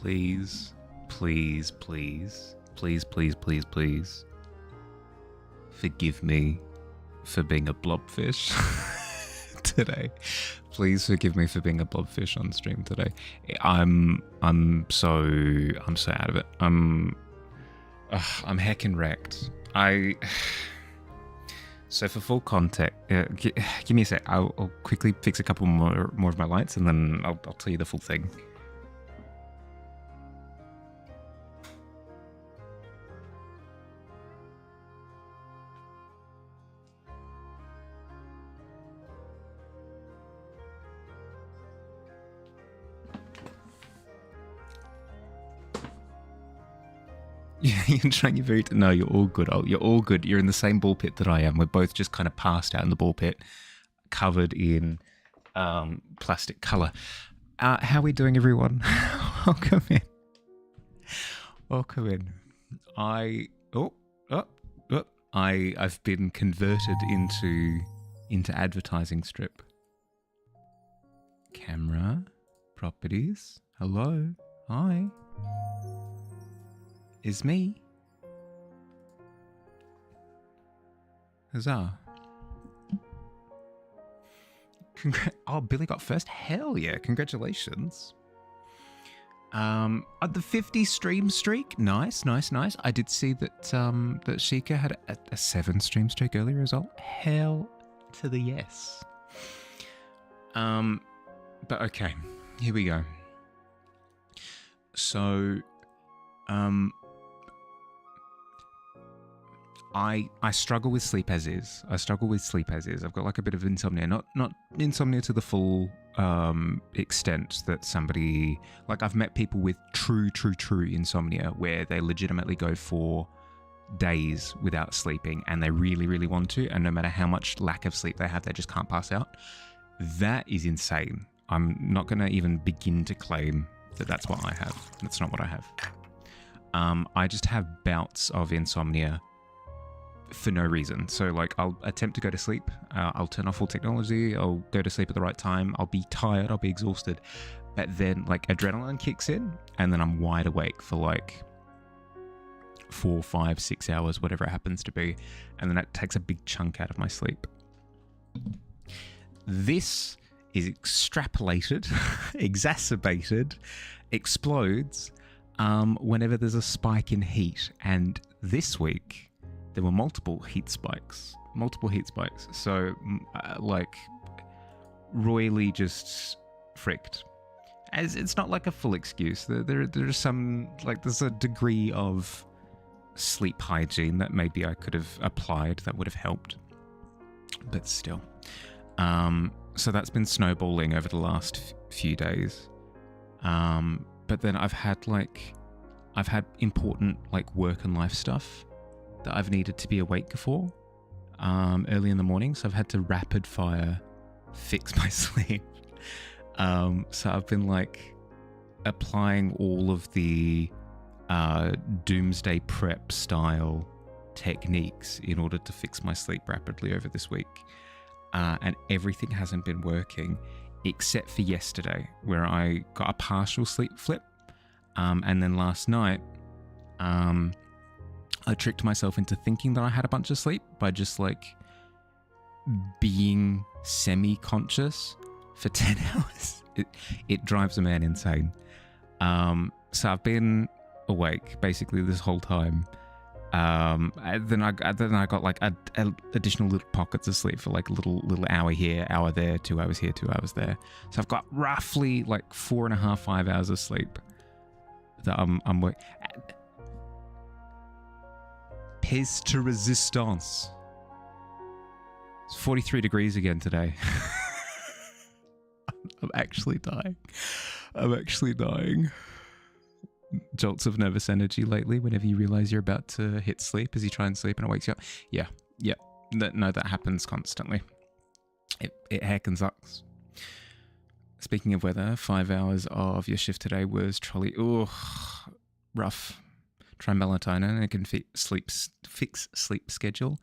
please, please, please, please, please, please, please, forgive me for being a blobfish today. Please forgive me for being a blobfish on stream today. I'm so out of it. I'm heckin' wrecked. So for full context, give me a sec. I'll quickly fix a couple more of my lights, and then I'll tell you the full thing. You're trying your very... No, you're all good. You're all good. You're in the same ball pit that I am. We're both just kind of passed out in the ball pit, covered in plastic colour. How are we doing, everyone? Welcome in. Welcome in. I've been converted into advertising strip. Camera, properties. Hello, hi. Is me. Huzzah. Oh, Billy got first? Hell yeah, congratulations. The 50 stream streak, nice. I did see that that Sheikah had a 7 stream streak earlier as well. Hell to the yes. But okay, here we go. So, I struggle with sleep as is. I've got like a bit of insomnia, not insomnia to the full extent that somebody, like I've met people with true insomnia where they legitimately go for days without sleeping and they really, really want to, and no matter how much lack of sleep they have, they just can't pass out. That is insane. I'm not going to even begin to claim that that's what I have. That's not what I have. I just have bouts of insomnia for no reason. So like I'll attempt to go to sleep, I'll turn off all technology, I'll go to sleep at the right time, I'll be tired, I'll be exhausted, but then like adrenaline kicks in and then I'm wide awake for like 4, 5, 6 hours, whatever it happens to be, and then that takes a big chunk out of my sleep. This is extrapolated, exacerbated, explodes whenever there's a spike in heat, and this week there were multiple heat spikes. So, like, royally just fricked. As it's not like a full excuse. There's some, like, there's a degree of sleep hygiene that maybe I could have applied that would have helped. But still. So that's been snowballing over the last few days. But then I've had important, like, work and life stuff that I've needed to be awake for early in the morning, so I've had to rapid fire fix my sleep. So I've been like applying all of the doomsday prep style techniques in order to fix my sleep rapidly over this week, and everything hasn't been working except for yesterday where I got a partial sleep flip, and then last night I tricked myself into thinking that I had a bunch of sleep by just like being semi-conscious for 10 hours. It drives a man insane. So I've been awake basically this whole time. And then I got like additional little pockets of sleep for like a little hour here, hour there, 2 hours here, 2 hours there. So I've got roughly like 4.5, 5 hours of sleep that I'm working. Pièce de résistance. It's 43 degrees again today. I'm actually dying. Jolts of nervous energy lately whenever you realize you're about to hit sleep as you try and sleep and it wakes you up. Yeah. That happens constantly. It heckin' sucks. Speaking of weather, 5 hours of your shift today was rough. Try melatonin and it can fix sleep schedule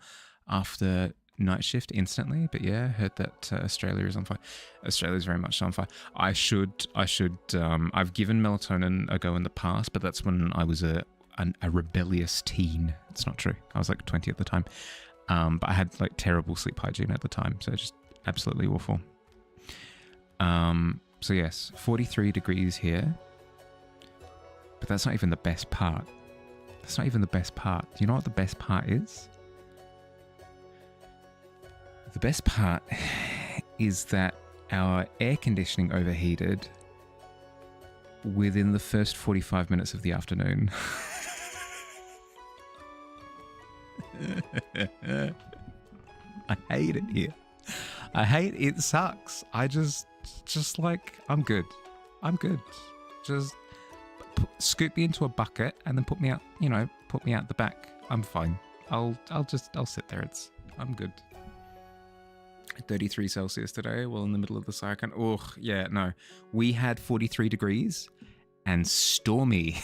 after night shift instantly. But yeah, heard that Australia is on fire. Australia is very much on fire. I should. I've given melatonin a go in the past, but that's when I was a rebellious teen. It's not true. I was like 20 at the time. But I had like terrible sleep hygiene at the time, so just absolutely awful. So yes, 43 degrees here. But that's not even the best part. That's not even the best part. Do you know what the best part is? The best part is that our air conditioning overheated within the first 45 minutes of the afternoon. I hate it here. I hate it. It sucks. I just like, I'm good. Just scoop me into a bucket and then put me out the back. I'm fine. I'll sit there. I'm good. 33 Celsius today, well, in the middle of the cyclone. Oh, yeah, no. We had 43 degrees and stormy.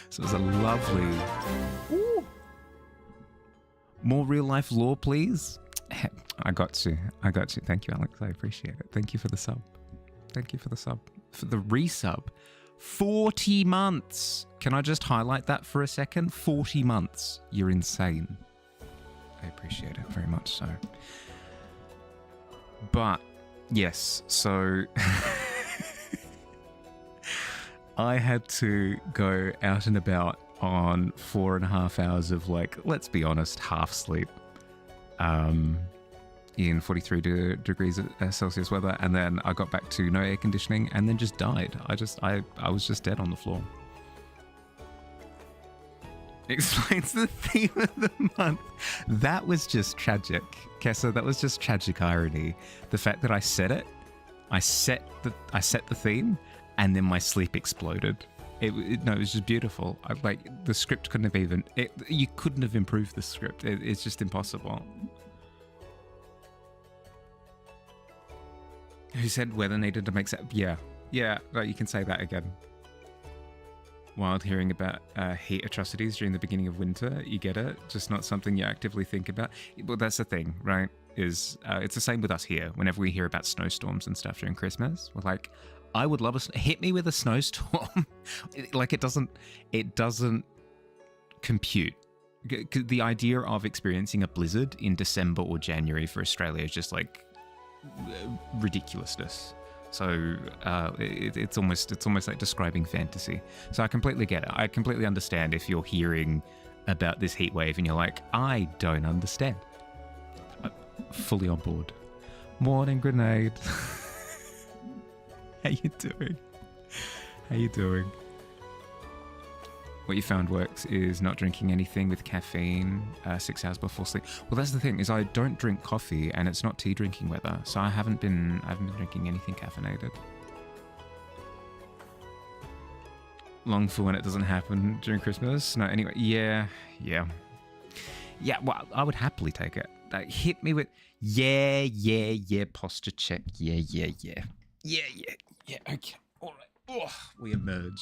So it was a lovely... Ooh. More real life lore, please. I got you. Thank you, Alex. I appreciate it. Thank you for the sub. For the resub. 40 months. Can I just highlight that for a second? 40 months. You're insane. I appreciate it very much so. But, yes, so I had to go out and about on 4.5 hours of, like, let's be honest, half sleep in 43 degrees Celsius weather, and then I got back to no air conditioning and then just died. I was just dead on the floor. Explains the theme of the month. That was just tragic, Kessa. That was just tragic irony. The fact that I said it, I set the theme, and then my sleep exploded. It was just beautiful. The script couldn't have you couldn't have improved the script. It's just impossible. Who said weather needed to make sense? Yeah. Like, you can say that again. Wild hearing about heat atrocities during the beginning of winter. You get it. Just not something you actively think about. Well, that's the thing, right? It's the same with us here. Whenever we hear about snowstorms and stuff during Christmas, we're like, I would love hit me with a snowstorm. Like, it doesn't compute. The idea of experiencing a blizzard in December or January for Australia is just like ridiculousness. So it's almost like describing fantasy. So I completely get it. I completely understand if you're hearing about this heat wave and you're like, I don't understand. I'm fully on board. Morning, Grenade. How you doing? What you found works is not drinking anything with caffeine 6 hours before sleep. Well, that's the thing, is I don't drink coffee and it's not tea drinking weather, so I haven't been drinking anything caffeinated. Long for when it doesn't happen during Christmas. No, anyway, yeah. Well, I would happily take it. Like, hit me with yeah. Posture check. Yeah. Okay. All right. Oh, we emerge.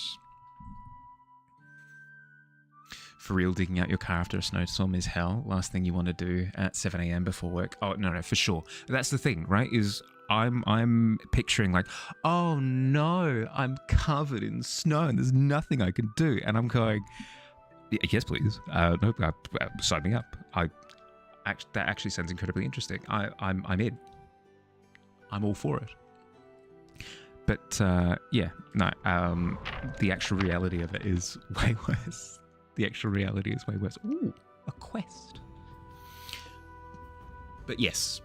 For real, digging out your car after a snowstorm is hell. Last thing you want to do at 7 a.m. before work. Oh, no, for sure. That's the thing, right? Is I'm picturing like, oh no, I'm covered in snow and there's nothing I can do. And I'm going, yes, please. No, sign me up. That actually sounds incredibly interesting. I'm in. I'm all for it. But the actual reality of it is way worse. Ooh, a quest. But yes,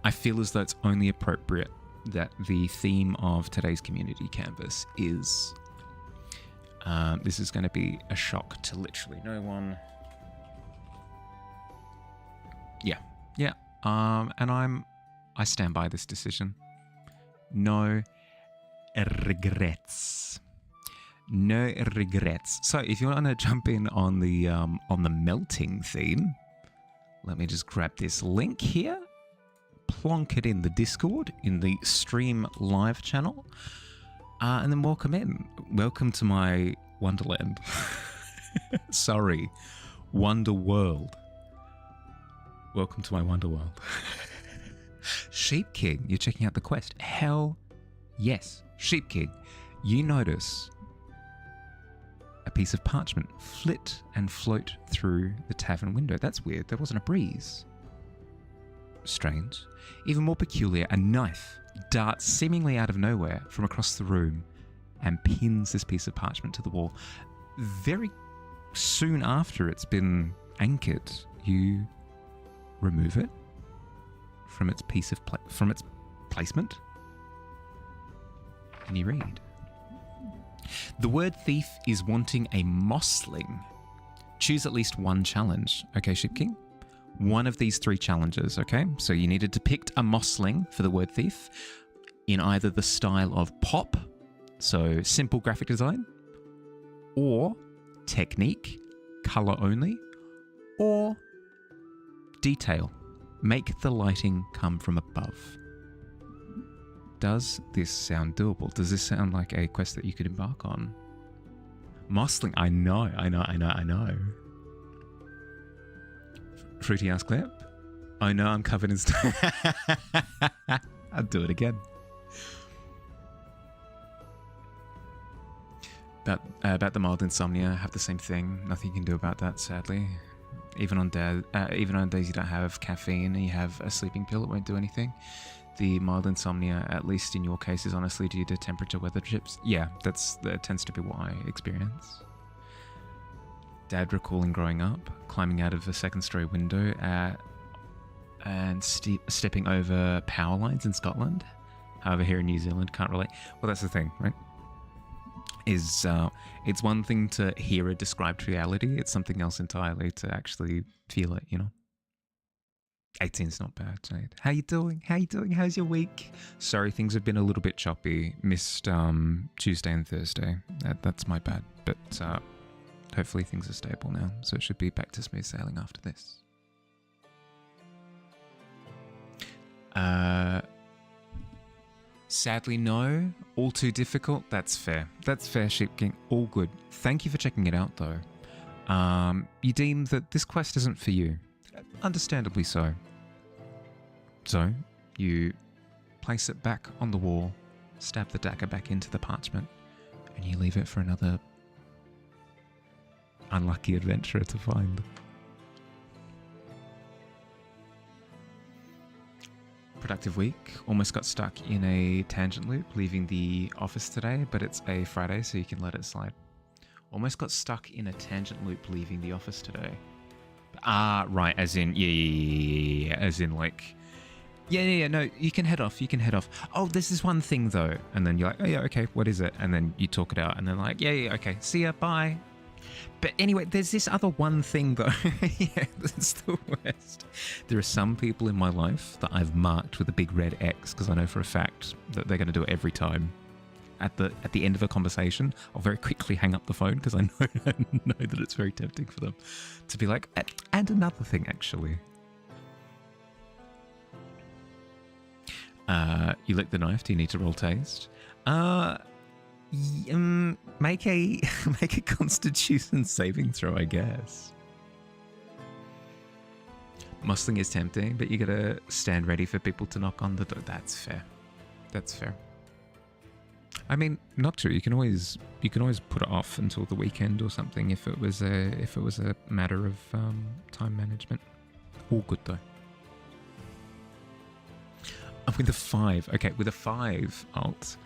I feel as though it's only appropriate that the theme of today's community canvas is, this is going to be a shock to literally no one. Yeah. And I stand by this decision. No regrets. No regrets. So if you want to jump in on the melting theme, let me just grab this link here, plonk it in the Discord, in the stream live channel, and then welcome in. Welcome to my wonderland. Sorry. Wonder World. Welcome to my Wonder World. Sheep King, you're checking out the quest. Hell yes. Sheep King, you notice a piece of parchment flit and float through the tavern window. That's weird. There wasn't a breeze. Strange. Even more peculiar, a knife darts seemingly out of nowhere from across the room and pins this piece of parchment to the wall. Very soon after it's been anchored, you remove it from its from its placement, and you read: the word thief is wanting a mossling. Choose at least one challenge. Okay, Ship King? One of these 3 challenges, okay? So you needed to pick a mossling for the word thief in either the style of pop, so simple graphic design, or technique, color only, or detail, make the lighting come from above. Does this sound doable? Does this sound like a quest that you could embark on? Mossling, I know. Fruity ass clip. I know I'm covered in I'll do it again. About the mild insomnia, have the same thing. Nothing you can do about that, sadly. Even on days you don't have caffeine and you have a sleeping pill, it won't do anything. The mild insomnia, at least in your case, is honestly due to temperature weather trips. Yeah, that tends to be what I experience. Dad recalling growing up, climbing out of a second-story window and stepping over power lines in Scotland. However, here in New Zealand, can't relate. Well, that's the thing, right? It's one thing to hear a described reality. It's something else entirely to actually feel it, you know? 18's not bad, Jade. How you doing? How's your week? Sorry, things have been a little bit choppy. Missed Tuesday and Thursday. That's my bad. But hopefully things are stable now, so it should be back to smooth sailing after this. Sadly, no. All too difficult. That's fair. That's fair, Sheep King. All good. Thank you for checking it out, though. You deem that this quest isn't for you. Understandably so. So, you place it back on the wall, stab the dagger back into the parchment, and you leave it for another unlucky adventurer to find. Productive week. Almost got stuck in a tangent loop leaving the office today, but it's a Friday, so you can let it slide. Almost got stuck in a tangent loop leaving the office today. Right, as in, yeah, as in like, yeah, no, you can head off. Oh, this is one thing though. And then you're like, oh yeah, okay, what is it? And then you talk it out and then like, yeah, okay, see ya, bye. But anyway, there's this other one thing though. Yeah, that's the worst. There are some people in my life that I've marked with a big red X because I know for a fact that they're going to do it every time. At the end of a conversation, I'll very quickly hang up the phone because I know that it's very tempting for them to be like, and another thing actually. You lick the knife. Do you need to roll taste? Make a Constitution saving throw, I guess. Muscling is tempting, but you gotta stand ready for people to knock on the door. That's fair. That's fair. I mean, not true. You can always put it off until the weekend or something if it was a matter of time management. All good though. With a 5, okay, with a 5 alt.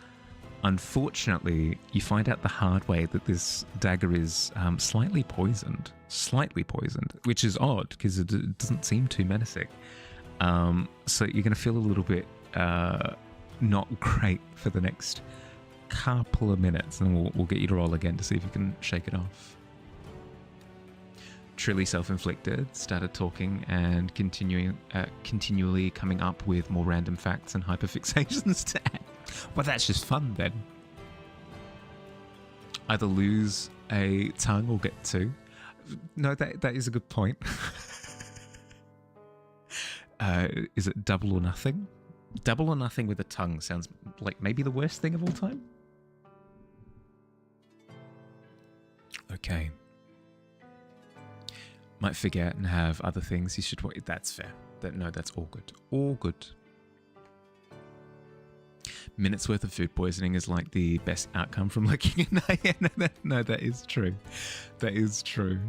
Unfortunately, you find out the hard way that this dagger is slightly poisoned, which is odd because it doesn't seem too menacing. So you're going to feel a little bit not great for the next couple of minutes, and we'll get you to roll again to see if you can shake it off. Truly self-inflicted, started talking and continually coming up with more random facts and hyperfixations to add. Well, that's just fun then. Either lose a tongue or get 2. No, that is a good point. Is it double or nothing? Double or nothing with a tongue sounds like maybe the worst thing of all time. Okay. Might forget and have other things you should wait. That's fair. No, that's all good. All good. Minutes worth of food poisoning is like the best outcome from licking a knife. No, that is true. That is true.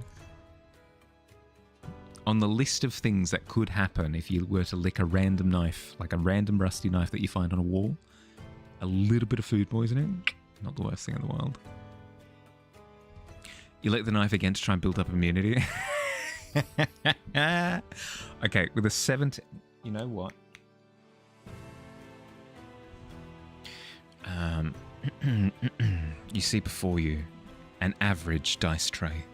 On the list of things that could happen if you were to lick a random knife, like a random rusty knife that you find on a wall, a little bit of food poisoning, not the worst thing in the world. You lick the knife again to try and build up immunity. Okay, with a 17... You know what? You see before you an average dice tray.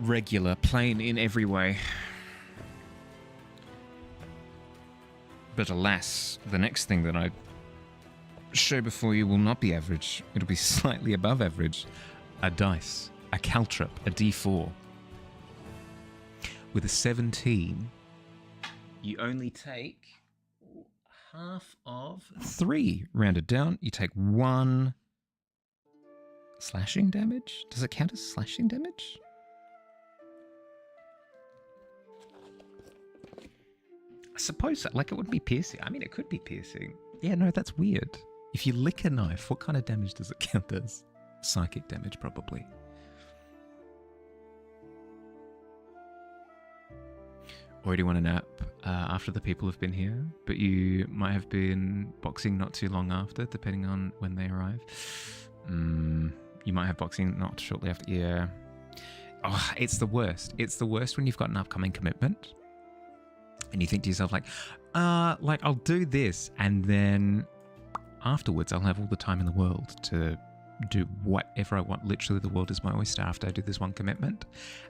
Regular, plain in every way. But alas, the next thing that I show before you will not be average. It'll be slightly above average. A dice, a caltrip, a d4. With a 17, you only take half of 3. Rounded down, you take 1 slashing damage. Does it count as slashing damage? I suppose so. Like, it would be piercing. I mean, it could be piercing. Yeah, no, that's weird. If you lick a knife, what kind of damage does it count as? Psychic damage, probably. Already want a nap after the people have been here, but you might have been boxing not too long after, depending on when they arrive. You might have boxing not shortly after. Yeah. Oh, it's the worst. It's the worst when you've got an upcoming commitment and you think to yourself, like I'll do this, and then afterwards I'll have all the time in the world to do whatever I want. Literally, the world is my oyster after I do this one commitment,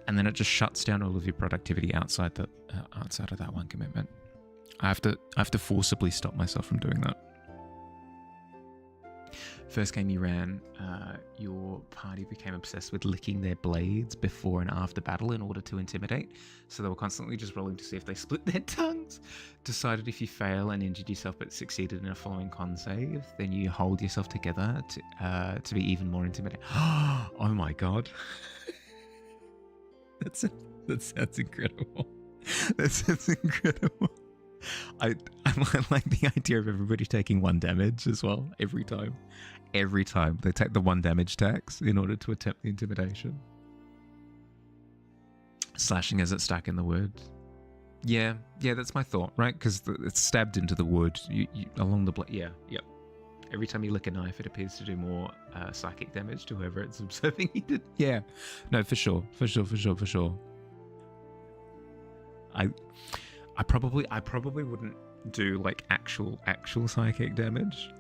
and then it just shuts down all of your productivity outside of that one commitment. I have to forcibly stop myself from doing that. First game you ran, your party became obsessed with licking their blades before and after battle in order to intimidate. So they were constantly just rolling to see if they split their tongues. Decided if you fail and injured yourself but succeeded in a following con save, then you hold yourself together to be even more intimidating. Oh my god. That sounds incredible. That sounds incredible. I like the idea of everybody taking 1 damage as well every time. Every time they take the 1 damage tax in order to attempt the intimidation. Slashing as it's stuck in the wood. Yeah, that's my thought, right? Because it's stabbed into the wood you along the blade. Yeah, yep. Every time you lick a knife, it appears to do more psychic damage to whoever it's observing you did. Yeah, no, for sure. I probably wouldn't do like actual psychic damage,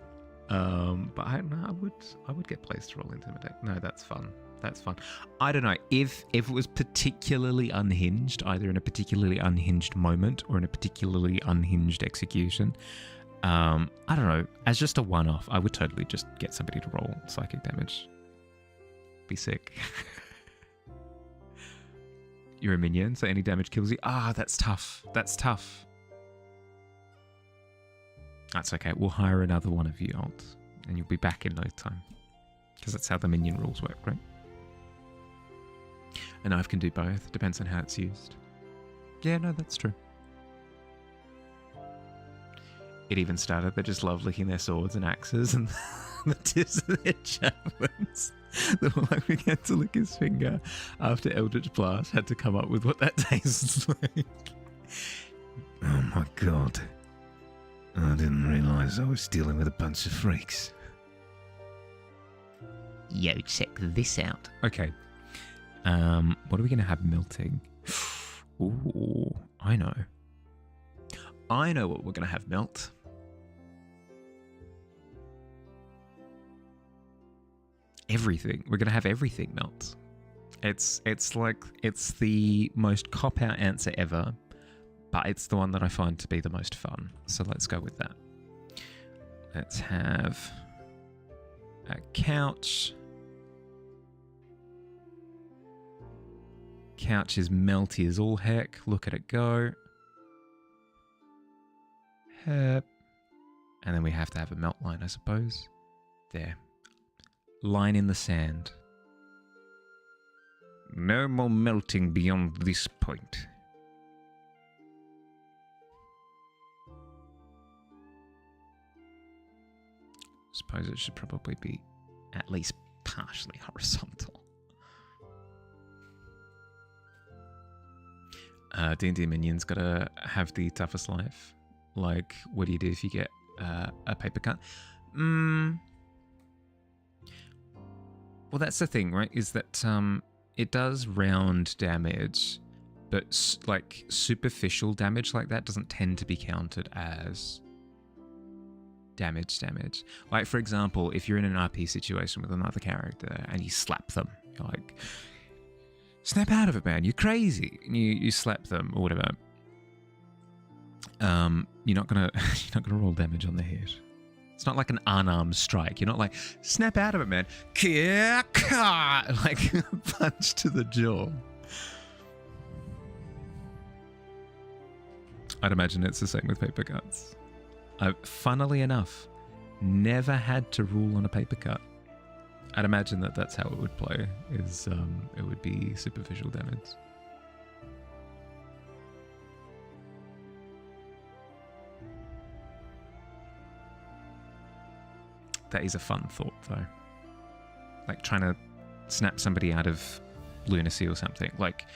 but I would get placed to roll intimidate. No, that's fun. I don't know if it was particularly unhinged, either in a particularly unhinged moment or in a particularly unhinged execution. I don't know. As just a one-off, I would totally just get somebody to roll psychic damage. Be sick. You're a minion, so any damage kills you. That's tough. That's okay. We'll hire another one of you, Alt, and you'll be back in no time. Because that's how the minion rules work, right? A knife can do both. Depends on how it's used. Yeah, no, that's true. It even started. They just love licking their swords and axes and the tips of their javelins. The one began to lick his finger after Eldritch Blast had to come up with what that tastes like. Oh my god. I didn't realise I was dealing with a bunch of freaks. Yo, check this out. Okay. What are we going to have melting? Ooh, I know. I know what we're going to have melt. Everything. We're going to have everything melt. It's the most cop-out answer ever, but it's the one that I find to be the most fun. So let's go with that. Let's have a couch. Couch is melty as all heck. Look at it go. Herp. And then we have to have a melt line, I suppose. There. Line in the sand. No more melting beyond this point. Suppose it should probably be at least partially horizontal. D&D minions gotta have the toughest life. Like, what do you do if you get a paper cut? Well, that's the thing, right? Is that it does round damage, but like superficial damage like that doesn't tend to be counted as damage. Like, for example, if you're in an RP situation with another character and you slap them, you're like, snap out of it, man, you're crazy. And you slap them or whatever. You're not gonna roll damage on the head. It's not like an unarmed strike. You're not like, snap out of it, man. Like punch to the jaw. I'd imagine it's the same with paper cuts. Funnily enough, never had to rule on a paper cut. I'd imagine that that's how it would play, is it would be superficial damage. That is a fun thought, though. Like trying to snap somebody out of lunacy or something. Like,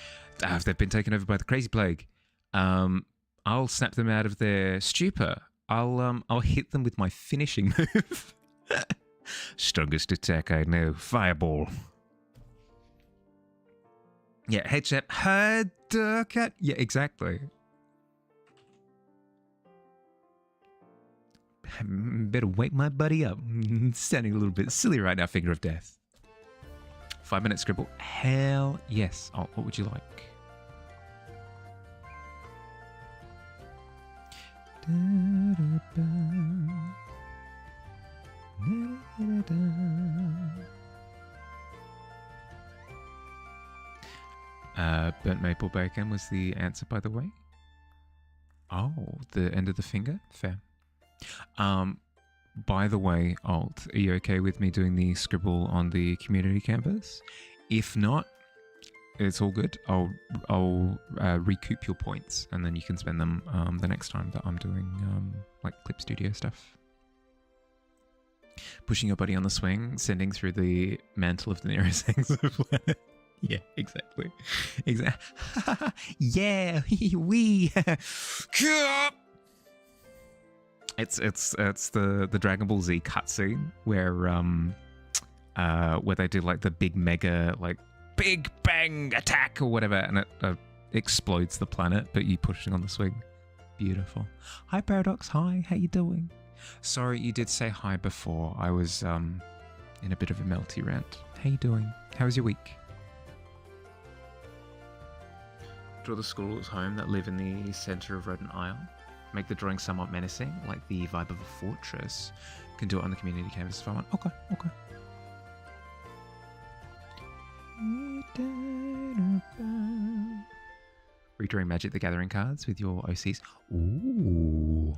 if they've been taken over by the crazy plague, I'll snap them out of their stupor. I'll hit them with my finishing move. Strongest attack I know, fireball. Yeah, headshot, cut. Yeah, exactly. Better wake my buddy up. Sounding a little bit silly right now, finger of death. 5-minute scribble. Hell yes. Oh, what would you like? Burnt maple bacon was the answer, by the way. Oh, the end of the finger? Fair. By the way, Alt, are you okay with me doing the scribble on the community canvas? If not, it's all good. I'll recoup your points, and then you can spend them the next time that I'm doing like Clip Studio stuff. Pushing your body on the swing, sending through the mantle of the nearest exoplanet. Yeah, exactly. Yeah, we. It's the Dragon Ball Z cutscene where they do like the big mega like big bang attack or whatever, and it explodes the planet, but you pushing on the swing. Beautiful. Hi Paradox. Hi. How you doing? Sorry, you did say hi before. I was in a bit of a melty rant. How you doing? How was your week? Draw the squirrels home that live in the center of Rodent Isle. Make the drawing somewhat menacing, like the vibe of a fortress. You can do it on the community canvas if I want. Okay. Redrawing Magic the Gathering cards with your OCs. Ooh.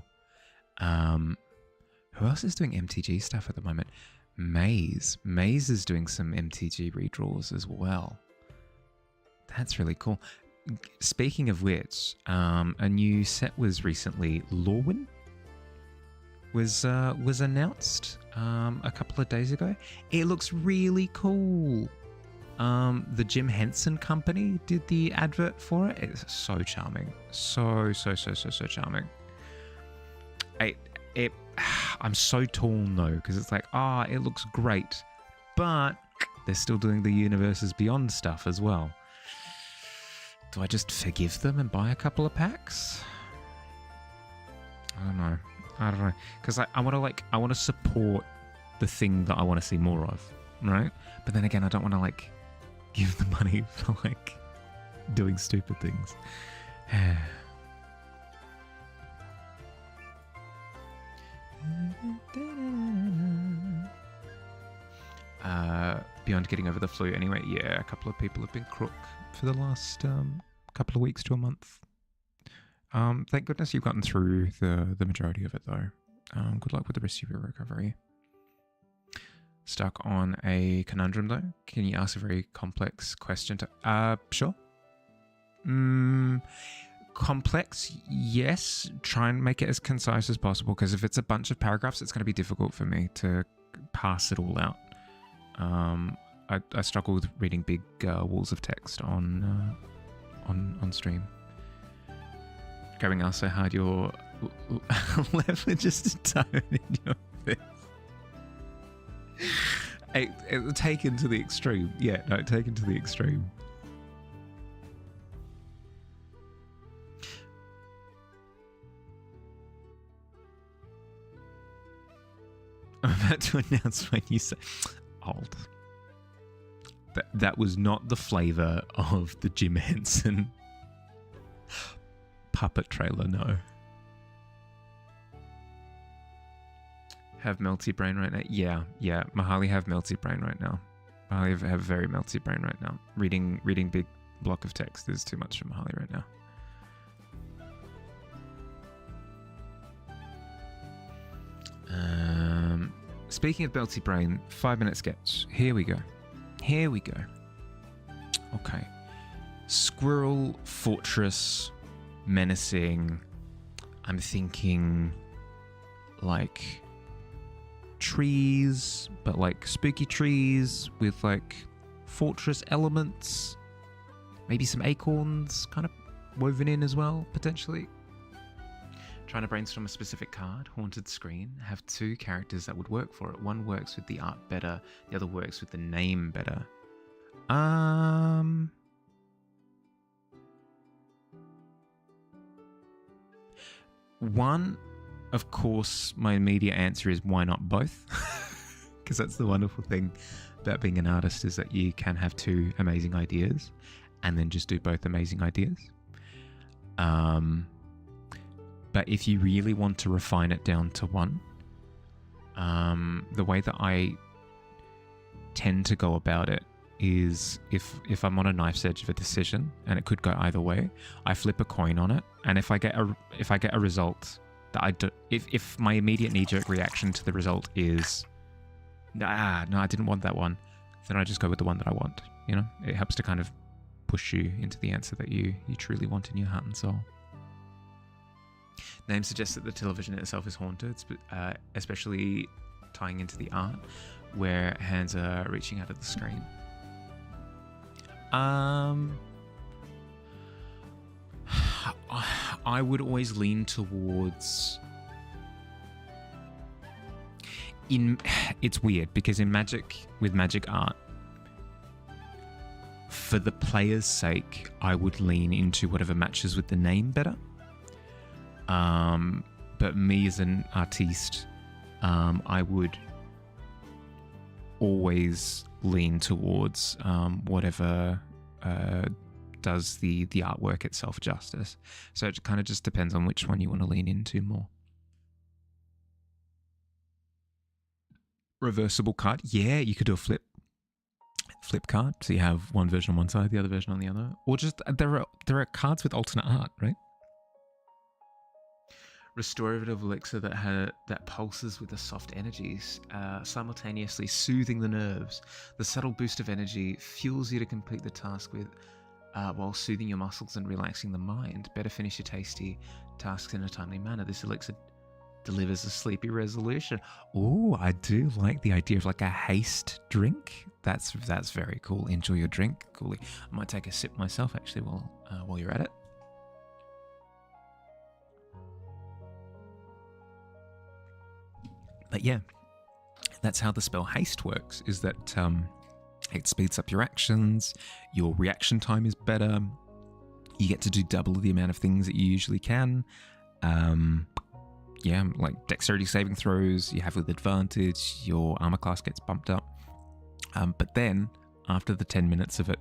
Who else is doing MTG stuff at the moment? Maze. Maze is doing some MTG redraws as well. That's really cool. Speaking of which, a new set was recently. Lorwyn was announced a couple of days ago. It looks really cool. The Jim Henson Company did the advert for it. It's so charming, so charming. I'm so torn though, because it's like, it looks great, but they're still doing the Universes Beyond stuff as well. Do I just forgive them and buy a couple of packs? I don't know. Because I want to support the thing that I want to see more of, right? But then again, I don't want to like give the money for like doing stupid things. Beyond getting over the flu anyway, yeah, a couple of people have been crook for the last couple of weeks to a month. Thank goodness you've gotten through the majority of it though. Good luck with the rest of your recovery. Stuck on a conundrum though. Can you ask a very complex question to? Sure. Complex, yes. Try and make it as concise as possible, because if it's a bunch of paragraphs, it's going to be difficult for me to pass it all out. I struggle with reading big walls of text on stream. Going out so hard, your lever just a tone in your face. Taken to the extreme. Yeah, no, taken to the extreme. I'm about to announce when you say old. That was not the flavour of the Jim Henson puppet trailer, no. Have melty brain right now? Yeah. Mahali have melty brain right now. Mahali have very melty brain right now. Reading big block of text is too much for Mahali right now. Speaking of melty brain, 5-minute sketch. Here we go. Okay. Squirrel fortress, menacing. I'm thinking like trees, but like spooky trees with like fortress elements. Maybe some acorns kind of woven in as well, potentially. Trying to brainstorm a specific card. Haunted screen. Have 2 characters that would work for it. One works with the art better. The other works with the name better. One, of course, my immediate answer is why not both? Because that's the wonderful thing about being an artist, is that you can have 2 amazing ideas and then just do both amazing ideas. But if you really want to refine it down to one, the way that I tend to go about it is if I'm on a knife's edge of a decision and it could go either way, I flip a coin on it, and if I get a result that I do, if my immediate knee-jerk reaction to the result is no, I didn't want that one, then I just go with the one that I want. You know, it helps to kind of push you into the answer that you truly want in your heart and soul. Name suggests that the television itself is haunted, especially tying into the art where hands are reaching out of the screen. I would always lean towards... It's weird because with magic art, for the player's sake, I would lean into whatever matches with the name better. But me as an artiste, I would always lean towards whatever does the artwork itself justice. So it kind of just depends on which one you want to lean into more. Reversible card. Yeah, you could do a flip card. So you have one version on one side, the other version on the other. Or just there are cards with alternate art, right? Restorative elixir that pulses with the soft energies, simultaneously soothing the nerves. The subtle boost of energy fuels you to complete the task with, while soothing your muscles and relaxing the mind. Better finish your tasty tasks in a timely manner. This elixir delivers a sleepy resolution. Oh, I do like the idea of like a haste drink. That's very cool. Enjoy your drink. Coolly. I might take a sip myself actually while you're at it. But yeah, that's how the spell haste works, is that it speeds up your actions, your reaction time is better, you get to do double the amount of things that you usually can. Yeah, like dexterity saving throws you have with advantage, your armor class gets bumped up. But then, after the 10 minutes of it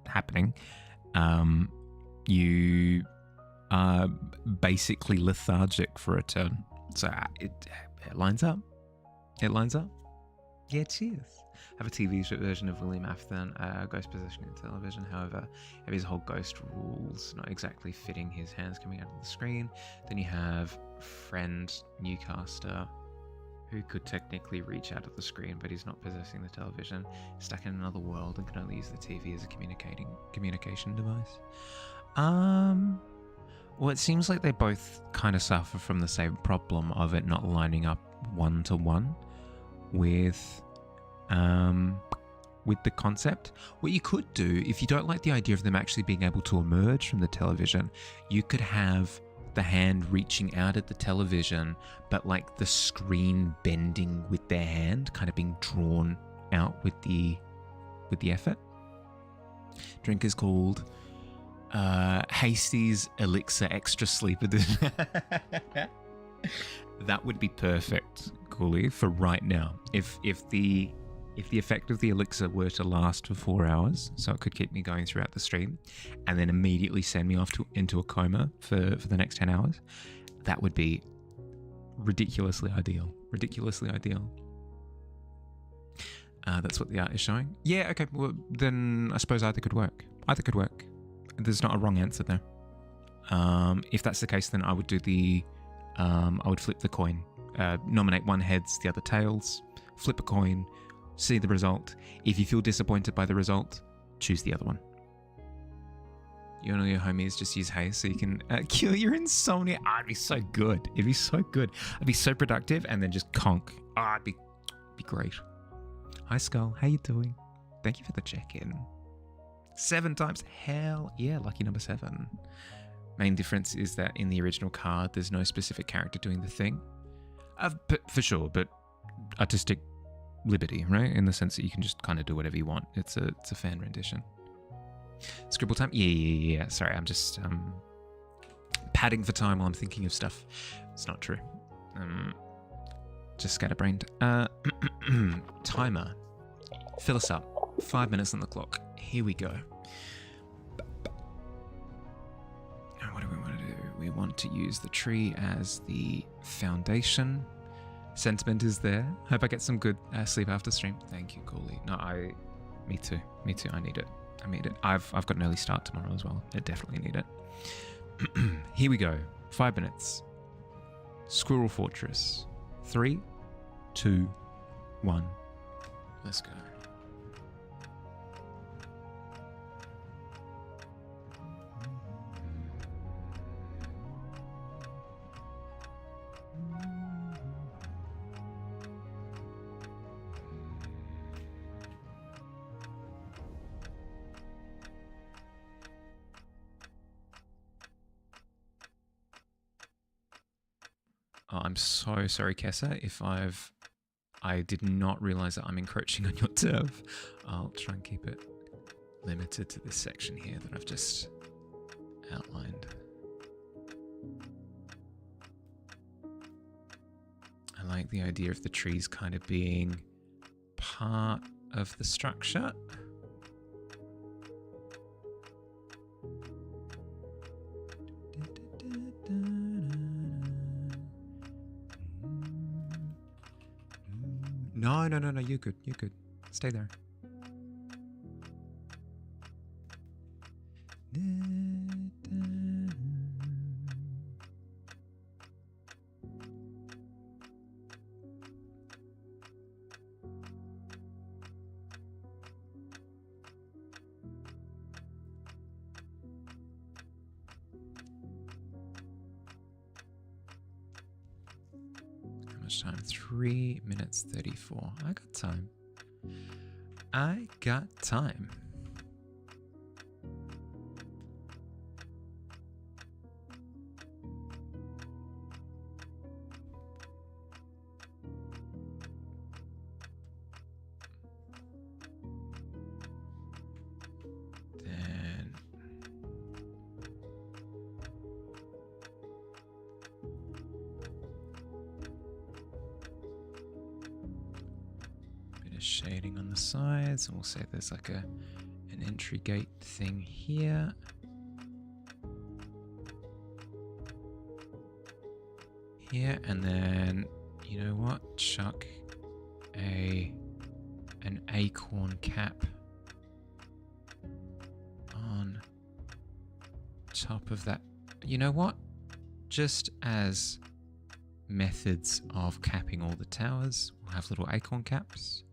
happening, you are basically lethargic for a turn. So it lines up. It lines up. Yeah, cheers. Have a TV version of William Afton, ghost possession in television. However, if his whole ghost rules not exactly fitting his hands coming out of the screen, then you have friend Newcaster who could technically reach out of the screen, but he's not possessing the television, stuck in another world, and can only use the TV as a communication device. Well, it seems like they both kind of suffer from the same problem of it not lining up one-to-one with the concept. What you could do, if you don't like the idea of them actually being able to emerge from the television, you could have the hand reaching out at the television, but like the screen bending with their hand, kind of being drawn out with the effort. Drink is called Hasty's Elixir Extra Sleep Edition. That would be perfect, Cooley, for right now. If the effect of the elixir were to last for 4 hours, so it could keep me going throughout the stream, and then immediately send me off into a coma for the next 10 hours, that would be ridiculously ideal. Ridiculously ideal. That's what the art is showing. Yeah, okay, well, then I suppose either could work. Either could work. There's not a wrong answer there. If that's the case, then I would do I would flip the coin. Nominate one heads, the other tails, flip a coin, see the result. If you feel disappointed by the result, choose the other one. You and all your homies just use haze so you can cure your insomnia. It'd be so good. It'd be so good. I'd be so productive and then just conk. It'd be great. Hi, Skull. How you doing? Thank you for the check-in. 7 times. Hell yeah, lucky number 7. Main difference is that in the original card, there's no specific character doing the thing. But for sure, but artistic liberty, right? In the sense that you can just kind of do whatever you want. It's a fan rendition. Scribble time? Yeah. Sorry, I'm just padding for time while I'm thinking of stuff. It's not true. Just scatterbrained. Timer. Fill us up. 5 minutes on the clock. Here we go. Now, what do we want to do? We want to use the tree as the foundation. Sentiment is there. Hope I get some good sleep after stream. Thank you, Cooley. No, me too. I need it. I've got an early start tomorrow as well. I definitely need it. Here we go. 5 minutes. Squirrel Fortress. 3, 2, 1. Let's go. Oh, I'm so sorry, Kessa, if I did not realize that I'm encroaching on your turf. I'll try and keep it limited to this section here that I've just outlined. I like the idea of the trees kind of being part of the structure. No, you're good. Stay there. Time 3 minutes 34. I got time. Then shading on the sides, and we'll say there's like an entry gate thing here. Here, and then you know what? Chuck an acorn cap on top of that. You know what? Just as methods of capping all the towers. We'll have little acorn caps.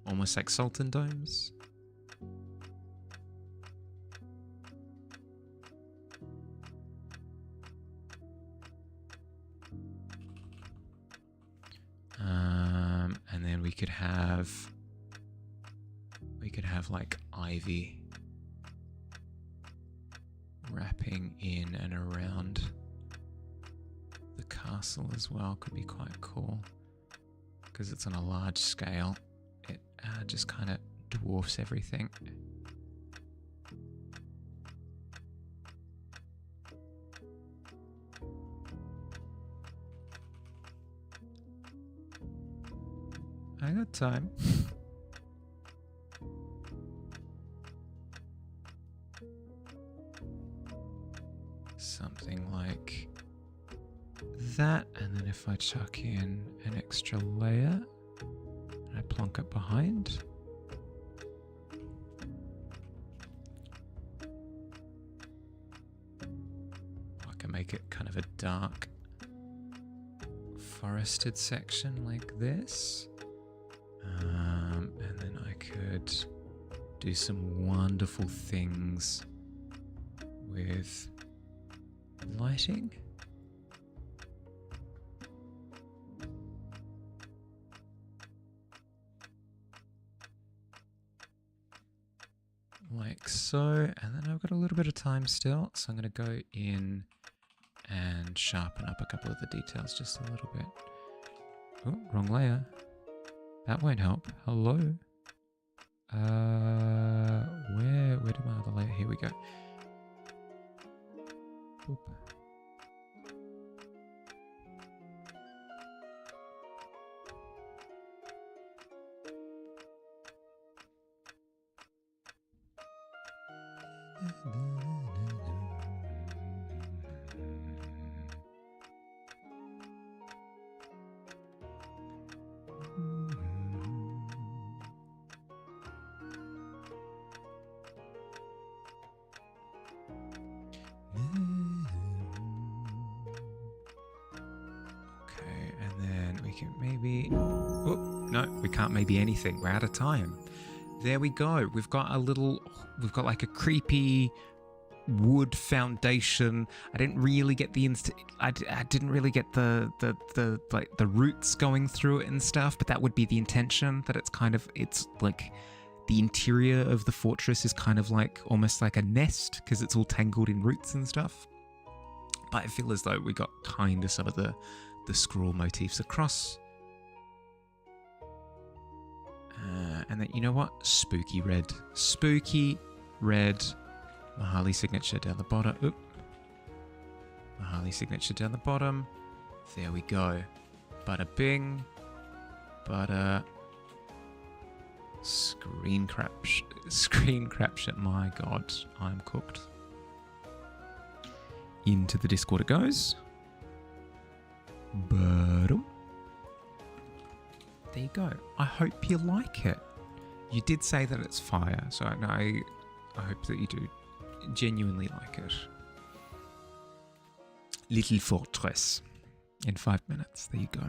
Almost like sultan domes. And then we could have like ivy wrapping in and around the castle as well. Could be quite cool because it's on a large scale. It just kind of dwarfs everything. I got time. Something like that, and then if I chuck in an extra layer and I plonk it behind. I can make it kind of a dark forested section like this. And then I could do some wonderful things with lighting. Like so, and then I've got a little bit of time still, so I'm going to go in and sharpen up a couple of the details just a little bit. Oh, wrong layer. That won't help. Hello? Where did my other layer? Here we go. Oop. Maybe... Oh, no, we can't maybe anything. We're out of time. There we go. We've got like a creepy wood foundation. I didn't really get the I didn't really get the roots going through it and stuff, but that would be the intention, that it's like the interior of the fortress is kind of like almost like a nest because it's all tangled in roots and stuff. But I feel as though we got kind of some of the scroll motifs across. And then, you know what? Spooky red. Spooky red. Mahali signature down the bottom. Oop. Mahali signature down the bottom. There we go. Bada bing. Bada. Screen crapshot. My god. I'm cooked. Into the Discord it goes. Boom. There you go. I hope you like it. You did say that it's fire, so I hope that you do genuinely like it. Little fortress in 5 minutes. There you go.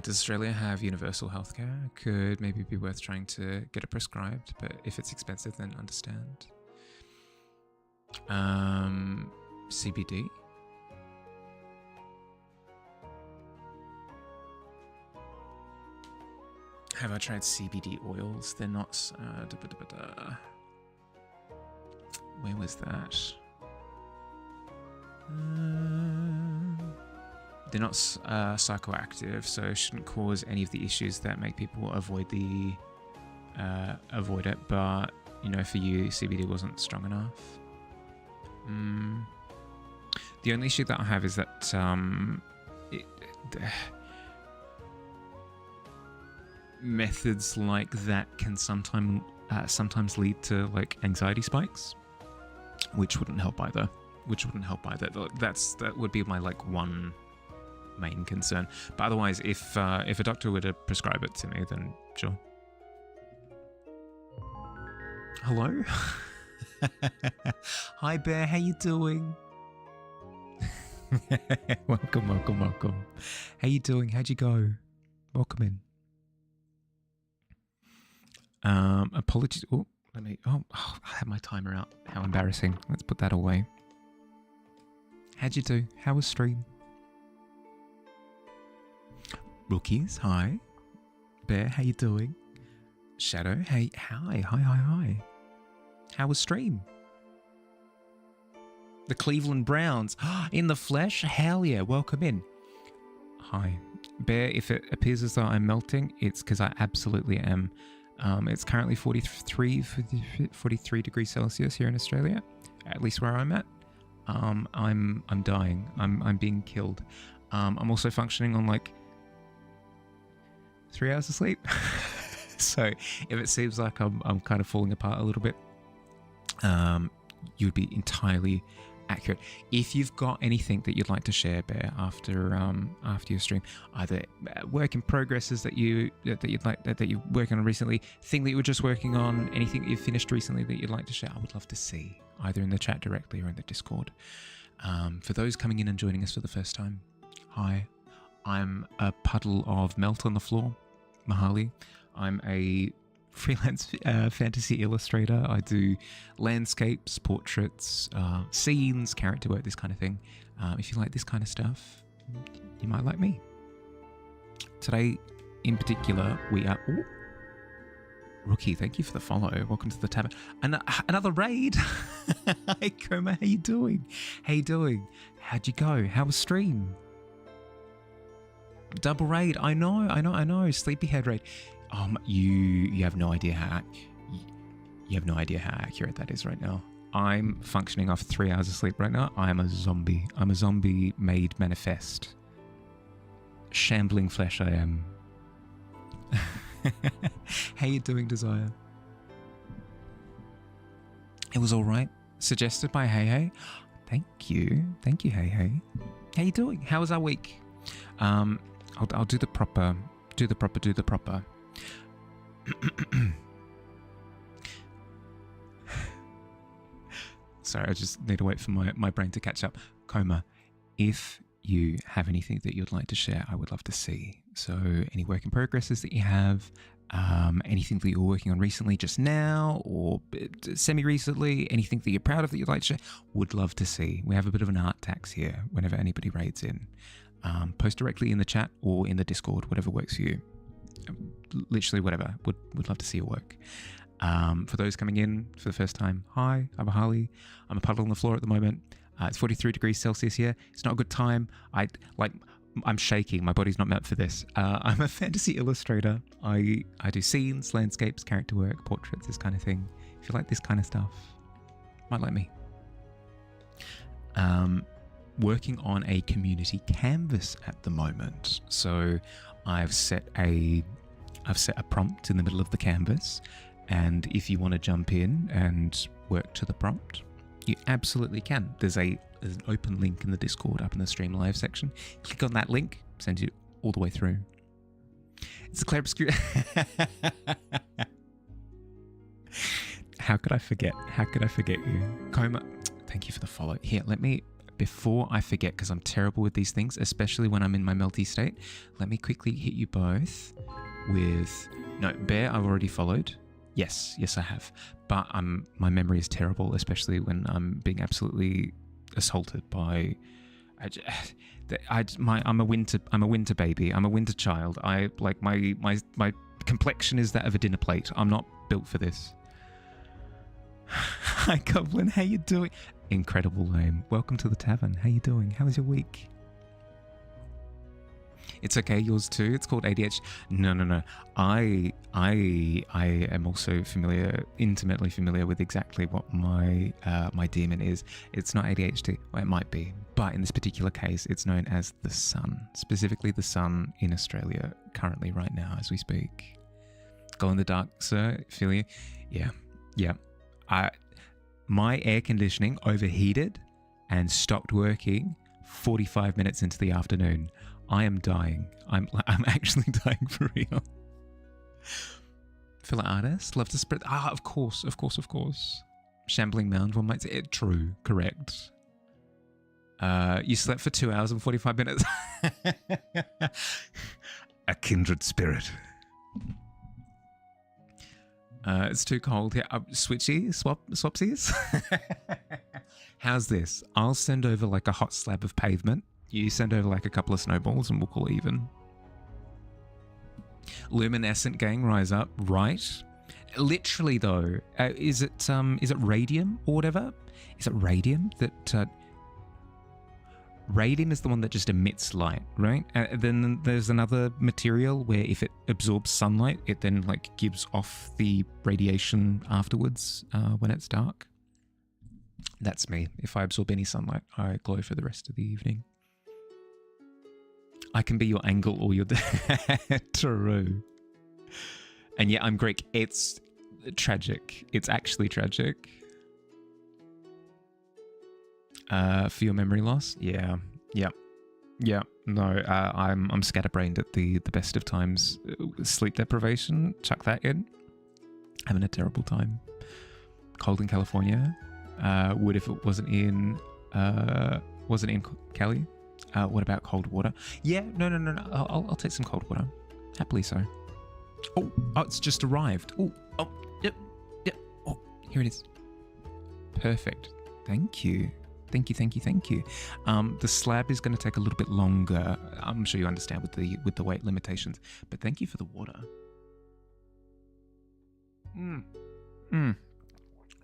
Does Australia have universal healthcare? Could maybe be worth trying to get it prescribed, but if it's expensive, then understand. CBD. Have I tried CBD oils? They're not... where was that? They're not psychoactive, so shouldn't cause any of the issues that make people avoid it. But, you know, for you, CBD wasn't strong enough. The only issue that I have is that methods like that can sometimes lead to like anxiety spikes, which wouldn't help either. That would be my like one main concern. But otherwise, if a doctor were to prescribe it to me, then sure. Hello. Hi Bear, how you doing? welcome. How you doing? How'd you go? Welcome in. Apologies. Oh, I had my timer out. How embarrassing. Let's put that away. How'd you do? How was stream? Rookies, hi. Bear, how you doing? Shadow, hey, hi. How was stream? The Cleveland Browns, in the flesh? Hell yeah, welcome in. Hi. Bear, if it appears as though I'm melting, it's because I absolutely am. It's currently 43 degrees Celsius here in Australia, at least where I'm at. I'm dying. I'm being killed. I'm also functioning on like 3 hours of sleep. So if it seems like I'm kind of falling apart a little bit, you'd be entirely accurate. If you've got anything that you'd like to share, Bear, after your stream, either work in progresses that you're working on recently, thing that you were just working on, anything that you've finished recently that you'd like to share, I would love to see, either in the chat directly or in the Discord. For those coming in and joining us for the first time, hi, I'm a puddle of melt on the floor, Mahali. I'm a freelance fantasy illustrator. I do landscapes, portraits, scenes, character work, this kind of thing. If you like this kind of stuff, you might like me. Today, in particular, we are... Ooh, Rookie, thank you for the follow. Welcome to the Tavern. Another raid. Hey, Koma, how you doing? How you doing? How'd you go? How was stream? Double raid. I know. Sleepyhead raid. You have no idea how accurate that is right now. I'm functioning off 3 hours of sleep right now. I am a zombie. I'm a zombie made manifest. Shambling flesh I am. How you doing, Desire? It was all right. Suggested by Hey Hey. Thank you, Hey Hey. How you doing? How was our week? I'll do the proper. Sorry, I just need to wait for my brain to catch up. Coma, if you have anything that you'd like to share, I would love to see. So any work in progresses that you have, anything that you're working on recently, just now, or semi-recently, anything that you're proud of that you'd like to share, would love to see. We have a bit of an art tax here whenever anybody raids in. Post directly in the chat or in the Discord, whatever works for you. Literally whatever. Would love to see your work. For those coming in for the first time, hi, I'm Harley. I'm a puddle on the floor at the moment. It's 43 degrees Celsius here. It's not a good time. I'm shaking. My body's not meant for this. I'm a fantasy illustrator. I do scenes, landscapes, character work, portraits, this kind of thing. If you like this kind of stuff, might like me. Working on a community canvas at the moment. So I've set a prompt in the middle of the canvas, and if you want to jump in and work to the prompt, you absolutely can. There's an open link in the Discord up in the Stream Live section. Click on that link, sends you all the way through. It's a clarobscure. How could I forget you? Coma, thank you for the follow. Here, before I forget, because I'm terrible with these things, especially when I'm in my melty state, let me quickly hit you both with... No, Bear, I've already followed. Yes, I have. But my memory is terrible, especially when I'm being absolutely assaulted by... I'm a winter baby. I'm a winter child. My complexion is that of a dinner plate. I'm not built for this. Hi, Goblin. How you doing? Incredible name. Welcome to the Tavern. How you doing? How was your week? It's okay. Yours too. It's called ADHD. No. I am also intimately familiar with exactly what my demon is. It's not ADHD. Well, it might be, but in this particular case, it's known as the sun. Specifically, the sun in Australia currently, right now, as we speak. Glow in the dark, sir. Feel you? Yeah. My air conditioning overheated and stopped working 45 minutes into the afternoon. I am dying. I'm actually dying for real. Fellow artist, love to spread. Of course. Shambling mound, one might say. True, correct. You slept for 2 hours and 45 minutes. A kindred spirit. It's too cold here. Swapsies? How's this? I'll send over like a hot slab of pavement. You send over like a couple of snowballs and we'll call it even. Luminescent gang, rise up. Right. Literally though, is it radium or whatever? Is it radium that... Radium is the one that just emits light, right? Then there's another material where if it absorbs sunlight, it then like gives off the radiation afterwards when it's dark. That's me. If I absorb any sunlight, I glow for the rest of the evening. I can be your angle or your True. And yeah, I'm Greek. It's tragic. It's actually tragic. For your memory loss? Yeah. No, I'm scatterbrained at the best of times. Sleep deprivation, chuck that in. Having a terrible time. Cold in California. Would if it wasn't in Cali. What about cold water? Yeah, no. I'll take some cold water. Happily so. Oh, it's just arrived. Yep. Oh, here it is. Perfect. Thank you. Thank you. The slab is going to take a little bit longer. I'm sure you understand with the weight limitations. But thank you for the water.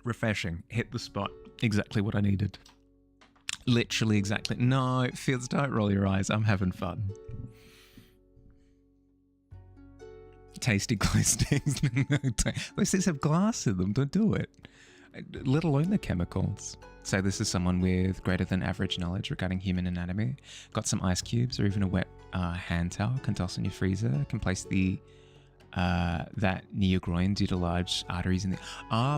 Refreshing. Hit the spot. Exactly what I needed. Literally exactly. No, Fizz, don't roll your eyes. I'm having fun. Tasty glow sticks. Those things have glass in them. Don't do it. Let alone the chemicals. So this is someone with greater than average knowledge regarding human anatomy. Got some ice cubes or even a wet hand towel. Can toss in your freezer. Can place that near your groin due to large arteries in the...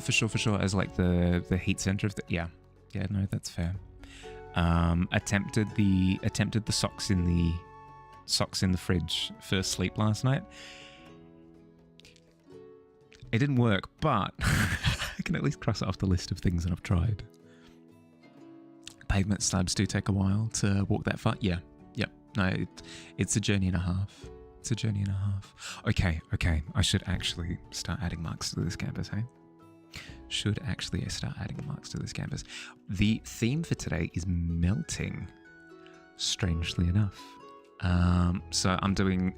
for sure. As like the heat center of the... Yeah, no, that's fair. Attempted the socks in the fridge for sleep last night. It didn't work, but I can at least cross it off the list of things that I've tried. Pavement slabs do take a while to walk that far. Yeah. No, it's a journey and a half. Okay. I should actually start adding marks to this campus, hey? The theme for today is melting, strangely enough. So I'm doing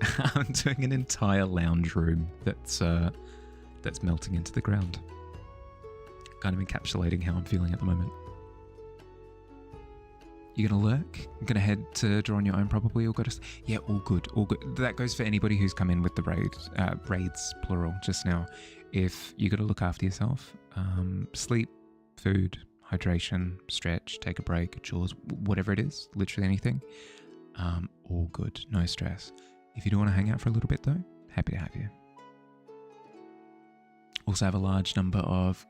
an entire lounge room that's melting into the ground. Kind of encapsulating how I'm feeling at the moment. You're going to lurk? You're going to head to draw on your own probably, or go to... Yeah, all good. That goes for anybody who's come in with the raids, plural, just now. If you got to look after yourself, sleep, food, hydration, stretch, take a break, chores, whatever it is, literally anything, all good, no stress. If you do want to hang out for a little bit though, happy to have you. Also have a large number of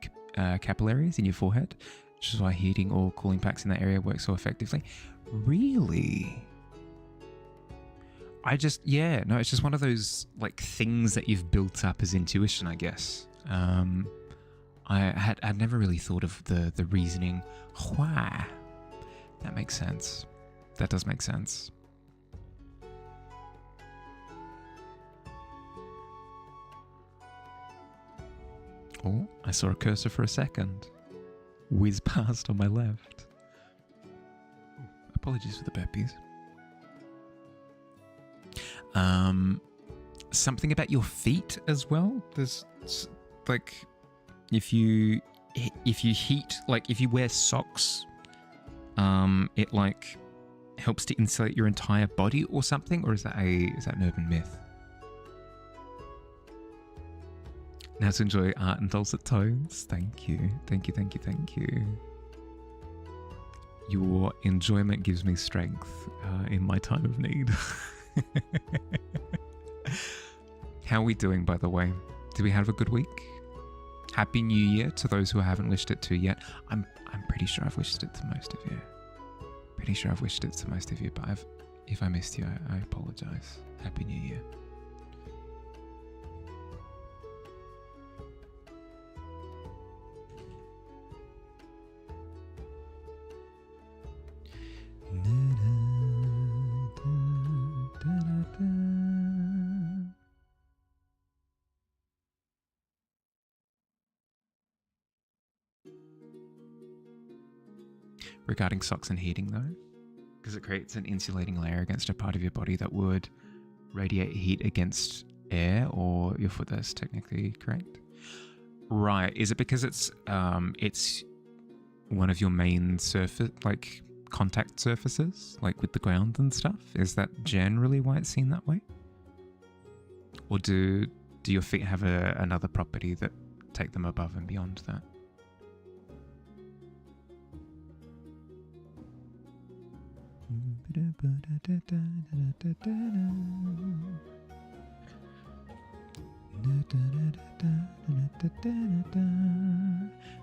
capillaries in your forehead, which is why heating or cooling packs in that area work so effectively. Really? It's just one of those like things that you've built up as intuition, I guess. I'd never really thought of the reasoning why. That makes sense. That does make sense. Oh, I saw a cursor for a second. Whiz past on my left. Apologies for the burpees. Something about your feet as well. There's like if you heat, like if you wear socks, it like helps to insulate your entire body or something, or is that an urban myth? Now to enjoy art and dulcet tones. Thank you. Your enjoyment gives me strength in my time of need. How are we doing, by the way? Did we have a good week? Happy New Year to those who I haven't wished it to yet. I'm pretty sure I've wished it to most of you. But if I missed you, I apologize. Happy New Year. regarding socks and heating though, because it creates an insulating layer against a part of your body that would radiate heat against air or your foot. That's technically correct. Right. Is it because it's one of your main surface, like contact surfaces, like with the ground and stuff? Is that generally why it's seen that way? Or do your feet have another property that take them above and beyond that?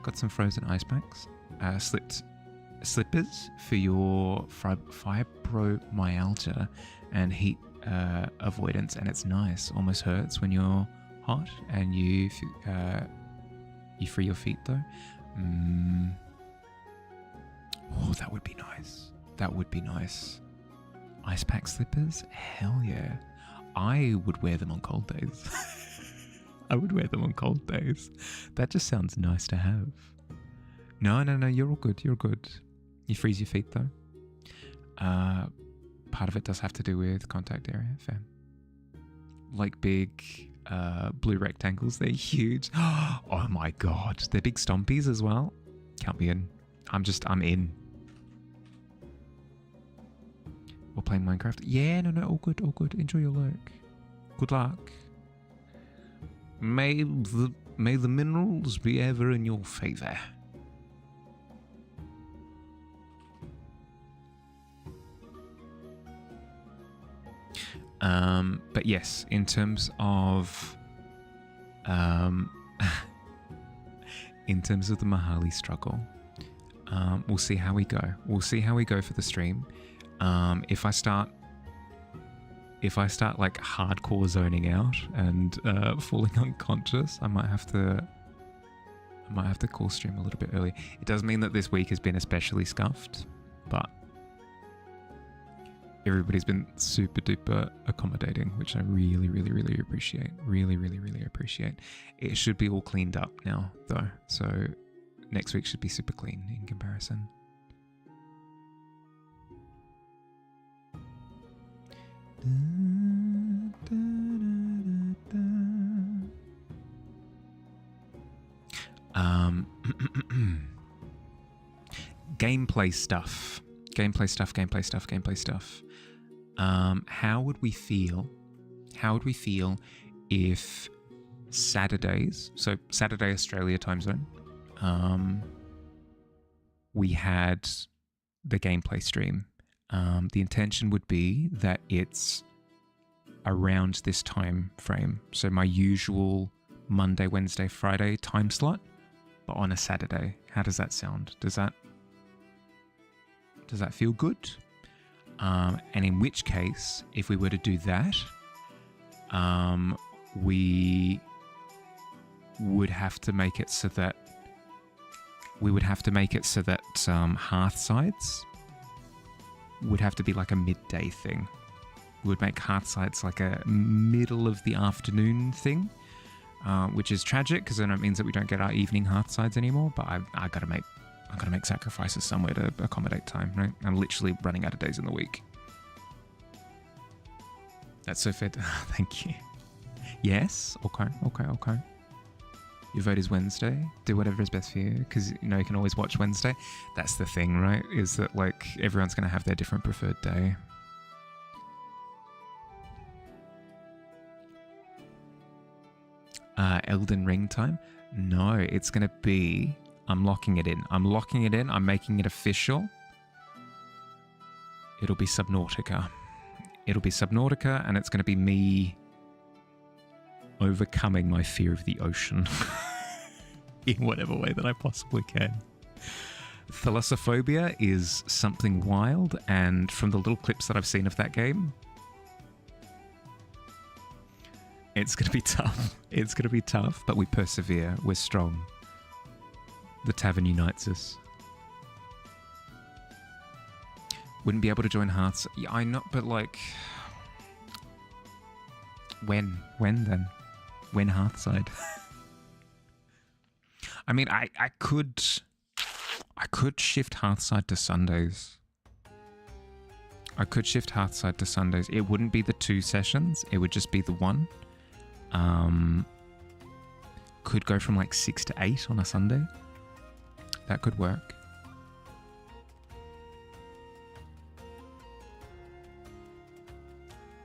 Got some frozen ice packs. Slippers for your fibromyalgia and heat avoidance, and it's nice. Almost hurts when you're hot, and you free your feet though. Oh, that would be nice. That would be nice. Ice pack slippers? Hell yeah. I would wear them on cold days. I would wear them on cold days. That just sounds nice to have. No, you're all good. You're good. You freeze your feet though. Part of it does have to do with contact area. Fair. Like big blue rectangles. They're huge. Oh my god. They're big stompies as well. Count me in. I'm in. We're playing Minecraft. Yeah, no, all good, all good. Enjoy your lurk. Good luck. May the minerals be ever in your favour. But yes, in terms of in terms of the Mahali struggle, we'll see how we go. We'll see how we go for the stream. If I start like hardcore zoning out and falling unconscious, I might have to call stream a little bit early. It does mean that this week has been especially scuffed, but everybody's been super duper accommodating, which I really, really, really appreciate. Really, really, really appreciate. It should be all cleaned up now though, so next week should be super clean in comparison. Gameplay stuff. How would we feel if Saturdays, so Saturday Australia time zone, we had the gameplay stream? The intention would be that it's around this time frame. So my usual Monday, Wednesday, Friday time slot, but on a Saturday. How does that sound? Does that feel good? And in which case, if we were to do that, we would have to make it so that Hearthsides would have to be like a midday thing. We would make Hearthsides like a middle of the afternoon thing, which is tragic because then it means that we don't get our evening Hearthsides anymore. But I gotta make sacrifices somewhere to accommodate time, right? I'm literally running out of days in the week. That's so fair. Thank you. Yes. Okay. Your vote is Wednesday. Do whatever is best for you, because you know you can always watch Wednesday. That's the thing, right? Is that like everyone's going to have their different preferred day. Elden Ring time? No, it's going to be... I'm locking it in. I'm making it official. It'll be Subnautica. And it's going to be me overcoming my fear of the ocean in whatever way that I possibly can. Thalassophobia is something wild, and from the little clips that I've seen of that game, it's going to be tough. But we persevere. We're strong. The Tavern unites us. Wouldn't be able to join Hearts. Yeah, I know, but like... When then? When Hearthside? I mean, I could I could shift Hearthside to Sundays. It wouldn't be the 2 sessions. It would just be the 1. Could go from like 6 to 8 on a Sunday. That could work.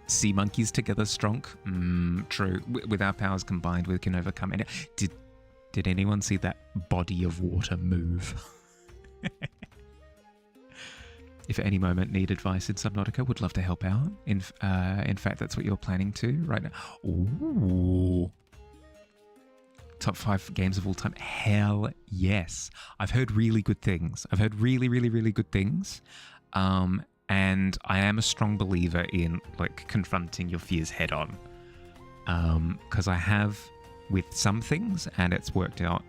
Sea monkeys together strong. True. With our powers combined, we can overcome it. Did anyone see that body of water move? If at any moment need advice in Subnautica, would love to help out. In fact, that's what you're planning to right now. Ooh. Top 5 games of all time. Hell yes. I've heard really good things. I've heard really, really, really good things. And I am a strong believer in like confronting your fears head on. Because I have with some things and it's worked out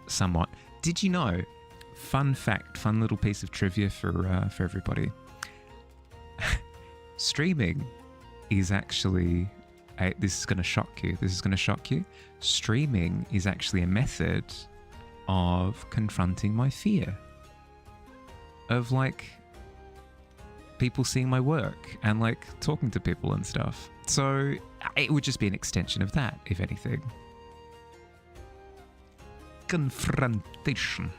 somewhat. Did you know? Fun fact, fun little piece of trivia for everybody. Streaming is actually, this is going to shock you. Streaming is actually a method of confronting my fear of like people seeing my work and like talking to people and stuff. So it would just be an extension of that, if anything. Confrontation.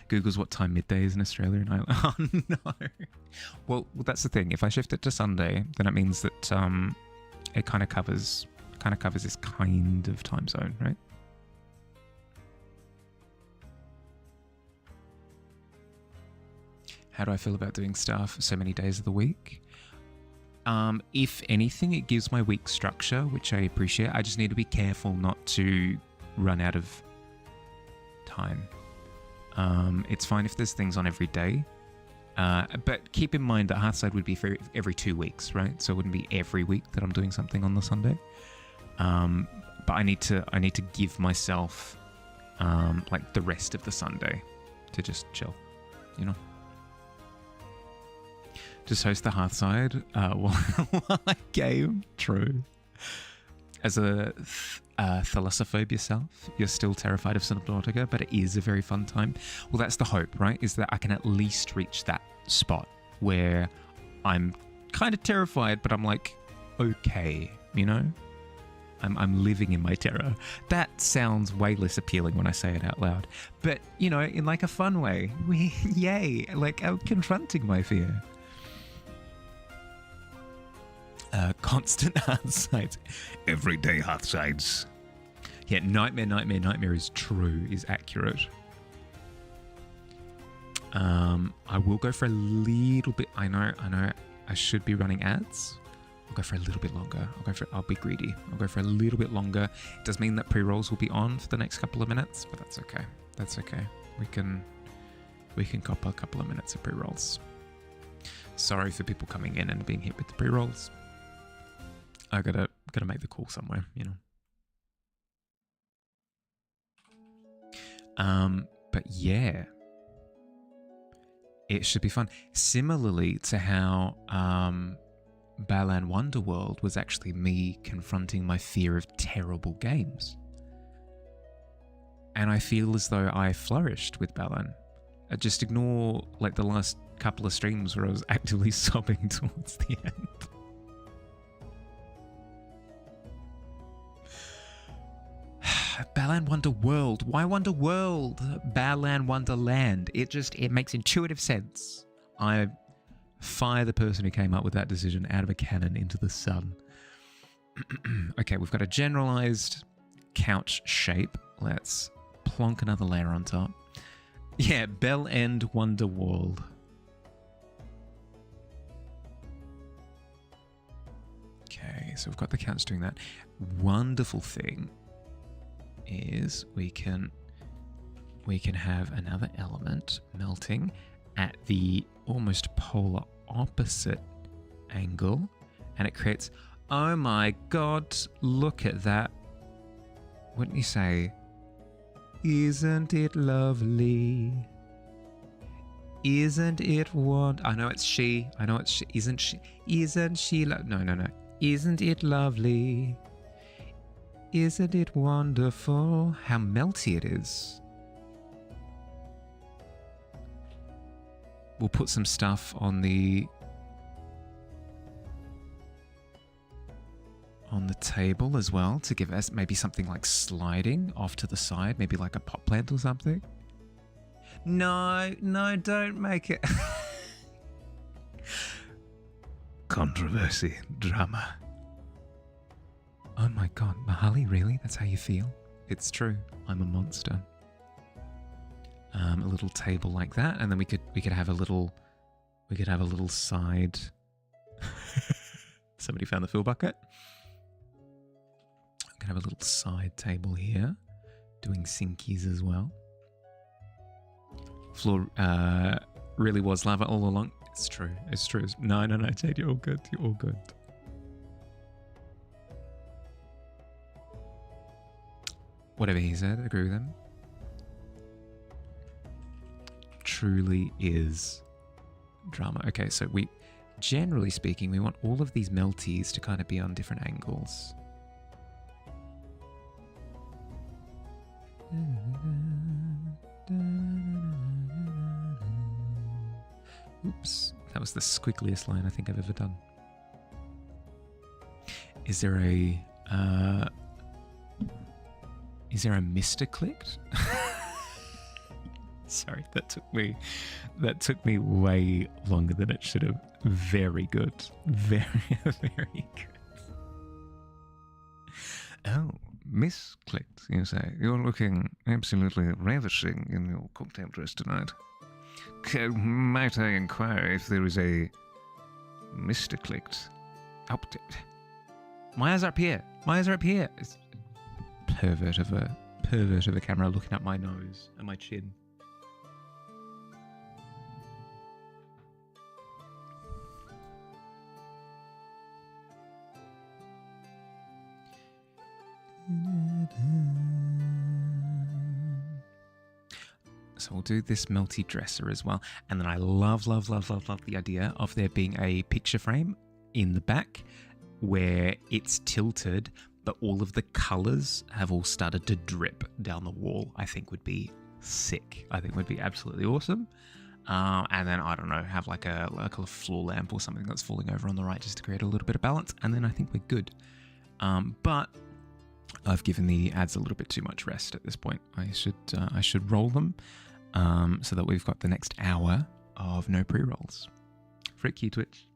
Google's what time midday is in Australia and Ireland. Oh no. Well, that's the thing. If I shift it to Sunday, then it means that it kind of covers this kind of time zone, right? How do I feel about doing stuff so many days of the week? If anything, it gives my week structure, which I appreciate. I just need to be careful not to run out of time. It's fine if there's things on every day. But keep in mind that Hearthside would be for every 2 weeks, right? So it wouldn't be every week that I'm doing something on the Sunday. But I need to give myself like the rest of the Sunday to just chill, you know? Just host the Hearthside while I game. True. As a thalassophobia yourself, you're still terrified of Subnautica, but it is a very fun time. Well, that's the hope, right? Is that I can at least reach that spot where I'm kind of terrified, but I'm like, okay, you know? I'm living in my terror. That sounds way less appealing when I say it out loud. But, you know, in like a fun way. Yay! Like, I'm confronting my fear. Constant Hearthsides. Everyday Hearthsides. Yeah, nightmare is true, is accurate. I will go for a little bit. I know I should be running ads. I'll go for a little bit longer. I'll be greedy. I'll go for a little bit longer. It does mean that pre-rolls will be on for the next couple of minutes, but that's okay. That's okay. We can cop a couple of minutes of pre-rolls. Sorry for people coming in and being hit with the pre-rolls. I gotta make the call somewhere, you know. But yeah, it should be fun. Similarly to how Balan Wonderworld was actually me confronting my fear of terrible games, and I feel as though I flourished with Balan. Just ignore like the last couple of streams where I was actively sobbing towards the end. Balan Wonderworld. Why Wonderworld? Balan Wonderland. It makes intuitive sense. I fire the person who came up with that decision out of a cannon into the sun. Okay, we've got a generalized couch shape. Let's plonk another layer on top. Yeah, Bell End Wonderworld. Okay, so we've got the couch doing that. Wonderful thing is we can have another element melting at the almost polar opposite angle, and it creates, oh my god, look at that. Wouldn't you say, isn't it lovely? Isn't it I know it's she. Isn't she? No. Isn't it lovely? Isn't it wonderful how melty it is? we'll put some stuff on the table as well to give us maybe something like sliding off to the side, maybe like a pot plant or something. No, don't make it. Controversy, drama. Oh my god, Mahali, really? That's how you feel? It's true. I'm a monster. A little table like that, and then we could have a little side. Somebody found the fill bucket. We could have a little side table here, doing sinkies as well. Floor really was lava all along. It's true. It's true. No, Jade, you're all good. You're all good. Whatever he said, I agree with him. Truly is drama. Okay, so we, generally speaking, we want all of these melties to kind of be on different angles. Oops, that was the squiggliest line I think I've ever done. Is there a Mr. clicked? Sorry, that took me way longer than it should have. Very good. Very, very good. Oh, misclicked, you say. You're looking absolutely ravishing in your cocktail dress tonight. Might I inquire if there is a Mr. Clicked? Oh, my eyes are up here. My eyes are up here. It's pervert of a camera looking at my nose and my chin. So we'll do this melty dresser as well. And then I love the idea of there being a picture frame in the back where it's tilted, but all of the colors have all started to drip down the wall. I think would be sick. I think would be absolutely awesome. And then, I don't know, have like a floor lamp or something that's falling over on the right just to create a little bit of balance. And then I think we're good. But I've given the ads a little bit too much rest at this point. I should roll them so that we've got the next hour of no pre-rolls. Frick you, Twitch.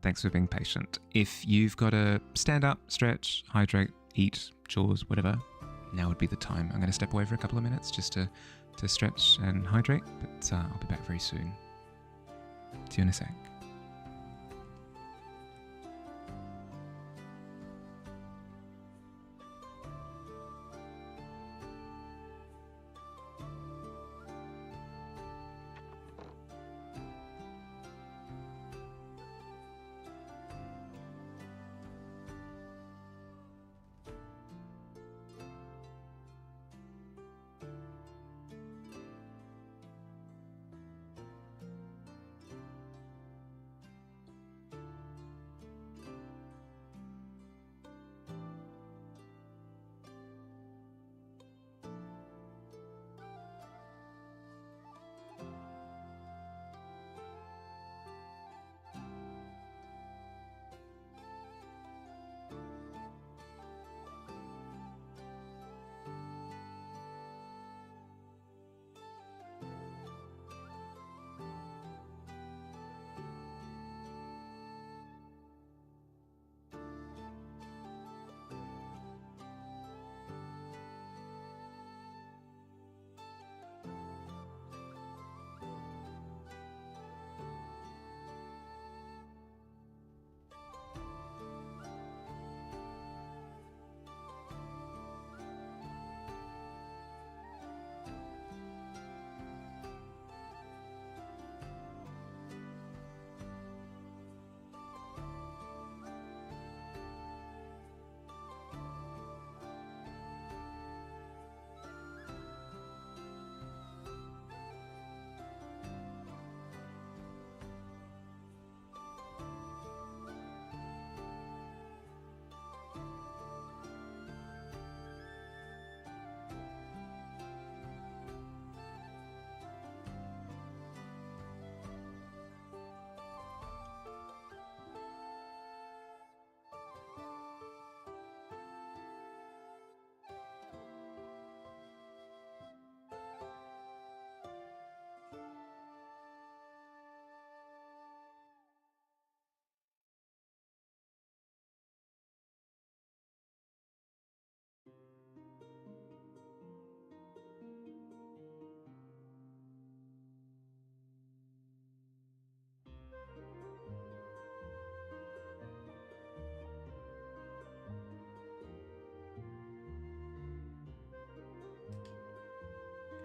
Thanks for being patient. If you've got to stand up, stretch, hydrate, eat, chores, whatever, now would be the time. I'm going to step away for a couple of minutes just to stretch and hydrate, but I'll be back very soon. See you in a sec.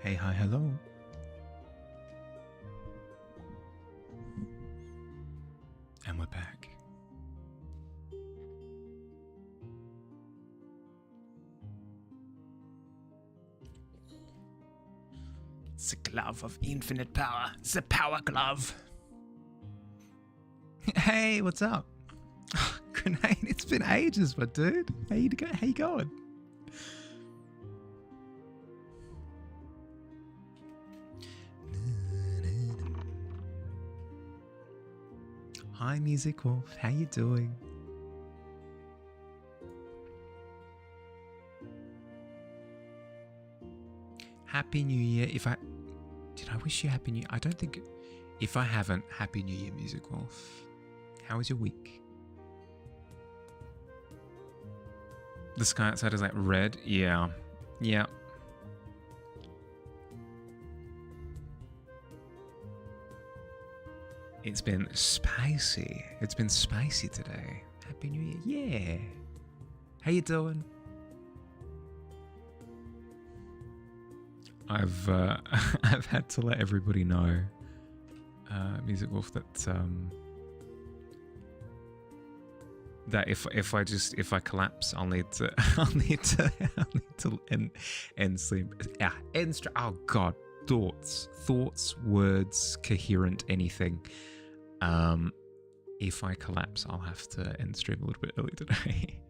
Hey, hi, hello. And we're back. It's a glove of infinite power. It's a power glove. Hey, what's up? Grenade, it's been ages, my dude. How you going? Hi, Music Wolf. How you doing? Happy New Year. Did I wish you Happy New Year? I don't think. If I haven't, Happy New Year, Music Wolf. How was your week? The sky outside is like red. Yeah. Yeah. It's been spicy. It's been spicy today. Happy New Year. Yeah. How you doing? I've I've had to let everybody know, Music Wolf, that that if I collapse, I'll need to end sleep. Yeah, oh God, thoughts, words, coherent, anything. If I collapse, I'll have to end stream a little bit early today.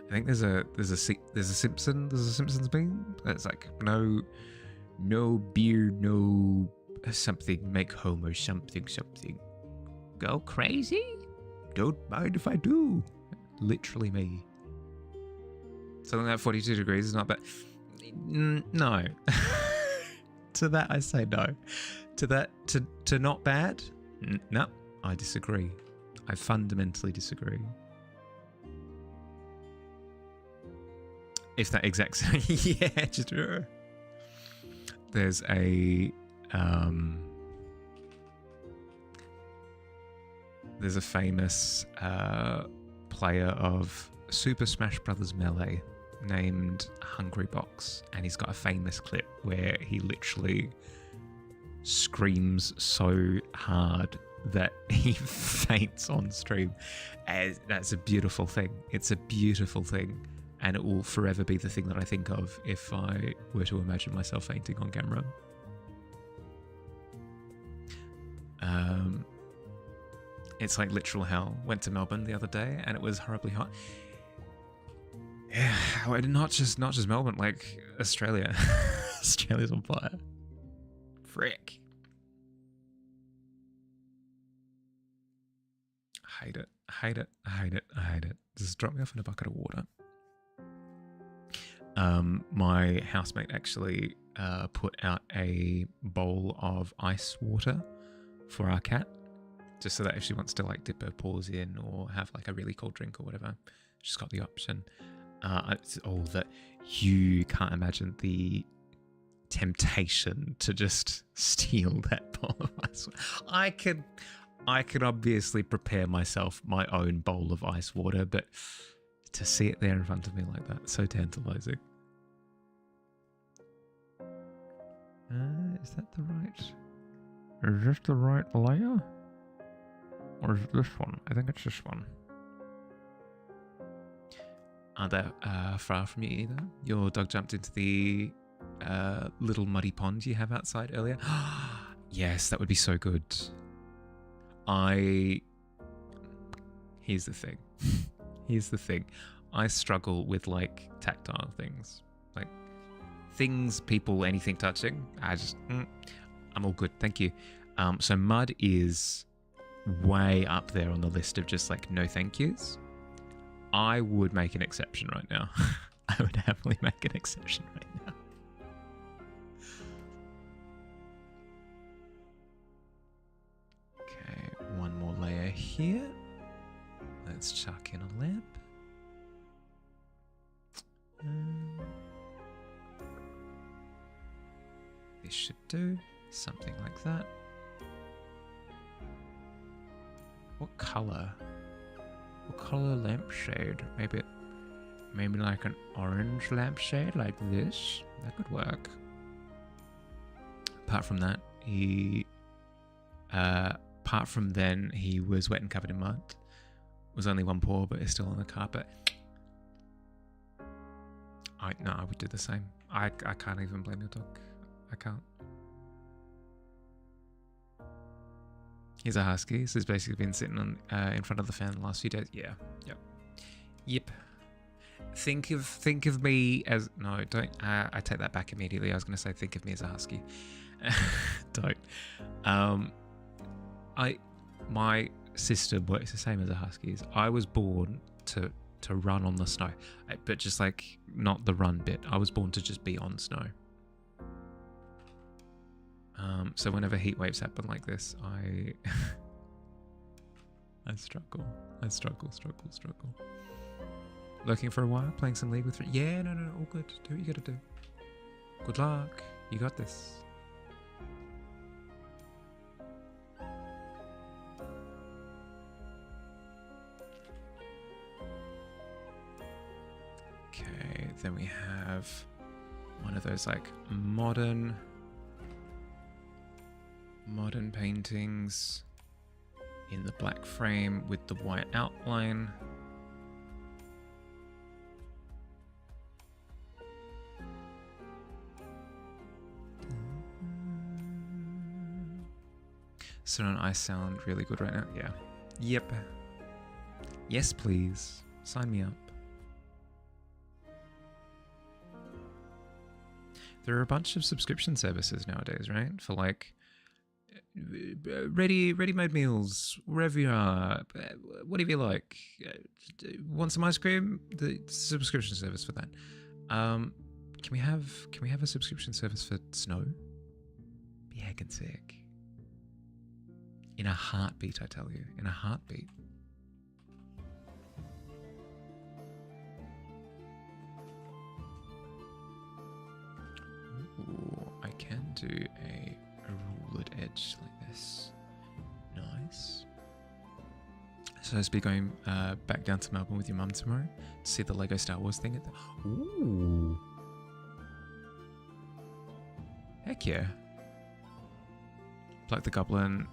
I think there's a Simpsons meme that's like no beer, no something, make Homer something. Go crazy? Don't mind if I do. Literally me. Something like 42 degrees is not bad. No. To that I say no. To that to not bad? No, I disagree. I fundamentally disagree. If that exact yeah, just there's a famous player of Super Smash Bros. Melee named Hungrybox, and he's got a famous clip where he literally screams so hard that he faints on stream. And that's a beautiful thing. It's a beautiful thing. And it will forever be the thing that I think of if I were to imagine myself fainting on camera. It's like literal hell. Went to Melbourne the other day and it was horribly hot. Yeah, not just Melbourne, like Australia. Australia's on fire. Frick. I hate it. Just drop me off in a bucket of water. My housemate actually put out a bowl of ice water for our cat, just so that if she wants to like dip her paws in or have like a really cold drink or whatever, she's got the option. That you can't imagine the temptation to just steal that bowl of ice water. I could obviously prepare myself my own bowl of ice water, but to see it there in front of me like that, so tantalizing. Is that the right? Is this the right layer? Or is it this one? I think it's this one. Are they far from you either? Your dog jumped into the little muddy pond you have outside earlier. Yes, that would be so good. Here's the thing. Here's the thing. I struggle with like tactile things. Like things, people, anything touching. I'm all good. Thank you. So mud is way up there on the list of just like no thank yous. I would make an exception right now. I would happily make an exception right now. Okay, one more layer here. Let's chuck in a lamp. This should do something like that. What color? What color lampshade? Maybe Maybe like an orange lampshade like this. That could work. Apart from that, apart from then, he was wet and covered in mud. Was only one paw, but it's still on the carpet. I would do the same. I can't even blame your dog. I can't. He's a husky, so he's basically been sitting on in front of the fan the last few days. Yeah. Yep. Think of me as don't. I take that back immediately. I was going to say think of me as a husky. Don't. My sister works the same as a husky's. I was born to run on the snow, but just like not the run bit. I was born to just be on snow. So whenever heat waves happen like this, I struggle. Looking for a while, playing some League with friends. Yeah, no, all good. Do what you gotta do. Good luck. You got this. Okay, then we have one of those like modern paintings in the black frame with the white outline. So don't I sound really good right now? Yeah. Yep. Yes, please. Sign me up. There are a bunch of subscription services nowadays, right? For like ready-made meals, wherever you are, whatever you like. Want some ice cream? The subscription service for that. Can we have a subscription service for snow? Be heckin' sick. In a heartbeat, I tell you. In a heartbeat. Ooh, I can do a rulered edge like this. Nice. So I'll be going back down to Melbourne with your mum tomorrow to see the Lego Star Wars thing. Ooh. Heck yeah. Like the Goblin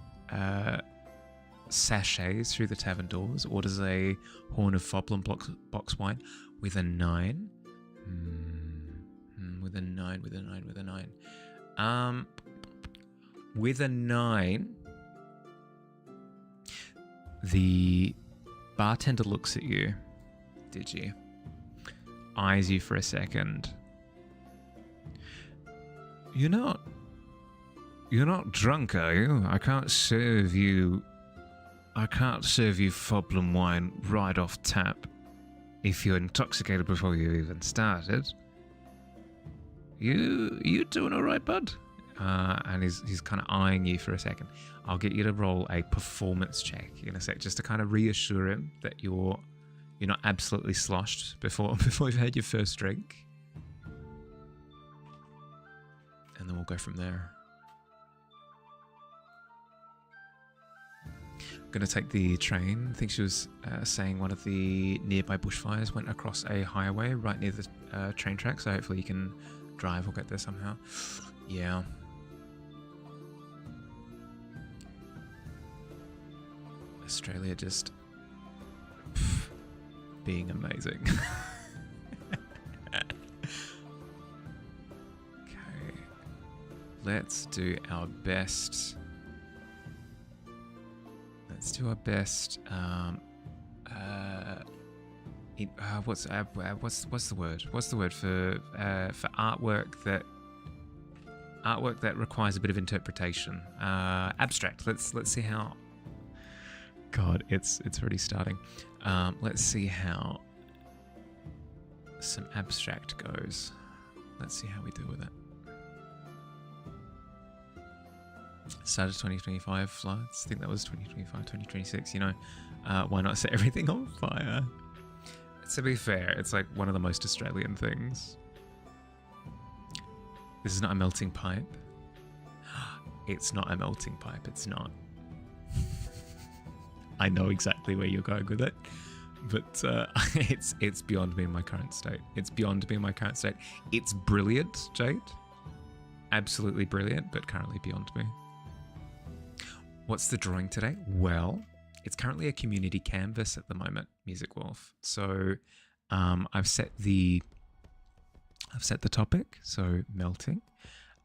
sachets through the tavern doors, orders a horn of Foblin box wine with a 9. With a 9. With a 9, the bartender looks at you, eyes you for a second. You're not drunk, are you? I can't serve you Foblin wine right off tap if you're intoxicated before you even started. You doing all right, bud? And he's kind of eyeing you for a second. I'll get you to roll a performance check in a sec, just to kind of reassure him that you're not absolutely sloshed before you've had your first drink. And then we'll go from there. Going to take the train. I think she was saying one of the nearby bushfires went across a highway right near the train track, so hopefully you can drive or get there somehow. Yeah. Australia just being amazing. Okay. Let's do our best. What's the word? What's the word for artwork that requires a bit of interpretation? Abstract. Let's see how. God, it's already starting. Let's see how some abstract goes. Let's see how we deal with it. Started 2025 floods. I think that was 2025, 2026. Why not set everything on fire? To be fair, it's like one of the most Australian things. This is not a melting pipe. It's not a melting pipe. It's not. I know exactly where you're going with it. But it's beyond me in my current state. It's beyond me in my current state. It's brilliant, Jade. Absolutely brilliant, but currently beyond me. What's the drawing today? Well, it's currently a community canvas at the moment, Music Wolf. So I've set the topic, so melting.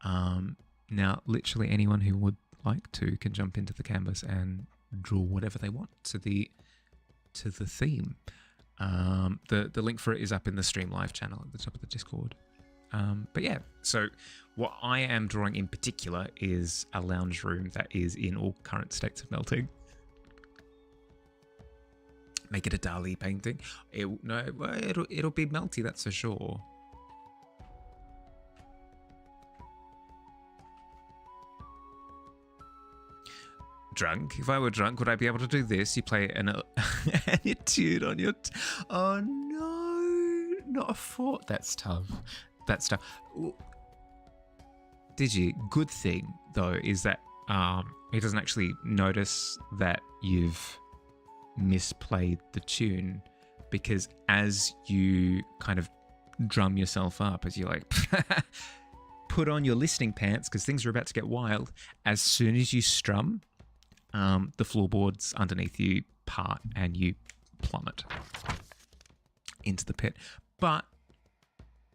Now, literally anyone who would like to can jump into the canvas and draw whatever they want to the theme. The link for it is up in the Stream Live channel at the top of the Discord. But yeah, so what I am drawing in particular is a lounge room that is in all current states of melting. Make it a Dali painting. It'll be melty, that's for sure. Drunk. If I were drunk, would I be able to do this? You play an etude on your... oh no, not a fort. That's tough. That's tough. Did you? Good thing though is that he doesn't actually notice that you've misplayed the tune, because as you kind of drum yourself up, as you like put on your listening pants because things are about to get wild, as soon as you strum, the floorboards underneath you part and you plummet into the pit. But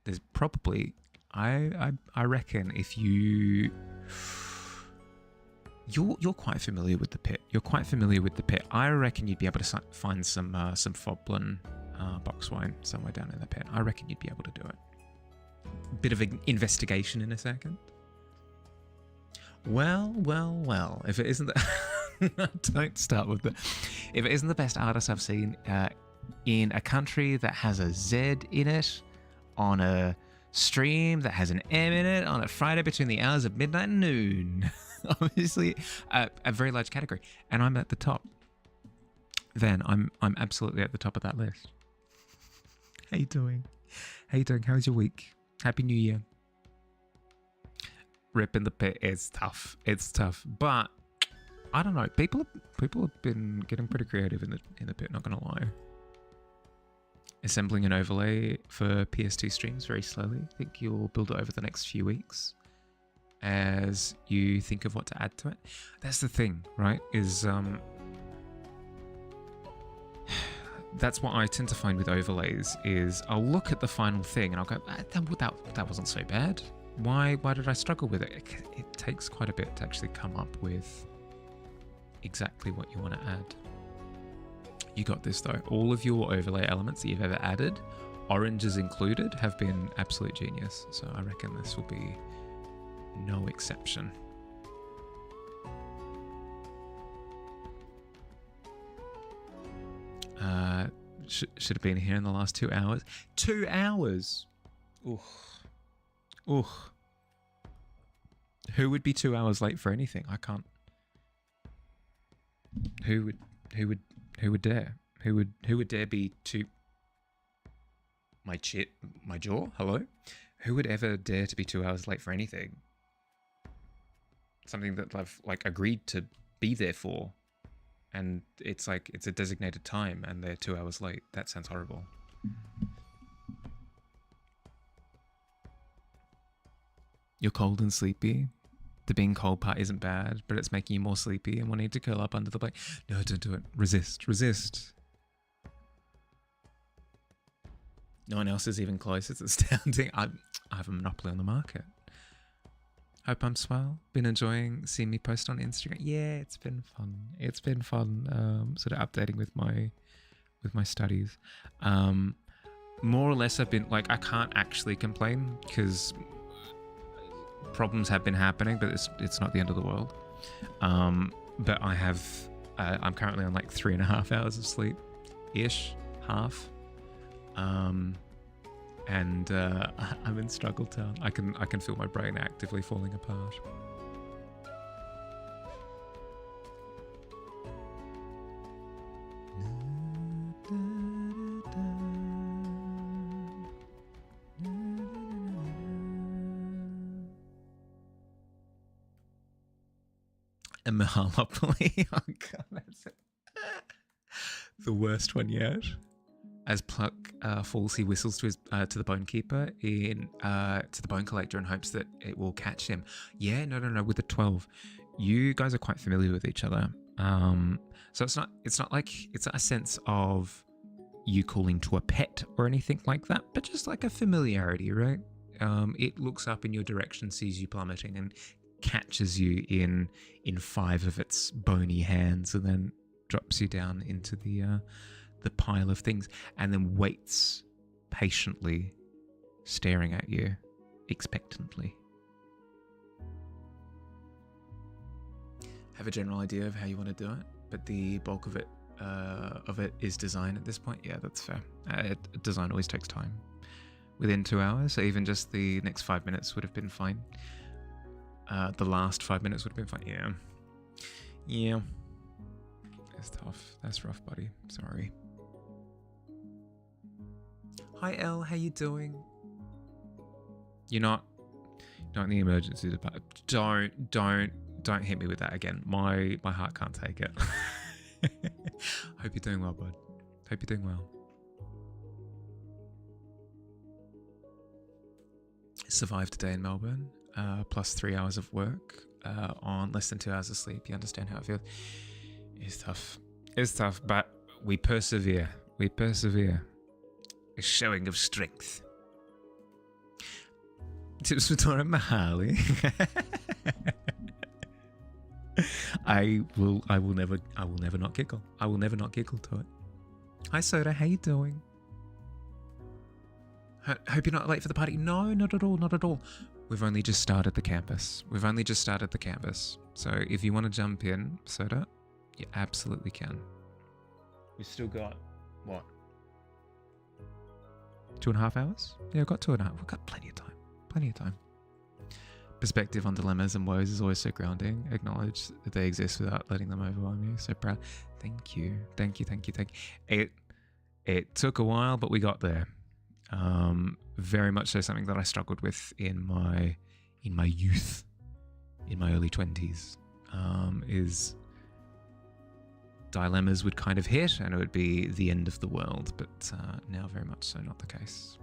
there's probably, I reckon, if you're quite familiar with the pit. You're quite familiar with the pit. I reckon you'd be able to find some Foblin box wine somewhere down in the pit. I reckon you'd be able to do it. Bit of an investigation in a second. Well. If it isn't the don't start with the. If it isn't the best artist I've seen in a country that has a Z in it, on a stream that has an M in it, on a Friday between the hours of midnight and noon. Obviously, a very large category, and I'm at the top. Then I'm absolutely at the top of that list. How you doing? How's your week? Happy New Year. Rip in the pit is tough. It's tough, but I don't know. People have been getting pretty creative in the pit. Not gonna lie. Assembling an overlay for PS2 streams very slowly. I think you'll build it over the next few weeks as you think of what to add to it. That's the thing, right? Is that's what I tend to find with overlays. Is I'll look at the final thing and I'll go, that wasn't so bad. Why did I struggle with it? It takes quite a bit to actually come up with exactly what you want to add. You got this though. All of your overlay elements that you've ever added, oranges included, have been absolute genius. So I reckon this will be no exception. Should have been here in the last 2 hours. 2 hours. Ooh. Who would be 2 hours late for anything? I can't. Who would dare? Who would dare be my jaw? Hello? Who would ever dare to be 2 hours late for anything? Something that I've agreed to be there for, and it's a designated time and they're 2 hours late. That sounds horrible. You're cold and sleepy. The being cold part isn't bad, but it's making you more sleepy and wanting to curl up under the blanket. No, don't do it. Resist. No one else is even close. It's astounding. I have a monopoly on the market. Hope I'm swell. Been enjoying seeing me post on Instagram. Yeah, it's been fun. Sort of updating with my studies. More or less, I've been I can't actually complain because problems have been happening, but it's not the end of the world. But I'm currently on 3.5 hours of sleep ish, half. And I'm in struggle town. I can feel my brain actively falling apart. A Mahalopoly. Oh god, that's it. The worst one yet. as Pluck falls, he whistles to his to the bone keeper to the bone collector in hopes that it will catch him. Yeah, no. With the 12, you guys are quite familiar with each other. So it's not like it's not a sense of you calling to a pet or anything like that, but just like a familiarity, right? It looks up in your direction, sees you plummeting, and catches you in 5 of its bony hands, and then drops you down into the pile of things, and then waits patiently, staring at you expectantly. Have a general idea of how you want to do it, but the bulk of it is design at this point. Yeah, that's fair. Design always takes time. Within 2 hours, so even just the next 5 minutes would have been fine. The last 5 minutes would have been fine. Yeah. That's tough. That's rough, buddy. Sorry. Hi, Elle. How you doing? You're not in the emergency department. Don't hit me with that again. My heart can't take it. Hope you're doing well, bud. Hope you're doing well. Survived a day in Melbourne, plus 3 hours of work on less than 2 hours of sleep. You understand how it feels. It's tough, but we persevere. A showing of strength. Tips for Dora Mahali. I will never not giggle. I will never not giggle to it. Hi Soda, how you doing? Hope you're not late for the party. No, not at all. We've only just started the campus. So if you want to jump in, Soda, you absolutely can. We've still got, what? 2.5 hours? Yeah, we've got 2.5. We've got plenty of time. Perspective on dilemmas and woes is always so grounding. Acknowledge that they exist without letting them overwhelm you. So proud. Thank you. It took a while, but we got there. Very much so something that I struggled with in my youth, in my early 20s, is dilemmas would kind of hit and it would be the end of the world, but now very much so not the case.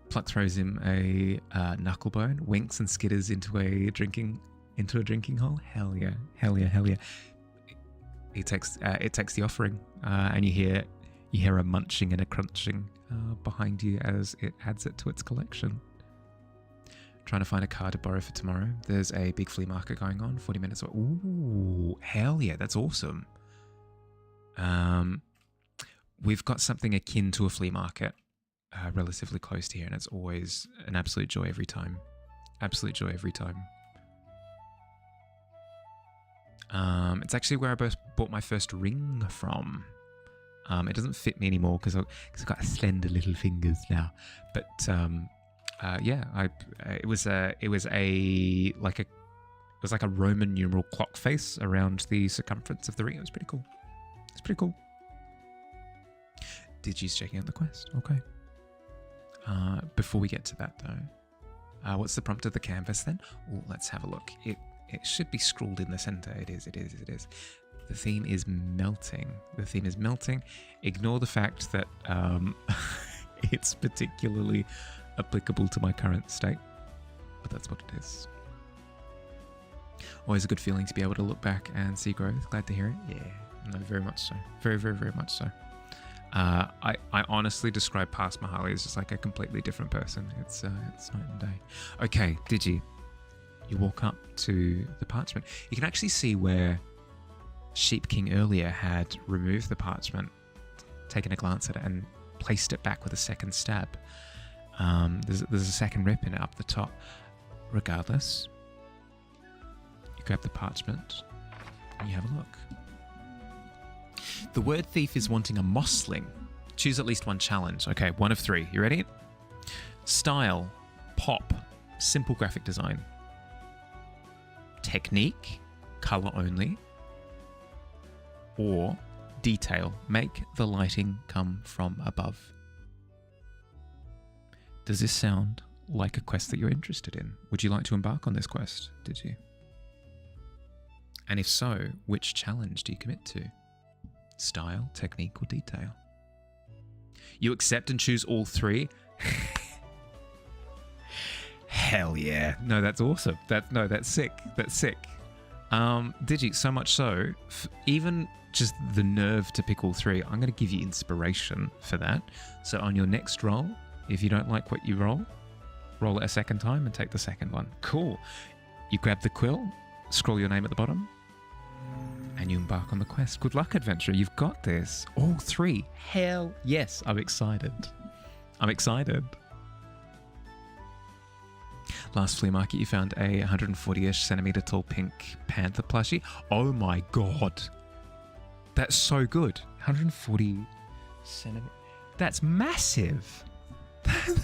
Pluck throws him a knuckle bone, winks and skitters into a drinking hole. Hell yeah. It takes the offering, and you hear a munching and a crunching behind you as it adds it to its collection. Trying to find a car to borrow for tomorrow. There's a big flea market going on, 40 minutes away. Ooh, hell yeah, that's awesome. We've got something akin to a flea market relatively close to here, and it's always an absolute joy every time. It's actually where I bought my first ring from. It doesn't fit me anymore because I've got slender little fingers now. But it was like a Roman numeral clock face around the circumference of the ring. It was pretty cool. Digi's checking out the quest. Okay. Before we get to that though, what's the prompt of the canvas then? Oh, let's have a look. It should be scrawled in the center. It is. The theme is melting. Ignore the fact that it's particularly applicable to my current state, but that's what it is. Always a good feeling to be able to look back and see growth. Glad to hear it. Yeah, no, very much so. Very, very, very much so. I honestly describe past Mahali as just like a completely different person. It's night and day. Okay, Digi. You walk up to the parchment. You can actually see where Sheep King earlier had removed the parchment, taken a glance at it, and placed it back with a second stab. There's a second rip in it up the top. Regardless, you grab the parchment and you have a look. The word thief is wanting a mossling. Choose at least one challenge. Okay, 1 of 3. You ready? Style, pop, simple graphic design. Technique, color only. Or detail, make the lighting come from above. Does this sound like a quest that you're interested in? Would you like to embark on this quest? Did you? And if so, which challenge do you commit to? Style, technique, or detail? You accept and choose all three? Hell yeah. No, that's awesome. That's sick. That's sick. Digi, so much so, even just the nerve to pick all three, I'm going to give you inspiration for that. So on your next roll, if you don't like what you roll it a second time and take the second one. Cool. You grab the quill, scroll your name at the bottom, and you embark on the quest. Good luck, adventurer. You've got this. All three. Hell yes. I'm excited. Last flea market, you found a 140-ish centimeter tall pink panther plushie. Oh my god. That's so good. 140 centimeter. That's massive.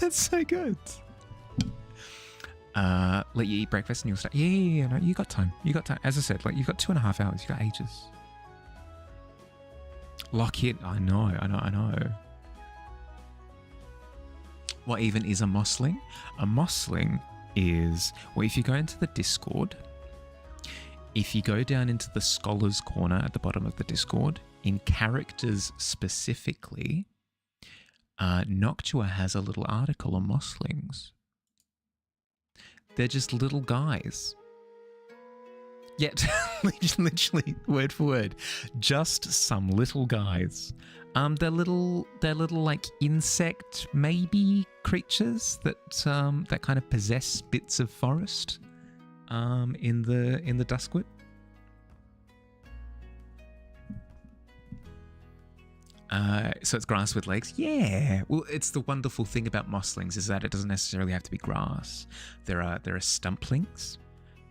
That's so good. Let you eat breakfast and you'll start. Yeah, no, you got time. As I said, like, you've got 2.5 hours. You've got ages. Lock in. I know. What even is a mossling? A mossling is, well, if you go into the Discord, if you go down into the Scholars Corner at the bottom of the Discord, in characters specifically, Noctua has a little article on mosslings. They're just little guys. Yet, literally, word for word, just some little guys. They're little like insect maybe creatures that that kind of possess bits of forest in the Duskwood. So it's grass with legs. Yeah. Well, it's the wonderful thing about mosslings is that it doesn't necessarily have to be grass. There are stumplings.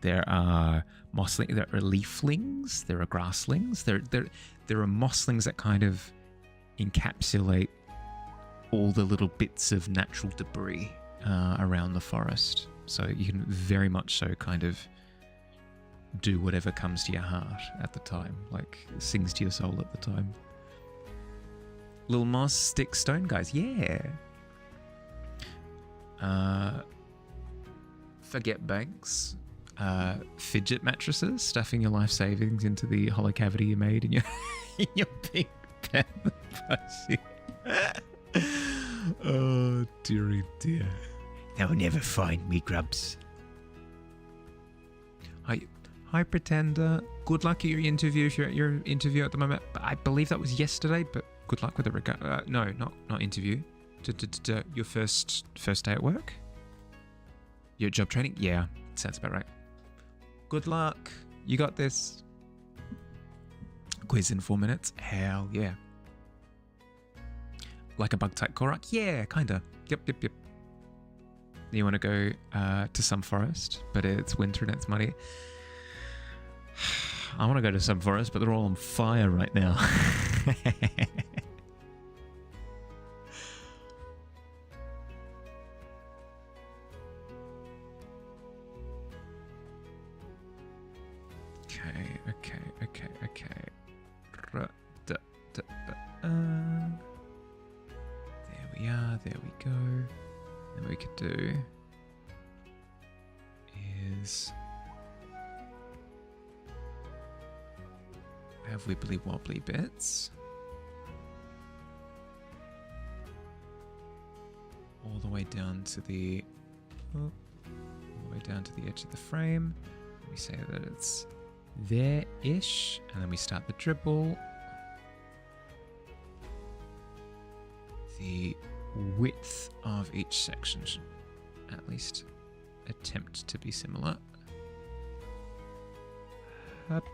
There are mosslings. There are leaflings. There are grasslings. There are mosslings that kind of encapsulate all the little bits of natural debris around the forest. So you can very much so kind of do whatever comes to your heart at the time, like sings to your soul at the time. Little moss stick stone guys, yeah. Forget banks. Fidget mattresses, stuffing your life savings into the hollow cavity you made in your big panther plushie. Oh dearie dear. They'll never find me, Grubs. Hi, Pretender. Good luck at your interview if you're at your interview at the moment. I believe that was yesterday, but good luck with the no, not interview. Your first day at work? Your job training? Yeah, sounds about right. Good luck. You got this. Quiz in 4 minutes? Hell yeah. Like a bug-type Korok? Yeah, kinda. Yep. You want to go to some forest, but it's winter and it's muddy. I want to go to some forest, but they're all on fire right now. Okay. There we go. And what we could do is have wibbly wobbly bits all the way down to the edge of the frame. We say that it's there-ish, and then we start the dribble. The width of each section should at least attempt to be similar. Hup.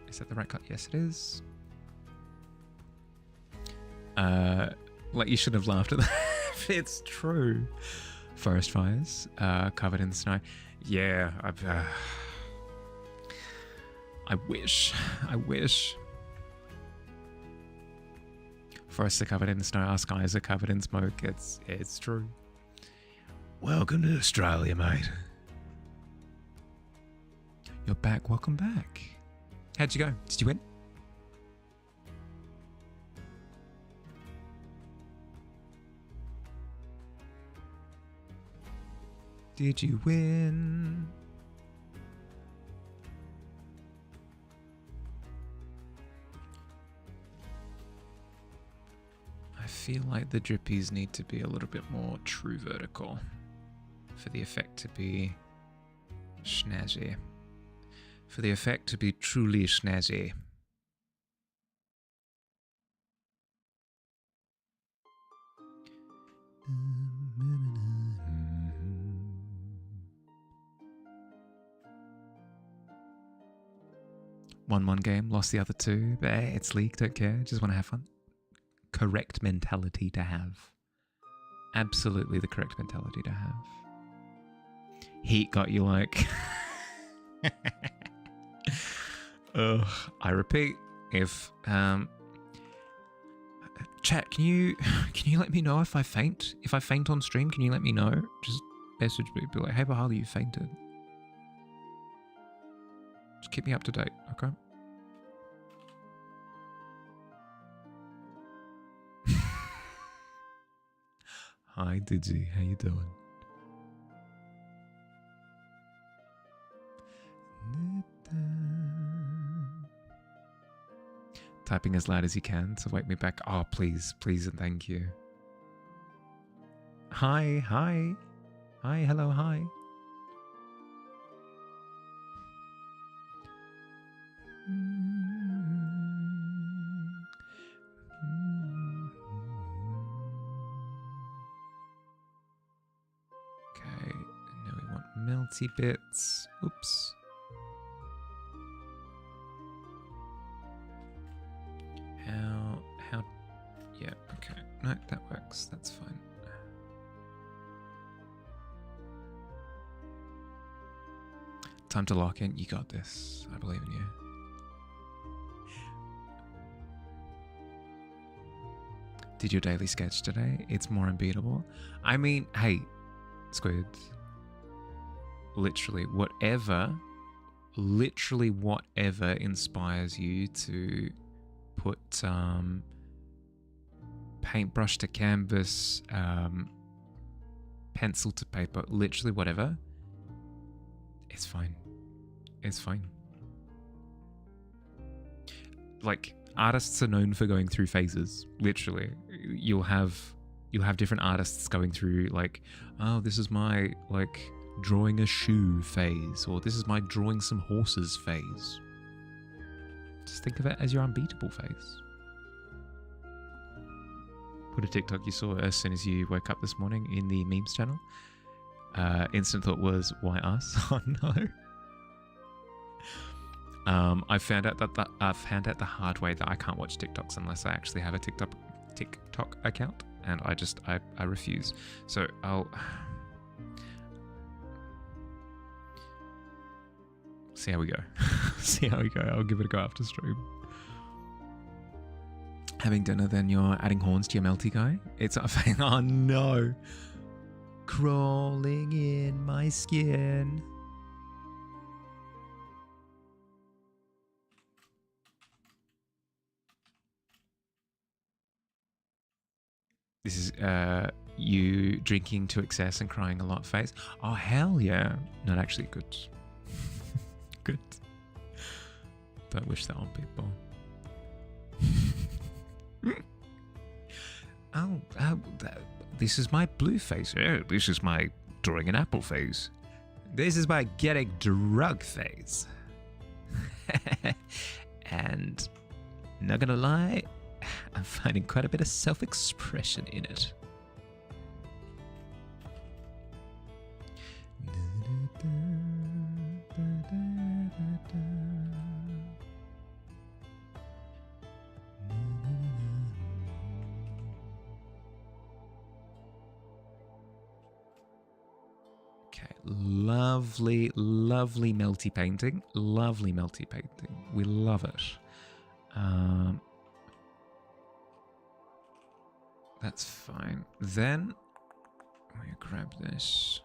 Is that the right cut? Yes, it is. Like, you should have laughed at that. It's true. Forest fires, covered in snow. Yeah, I wish. Forests are covered in snow, our skies are covered in smoke. It's true. Welcome to Australia, mate. You're back. Welcome back. How'd you go? Did you win? Did you win? feel like the drippies need to be a little bit more true vertical for the effect to be snazzy. For the effect to be truly snazzy. Won one game, lost the other two, but hey, it's League, don't care, just want to have fun. Correct mentality to have. Absolutely the correct mentality to have. Heat got you like... Ugh. I repeat, if... Chat, can you let me know if I faint? If I faint on stream, can you let me know? Just message me, be like, hey Bahali, you fainted. Just keep me up to date, okay? Hi Digi, how you doing? Typing as loud as you can to wake me back. Oh, please, please and thank you. Hi, hi. Hi, hello, hi. Okay, now we want melty bits. Oops. How, yeah, okay. No, that works, that's fine. Time to lock in, you got this. I believe in you. Did your daily sketch today? It's more unbeatable. I mean, hey, Squids. Literally whatever inspires you to put paintbrush to canvas, pencil to paper, literally whatever. It's fine. It's fine. Like, artists are known for going through phases, literally. You'll have different artists going through, like, oh, this is my, like, drawing a shoe phase, or this is my drawing some horses phase. Just think of it as your unbeatable phase. Put a TikTok you saw as soon as you woke up this morning in the memes channel. Instant thought was, why us? Oh no. I found out the hard way that I can't watch TikToks unless I actually have a TikTok account, and I refuse. So I'll see how we go. See how we go. I'll give it a go after stream. Having dinner, then you're adding horns to your melty guy. It's a thing. Oh no. Crawling in my skin. This is you drinking to excess and crying a lot phase. Oh hell yeah. Not actually good. Good. Don't wish that on people. This is my blue phase. Oh, this is my drawing an apple phase. This is my getting drunk phase. And not gonna lie, I'm finding quite a bit of self-expression in it. Lovely, lovely melty painting. Lovely melty painting. We love it. That's fine. Then we grab this,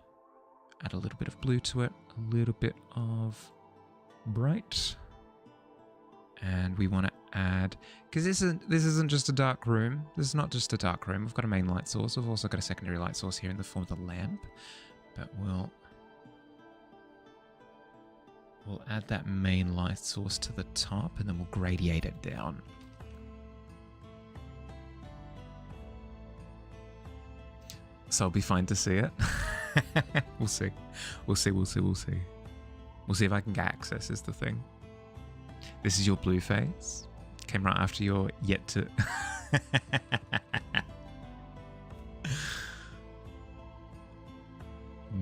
add a little bit of blue to it, a little bit of bright, and we want to add, because this isn't just a dark room. This is not just a dark room. We've got a main light source. We've also got a secondary light source here in the form of the lamp, but we'll add that main light source to the top, and then we'll gradiate it down. So I'll be fine to see it. We'll see. We'll see. We'll see. We'll see. We'll see if I can get access is the thing. This is your blue face. Came right after your yet to...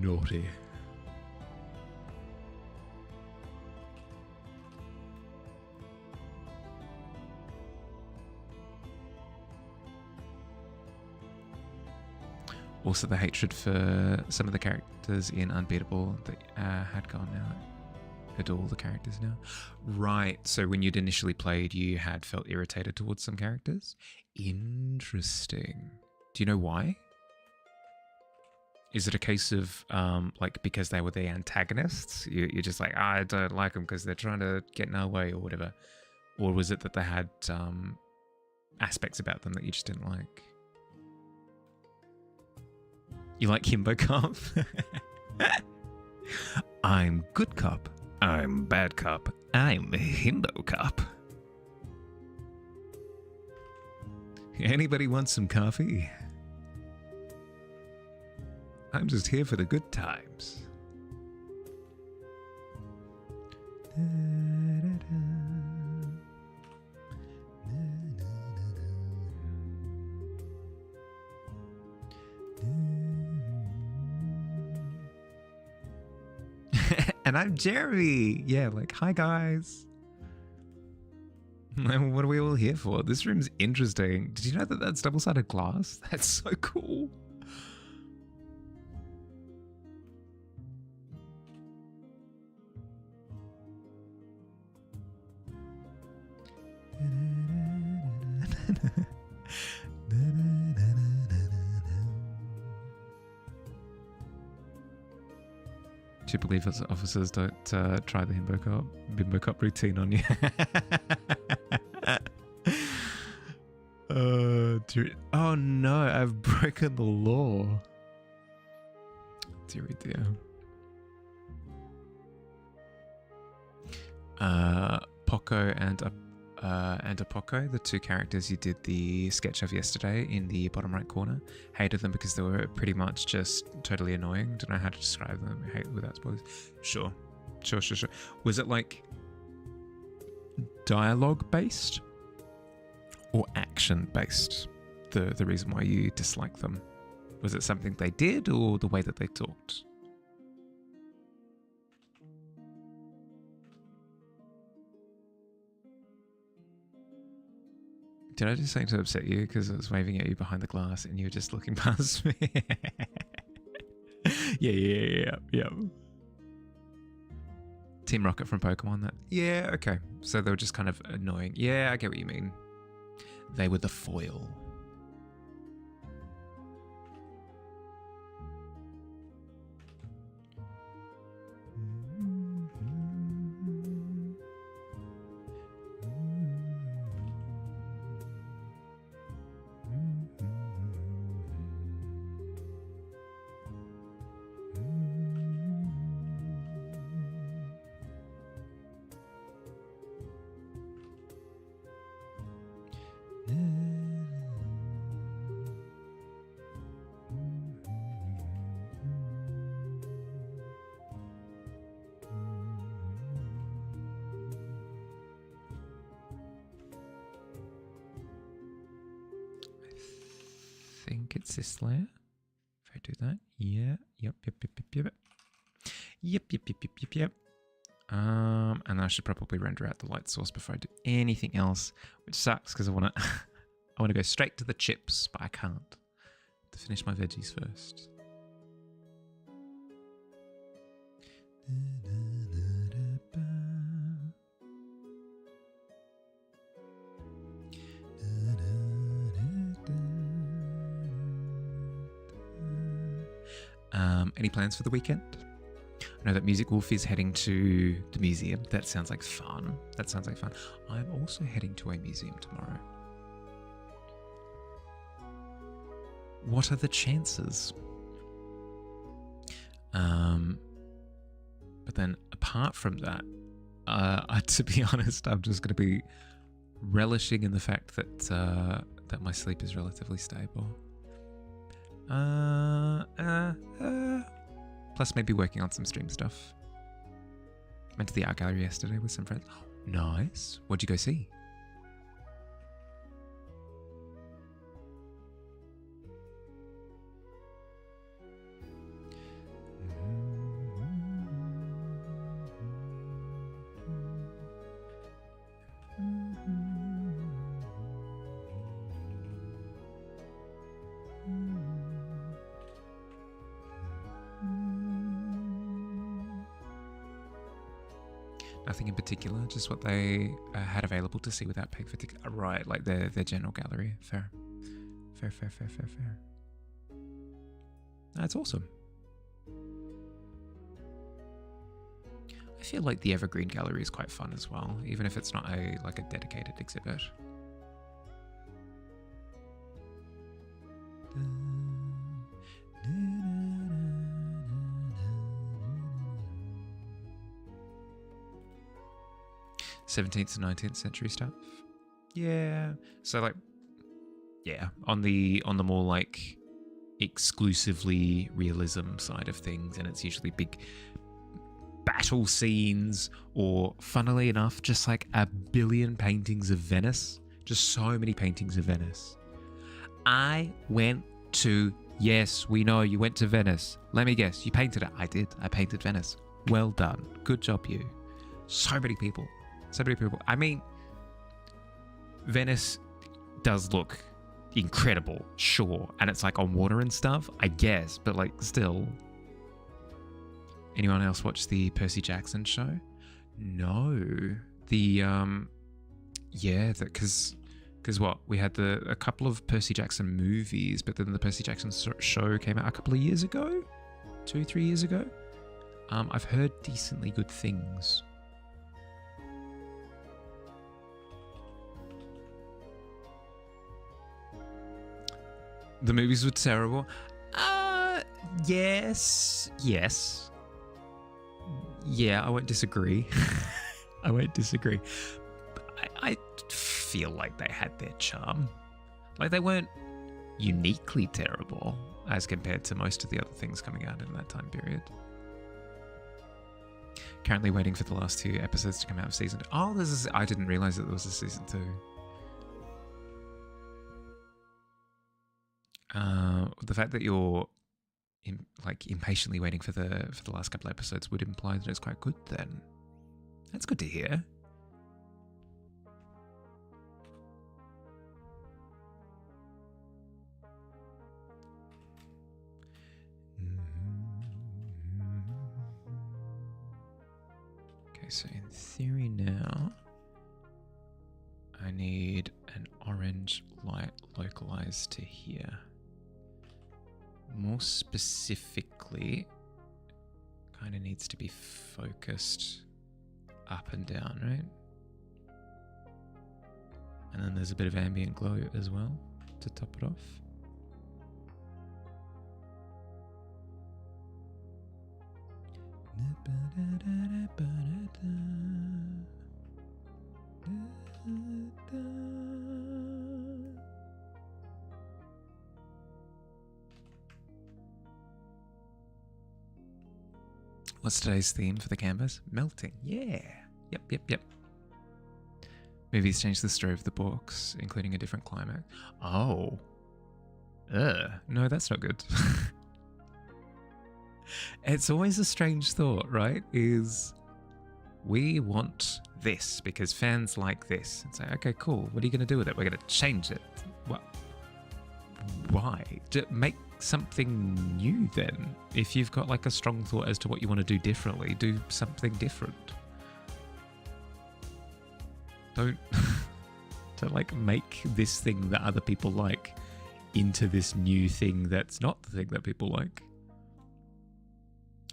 Naughty. Also, the hatred for some of the characters in Unbeatable that had gone now. Had all the characters now. Right, so when you'd initially played, you had felt irritated towards some characters? Interesting. Do you know why? Is it a case of, like, because they were the antagonists? You're just like, I don't like them because they're trying to get in our way or whatever? Or was it that they had aspects about them that you just didn't like? You like Himbo Cop? I'm good cop. I'm bad cop. I'm Himbo Cop. Anybody want some coffee? I'm just here for the good times. And I'm Jeremy. Yeah, like, hi guys. What are we all here for? This room's interesting. Did you know that that's double-sided glass? That's so cool. Do you believe us officers don't try the bimbo cop routine on you? Oh no, I've broken the law. Deary dear. Poco and Apoco, the two characters you did the sketch of yesterday in the bottom right corner. Hated them because they were pretty much just totally annoying. Don't know how to describe them. Hate without spoilers. Sure. Was it like dialogue based or action based? The reason why you dislike them? Was it something they did or the way that they talked? Did I do something to upset you because I was waving at you behind the glass and you were just looking past me? Yeah. Team Rocket from Pokemon, that. Yeah, okay. So they were just kind of annoying. Yeah, I get what you mean. They were the foil. I think it's this layer. If I do that, yeah, yep. And I should probably render out the light source before I do anything else, which sucks because I want to, I want to go straight to the chips, but I can't. To finish my veggies first. Any plans for the weekend? I know that Music Wolf is heading to the museum. That sounds like fun. I'm also heading to a museum tomorrow. What are the chances? But then apart from that, to be honest, I'm just going to be relishing in the fact that that my sleep is relatively stable. Plus maybe working on some stream stuff. Went to the art gallery yesterday with some friends. Nice. What'd you go see? Nothing in particular, just what they had available to see without paying for tickets. Right, like their general gallery. Fair. That's awesome. I feel like the Evergreen Gallery is quite fun as well, even if it's not a dedicated exhibit. 17th and 19th century stuff. Yeah. So like, yeah, on the more like exclusively realism side of things, and it's usually big battle scenes, or funnily enough, just like a billion paintings of Venice. Just so many paintings of Venice. I went to, yes, we know you went to Venice. Let me guess, you painted it. I did. I painted Venice. Well done. Good job, you. So many people. So many people. I mean, Venice does look incredible, sure. And it's like on water and stuff, I guess. But like, still. Anyone else watch the Percy Jackson show? No. Because what? We had a couple of Percy Jackson movies, but then the Percy Jackson show came out a couple of years ago? 2-3 years ago? I've heard decently good things. The movies were terrible. Yes. Yeah, I won't disagree. I feel like they had their charm. Like, they weren't uniquely terrible as compared to most of the other things coming out in that time period. Currently waiting for the last 2 episodes to come out of season 2. Oh, I didn't realize that there was a season 2. The fact that you're impatiently waiting for the last couple of episodes would imply that it's quite good then. That's good to hear. Okay, so in theory now, I need an orange light localized to here. More specifically, kind of needs to be focused up and down, right? And then there's a bit of ambient glow as well to top it off. What's today's theme for the canvas? Melting. Yeah. Yep. Movies change the story of the books, including a different climate. Oh. No, that's not good. It's always a strange thought, right? Is we want this because fans like this. And say, okay, cool. What are you going to do with it? We're going to change it. What? Why? Make something new then. If you've got like a strong thought as to what you want to do differently, do something different. Don't like make this thing that other people like into this new thing that's not the thing that people like.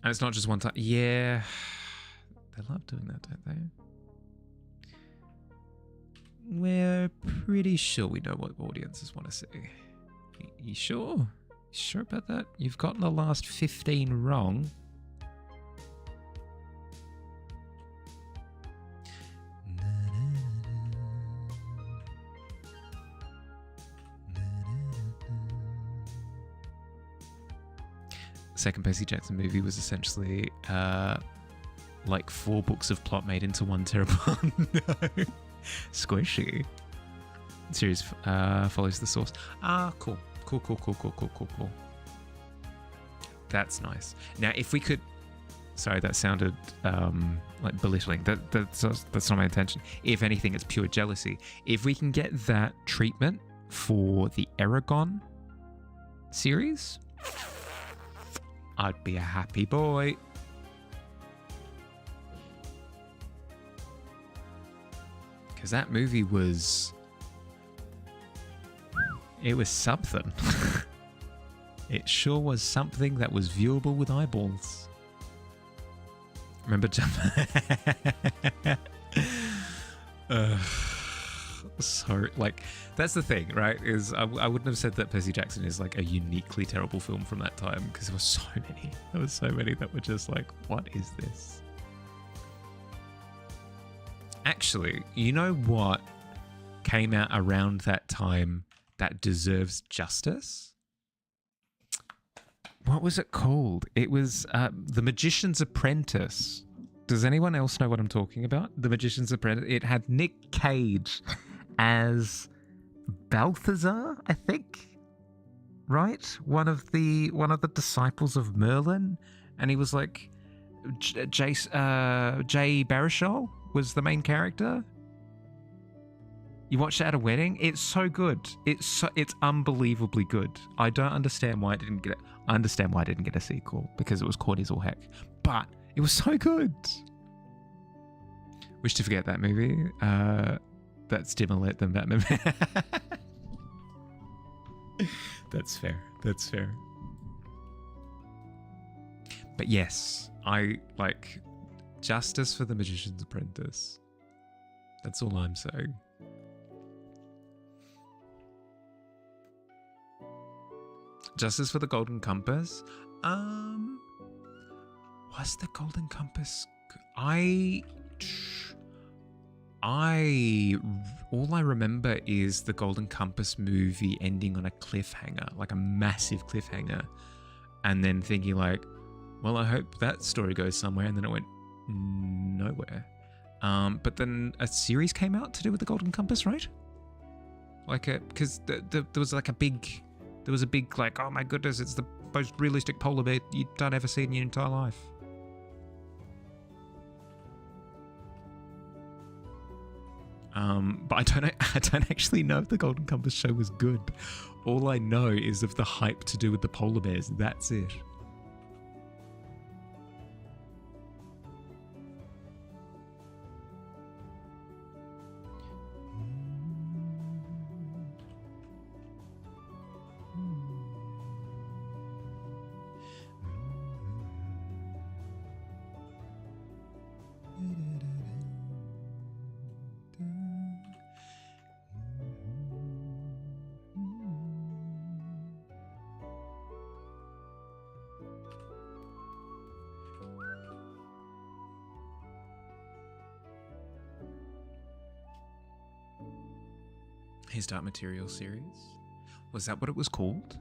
And it's not just one time. Yeah, they love doing that, don't they? We're pretty sure we know what audiences want to see. You sure? You sure about that? You've gotten the last 15 wrong. second Percy Jackson movie was essentially like 4 books of plot made into one terrible. No. Squishy. Series follows the source. Cool. Cool. That's nice. Now, if we could, sorry, that sounded like belittling. That's not my intention. If anything, it's pure jealousy. If we can get that treatment for the Aragon series, I'd be a happy boy. Because that movie was... It was something. It sure was something that was viewable with eyeballs. Remember... So, like, that's the thing, right? Is I wouldn't have said that Percy Jackson is like a uniquely terrible film from that time, because there were so many. There were so many that were just like, what is this? Actually, you know what came out around that time that deserves justice? What was it called? It was The Magician's Apprentice. Does anyone else know what I'm talking about? The Magician's Apprentice. It had Nick Cage as Balthazar, I think. Right? One of the disciples of Merlin, and he was like Jay Baruchel was the main character. You watched it at a wedding? It's so good. It's unbelievably good. I don't understand why it didn't get it. I understand why I didn't get a sequel, because it was corny as all heck. But it was so good. Wish to forget that movie. That's dimmer lit than Batman. That's fair. That's fair. But yes, I like justice for The Magician's Apprentice. That's all I'm saying. Justice for the Golden Compass. Was the Golden Compass? All I remember is the Golden Compass movie ending on a cliffhanger, like a massive cliffhanger, and then thinking like, well, I hope that story goes somewhere, and then it went nowhere. But then a series came out to do with the Golden Compass, right? Like, because there was like a big, like, oh my goodness, it's the most realistic polar bear you don't ever see in your entire life. But I don't actually know if the Golden Compass show was good. All I know is of the hype to do with the polar bears. That's it. His Dark Material series? Was that what it was called?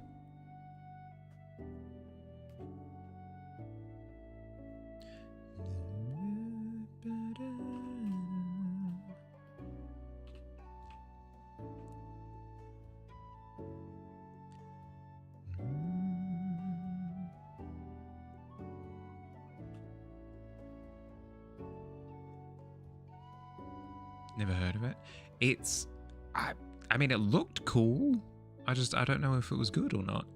Never heard of it. It's... I mean, it looked cool. I don't know if it was good or not.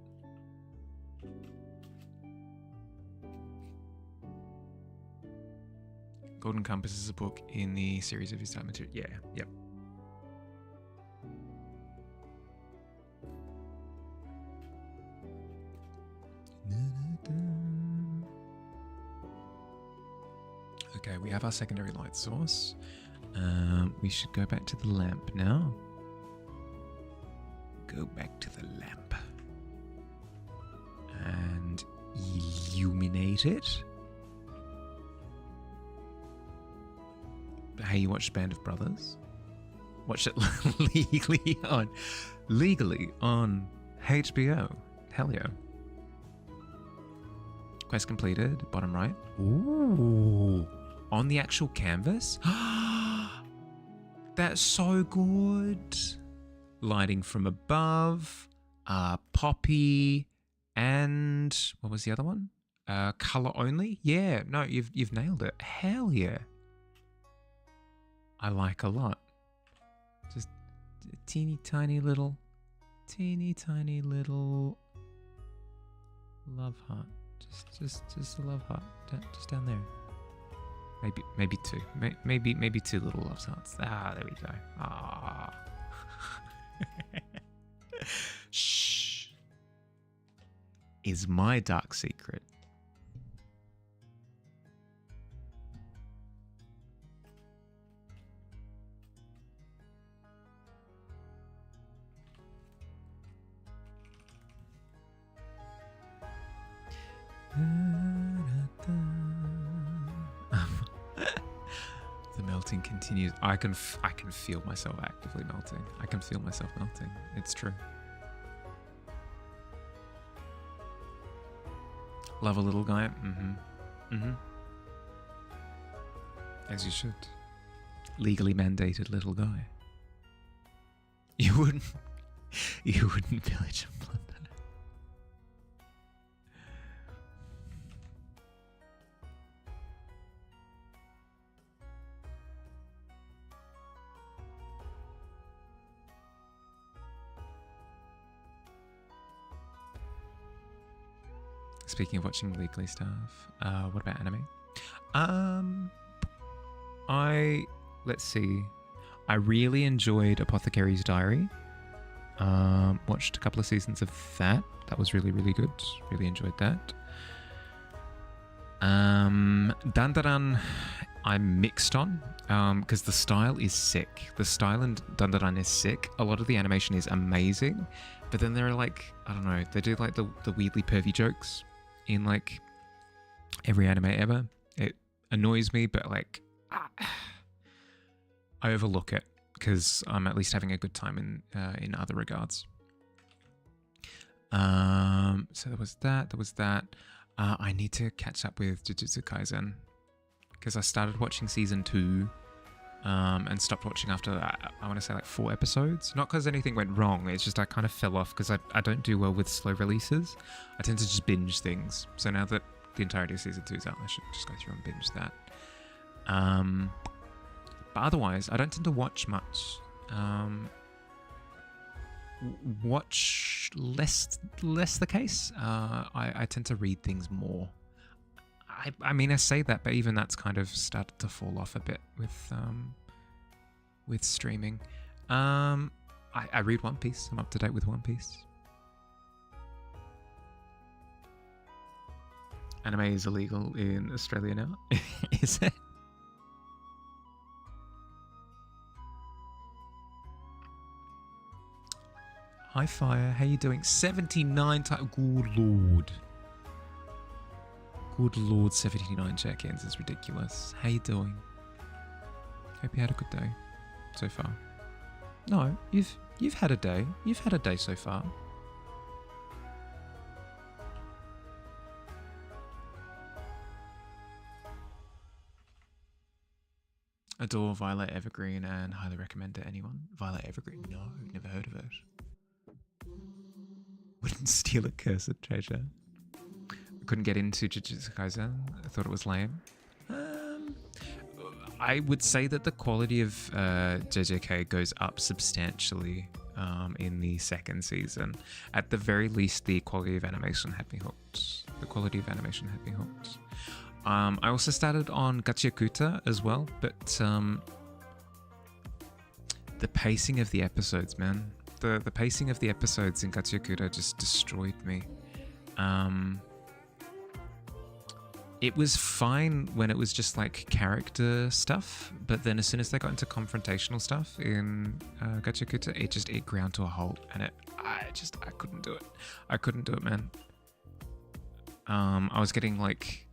Golden Compass is a book in the series of His Dark Material. Yeah, yep. Okay, we have our secondary light source. We should go back to the lamp now. Go back to the lamp and illuminate it. Hey, you watched Band of Brothers? Watch it legally on HBO. Hell yeah. Quest completed, bottom right. Ooh. On the actual canvas? That's so good. Lighting from above, poppy, and what was the other one? Color only? Yeah, no, you've nailed it. Hell yeah. I like a lot. Just a teeny tiny little love heart. Just a love heart. Just down there. Maybe two. Maybe two little love hearts. Ah, there we go. Ah. Shh. Is my dark secret. The melting continues. I can feel myself actively melting. I can feel myself melting. It's true. Love a little guy. As you should. Legally mandated little guy. You wouldn't village and plunder. Speaking of watching legally stuff, what about anime? Let's see. I really enjoyed Apothecary's Diary. Watched a couple of seasons of that. That was really, really good. Really enjoyed that. Dandadan, I'm mixed on, because the style is sick. The style in Dandadan is sick. A lot of the animation is amazing, but then there are like, I don't know, they do like the weirdly pervy jokes in like every anime ever. It annoys me, but like I overlook it because I'm at least having a good time in other regards. So there was that. I need to catch up with Jujutsu Kaisen because I started watching season 2 and stopped watching after I want to say like 4 episodes. Not because anything went wrong, it's just I kind of fell off because I don't do well with slow releases. I tend to just binge things. So now that the entirety of season 2 is out, I should just go through and binge that. But otherwise, I don't tend to watch much. Watch less the case. I tend to read things more. I mean, I say that, but even that's kind of started to fall off a bit with streaming. I read One Piece. I'm up to date with One Piece. Anime is illegal in Australia now. Is it? Hi Fire, how you doing? 79 times. Good lord. Good lord, 79 check-ins is ridiculous. How you doing? Hope you had a good day so far. No, you've had a day. You've had a day so far. Adore Violet Evergreen and highly recommend it. Anyone? Violet Evergreen? No, never heard of it. Wouldn't steal a cursed treasure. I couldn't get into Jujutsu Kaisen. I thought it was lame. I would say that the quality of JJK goes up substantially in the second season. At the very least, the quality of animation had me hooked. I also started on Gachiakuta as well, but the pacing of the episodes, man. The pacing of the episodes in Gachiakuta just destroyed me. It was fine when it was just like character stuff, but then as soon as they got into confrontational stuff in Gachiakuta, it ground to a halt, and I couldn't do it. I couldn't do it, man. I was getting like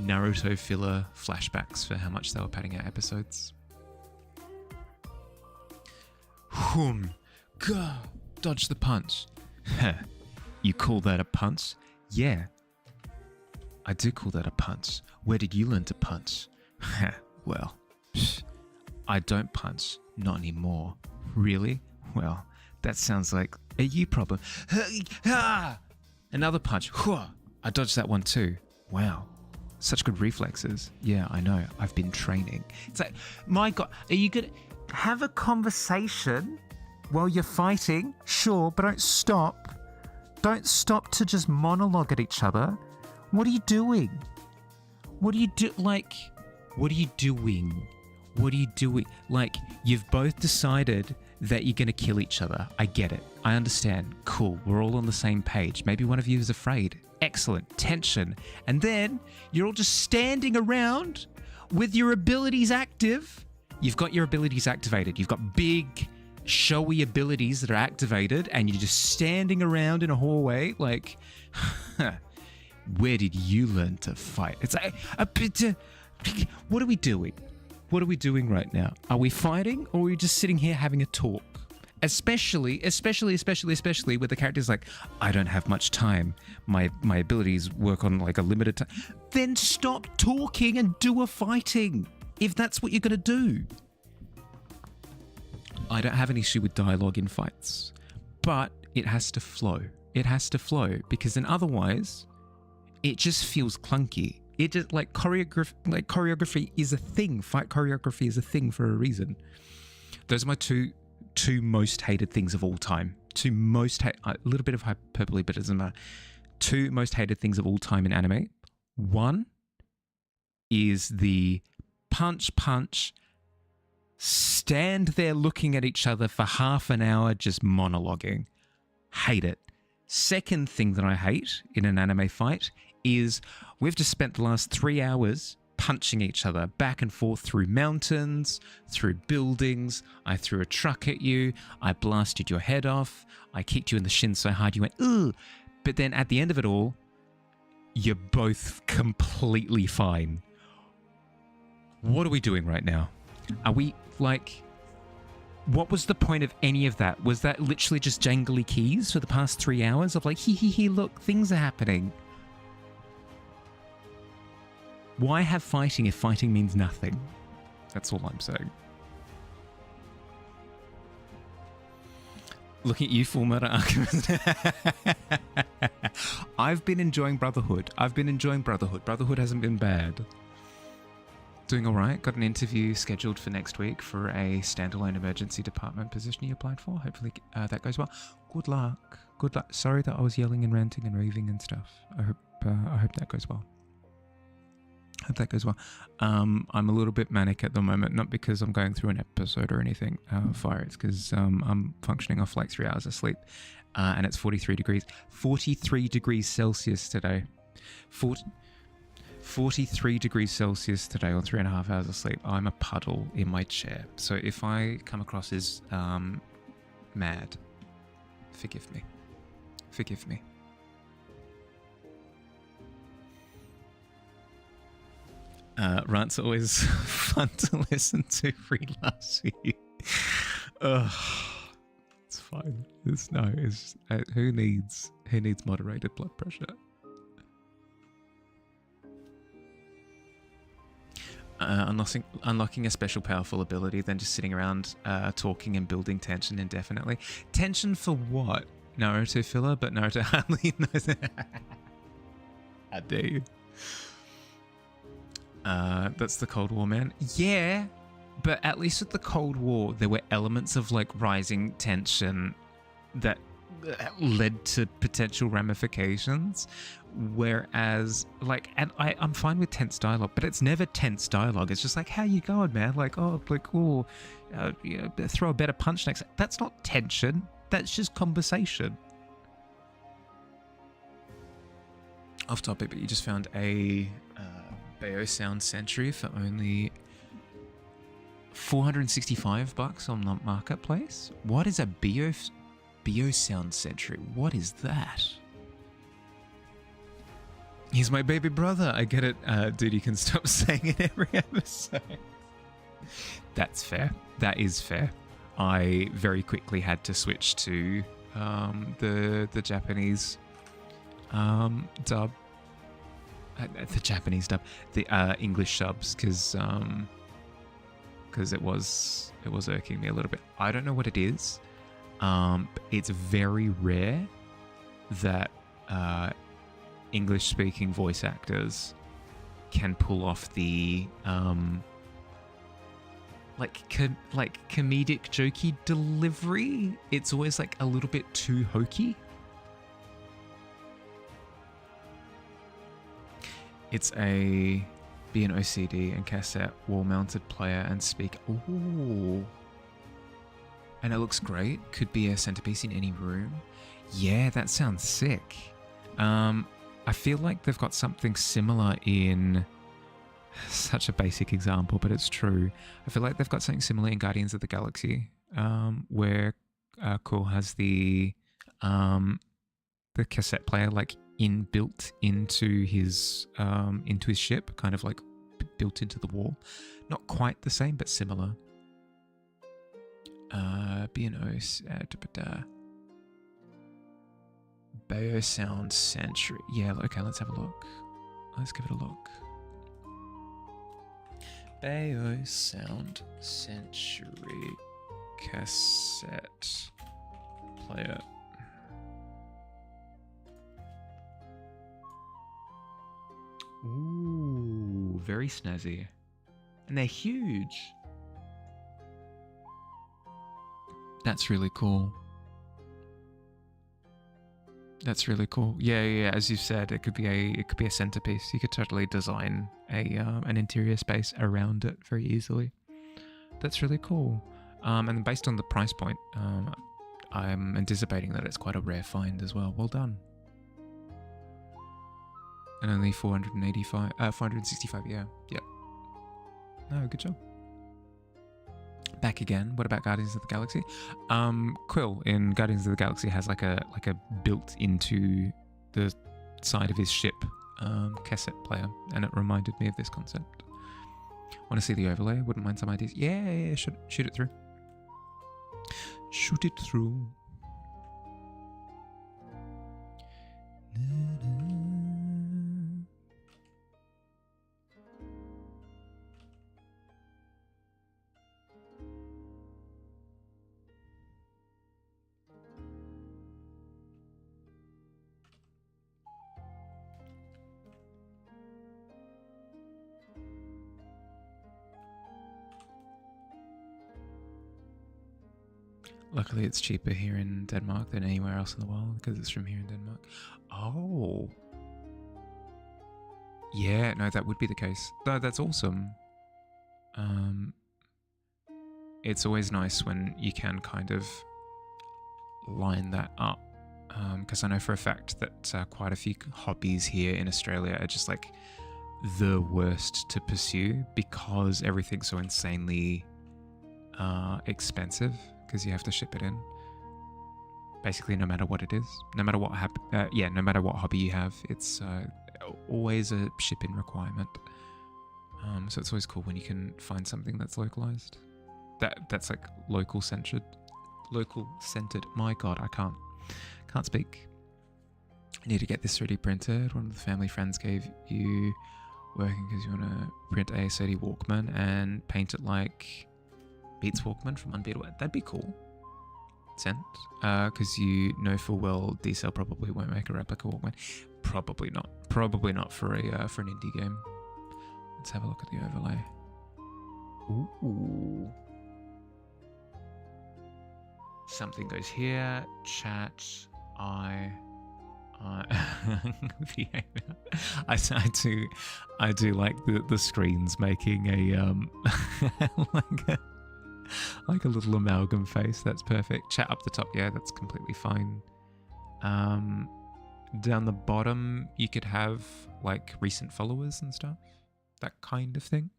Naruto filler flashbacks for how much they were padding out episodes. Go! Dodge the punch. You call that a punch? Yeah. I do call that a punch. Where did you learn to punch? Well, I don't punch. Not anymore. Really? Well, that sounds like a you problem. Another punch. I dodged that one too. Wow. Such good reflexes. Yeah, I know. I've been training. It's like, my God, are you going to have a conversation while you're fighting? Sure, but don't stop. Don't stop to just monologue at each other. What are you doing? What are you what are you doing? What are you doing? Like, you've both decided that you're going to kill each other. I get it. I understand. Cool. We're all on the same page. Maybe one of you is afraid. Excellent. Tension. And then you're all just standing around with your abilities active. You've got your abilities activated. You've got big, showy abilities that are activated, and you're just standing around in a hallway like, where did you learn to fight? It's like, what are we doing? What are we doing right now? Are we fighting, or are we just sitting here having a talk? Especially with the characters like, I don't have much time. My abilities work on like a limited time. Then stop talking and do a fighting, if that's what you're going to do. I don't have an issue with dialogue in fights, but it has to flow. It has to flow, because then otherwise it just feels clunky. It just choreography is a thing. Fight choreography is a thing for a reason. Those are my two most hated things of all time. A little bit of hyperbole, but it doesn't matter. Two most hated things of all time in anime. One is the punch, stand there looking at each other for half an hour just monologuing. Hate it. Second thing that I hate in an anime fight is we've just spent the last 3 hours punching each other back and forth through mountains, through buildings. I threw a truck at you. I blasted your head off. I kicked you in the shin so hard you went, ugh. But then at the end of it all, you're both completely fine. What are we doing right now? Are we like... What was the point of any of that? Was that literally just jangly keys for the past 3 hours of like, hee, look, things are happening? Why have fighting if fighting means nothing? That's all I'm saying. Looking at you, Full Metal Alchemist. I've been enjoying Brotherhood. Brotherhood hasn't been bad. Doing all right. Got an interview scheduled for next week for a standalone emergency department position you applied for. Hopefully that goes well. Good luck. Sorry that I was yelling and ranting and raving and stuff. I hope that goes well. I'm a little bit manic at the moment, not because I'm going through an episode or anything, fire. It's because I'm functioning off like 3 hours of sleep, and it's 43 degrees Celsius today. 43 degrees Celsius today on 3.5 hours of sleep. I'm a puddle in my chair. So if I come across as mad, forgive me. Rants are always fun to listen to. Freelance. It's fine. Who needs moderated blood pressure? Unlocking a special powerful ability, then just sitting around talking and building tension indefinitely. Tension for what? Naruto filler, but Naruto hardly knows. How dare you? That's the Cold War, man. Yeah, but at least with the Cold War, there were elements of like rising tension that led to potential ramifications. Whereas, like, and I'm fine with tense dialogue, but it's never tense dialogue. It's just like, how you going, man? Like, oh, like, cool. Throw a better punch next. That's not tension. That's just conversation. Off topic, but you just found a Bayo Sound Sentry for only $465 on the marketplace. What is a Bayo Sound Sentry? What is that? He's my baby brother. I get it. Dude, you can stop saying it every episode. That's fair. That is fair. I very quickly had to switch to the Japanese dub. the Japanese dub, the English subs, because it was irking me a little bit. I don't know what it is. It's very rare that English-speaking voice actors can pull off the comedic, jokey delivery. It's always like a little bit too hokey. It's be an OCD and cassette wall-mounted player and speak. Ooh. And it looks great. Could be a centerpiece in any room. Yeah, that sounds sick. I feel like they've got something similar in... Such a basic example, but it's true. I feel like they've got something similar in Guardians of the Galaxy, where Quill has the cassette player like inbuilt into his ship, kind of like built into the wall. Not quite the same, but similar. B&O Biosound Century. Yeah, okay, let's have a look. Let's give it a look. Biosound Century cassette player. Ooh, very snazzy. And they're huge. That's really cool. That's really cool. Yeah. As you said, it could be a centerpiece. You could totally design an interior space around it very easily. That's really cool. And based on the price point, I'm anticipating that it's quite a rare find as well. Well done. And only 465. Yeah. No, good job. Back again. What about Guardians of the Galaxy? Quill in Guardians of the Galaxy has like a built into the side of his ship cassette player, and it reminded me of this concept. Want to see the overlay? Wouldn't mind some ideas. Yeah. Shoot it through. Shoot it through. Luckily, it's cheaper here in Denmark than anywhere else in the world because it's from here in Denmark. Oh. Yeah, no, that would be the case. No, that's awesome. It's always nice when you can kind of line that up. Because I know for a fact that quite a few hobbies here in Australia are just like the worst to pursue because everything's so insanely expensive. Because you have to ship it in. Basically, no matter what it is, no matter what hobby you have, it's always a shipping requirement. So it's always cool when you can find something that's localized. That's like local centered. My God, I can't speak. I need to get this 3D printed. One of the family friends gave you working because you want to print a Sony Walkman and paint it like Beats Walkman from Unbeatable. That'd be cool. Sent. Because you know full well D-Cell probably won't make a replica Walkman. Probably not. Probably not for an indie game. Let's have a look at the overlay. Ooh. Something goes here. Chat. I do like the screens making a like a little amalgam face. That's perfect. Chat up the top, yeah, that's completely fine. Down the bottom, you could have like recent followers and stuff, that kind of thing.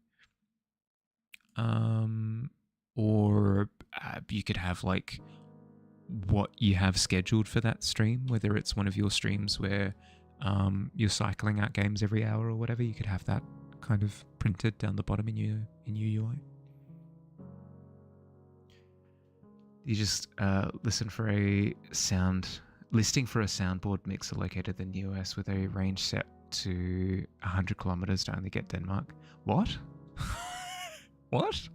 Or you could have like what you have scheduled for that stream, whether it's one of your streams where you're cycling out games every hour or whatever. You could have that kind of printed down the bottom in your UI. You just listing for a soundboard mixer located in the US with a range set to 100 kilometers to only get Denmark. What? What?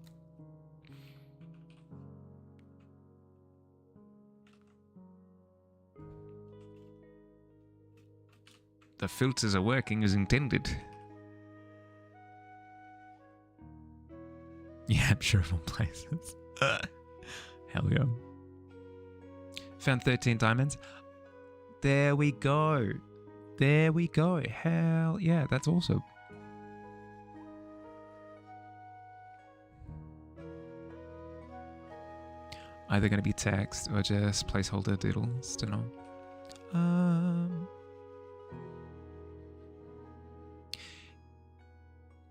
The filters are working as intended. Yeah, I'm sure of all places. Hell yeah. Found 13 diamonds. There we go. There we go. Hell yeah, that's awesome. Either going to be text or just placeholder doodles to know.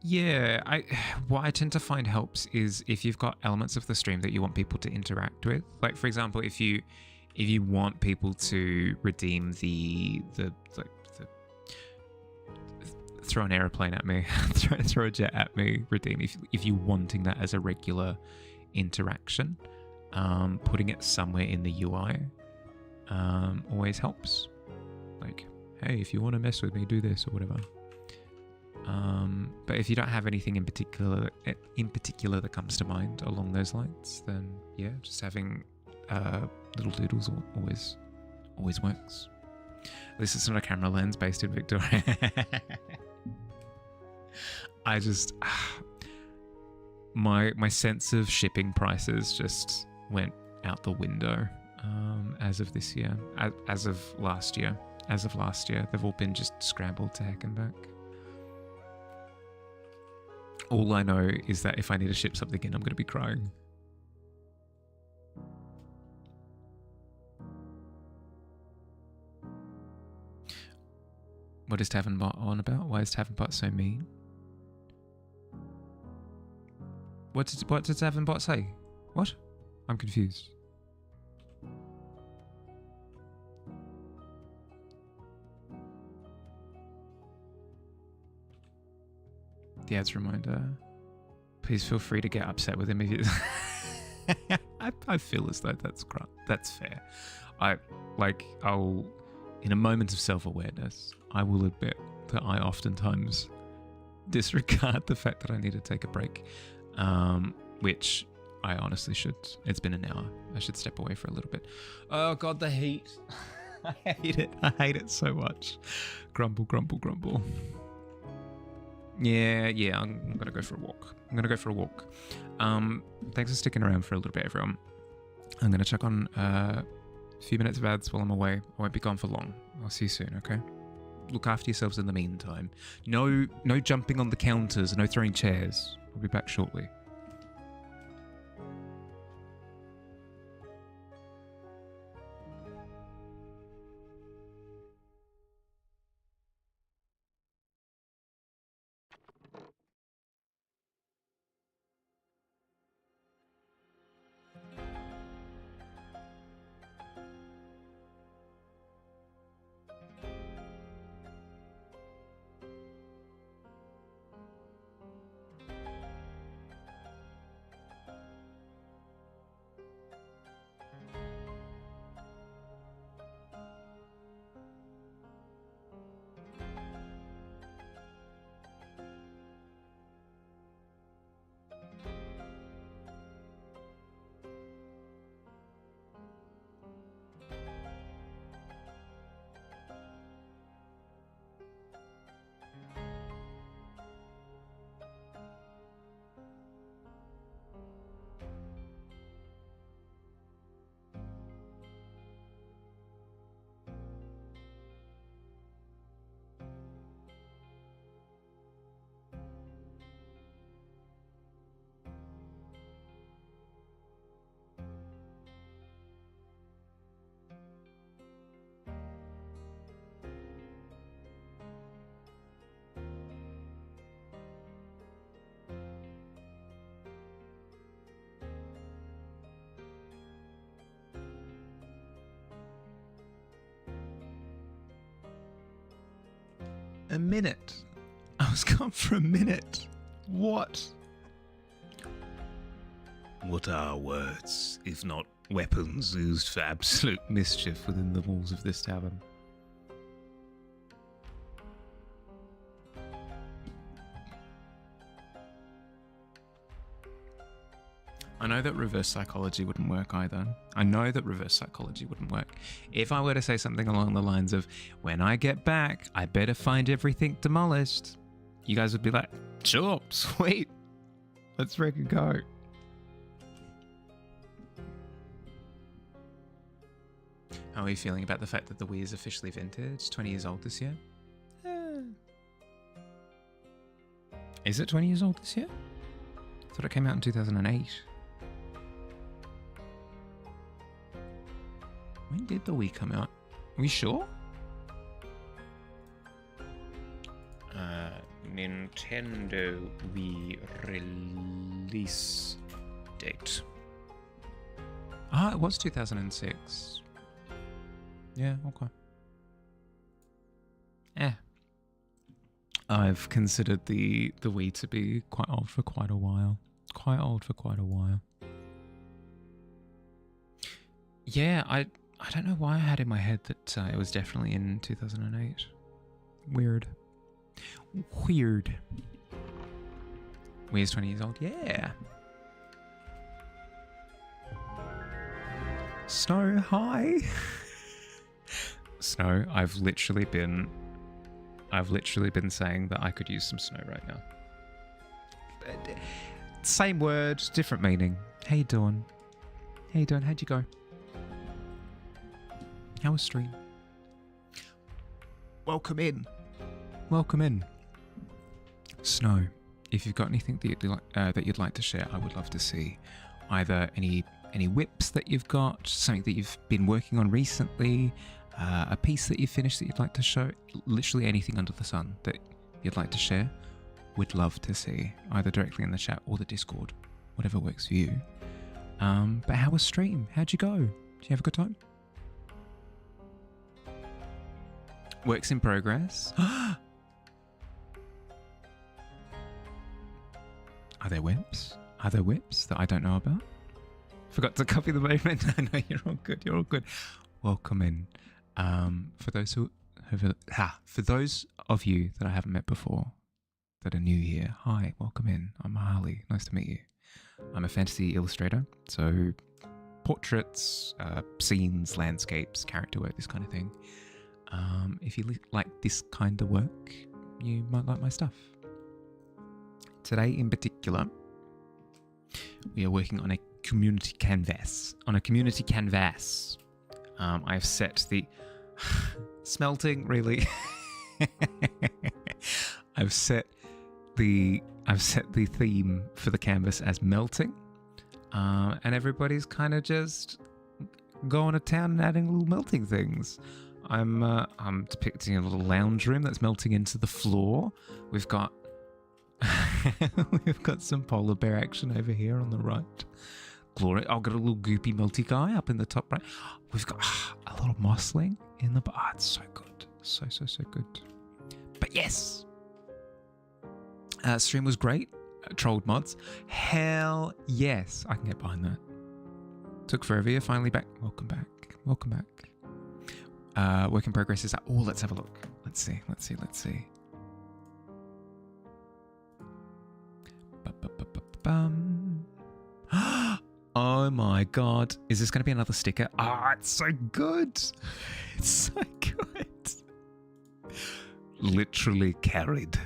Yeah, what I tend to find helps is if you've got elements of the stream that you want people to interact with. Like, for example, if you want people to redeem the throw an airplane at me, throw a jet at me, redeem. If you're wanting that as a regular interaction, putting it somewhere in the UI always helps. Like, hey, if you want to mess with me, do this or whatever. But if you don't have anything in particular that comes to mind along those lines, then yeah, just having little doodles always works. At least it's not a camera lens based in Victoria. I just my sense of shipping prices just went out the window as of this year, as of last year. They've all been just scrambled to heck and back. All I know is that if I need to ship something in, I'm going to be crying. What is Tavernbot on about? Why is Tavernbot so mean? What did Tavernbot say? What? I'm confused. The ads reminder. Please feel free to get upset with him if you... I feel as though that's fair. I'll, in a moment of self-awareness, I will admit that I oftentimes disregard the fact that I need to take a break, which I honestly should. It's been an hour. I should step away for a little bit. Oh God, the heat. I hate it. I hate it so much. Grumble, grumble, grumble. Yeah, I'm gonna go for a walk. Thanks for sticking around for a little bit, everyone. I'm gonna check on a few minutes of ads while I'm away. I won't be gone for long. I'll see you soon, okay? Look after yourselves in the meantime. No jumping on the counters, no throwing chairs. I'll be back shortly. A minute. I was gone for a minute. What? What are words, if not weapons used for absolute mischief within the walls of this tavern? I know that reverse psychology wouldn't work either. I know that reverse psychology wouldn't work. If I were to say something along the lines of, when I get back, I better find everything demolished, you guys would be like, sure, sweet, let's freaking go. How are you feeling about the fact that the Wii is officially vintage? 20 years old this year? Is it 20 years old this year? I thought it came out in 2008. When did the Wii come out? Are we sure? Nintendo Wii release date. Ah, it was 2006. Yeah, okay. I've considered the Wii to be quite old for quite a while. Quite old for quite a while. Yeah, I don't know why I had in my head that it was definitely in 2008. Weird. Weird. Wii's 20 years old? Yeah. Snow, hi. Snow, I've literally been saying that I could use some snow right now. Same word, different meaning. How you doing? How you doing? How'd you go? How was stream? Welcome in. Welcome in. Snow, if you've got anything that you'd like to share, I would love to see. Either any whips that you've got, something that you've been working on recently, a piece that you finished that you'd like to show, literally anything under the sun that you'd like to share, we'd love to see, either directly in the chat or the Discord, whatever works for you. But how was stream? How'd you go? Did you have a good time? Works in progress. Are there whips? Are there whips that I don't know about? Forgot to copy the movement. No, you're all good. You're all good. Welcome in. For those of you that I haven't met before, that are new here, hi, welcome in. I'm Harley. Nice to meet you. I'm a fantasy illustrator, so portraits, scenes, landscapes, character work, this kind of thing. If you like this kind of work, you might like my stuff. Today in particular, we are working on a community canvas. I've set the smelting, really. I've set the theme for the canvas as melting, and everybody's kind of just going to town and adding little melting things. I'm depicting a little lounge room that's melting into the floor. We've got some polar bear action over here on the right. Glory! I've got a little goopy melty guy up in the top right. We've got a little mossling in the it's so good, so good. But yes, stream was great. Trolled mods, hell yes, I can get behind that. Took forever. You're finally back. Welcome back. Work in progress is that. Oh, let's have a look. Let's see. Oh my god. Is this going to be another sticker? It's so good. It's so good. Literally carried.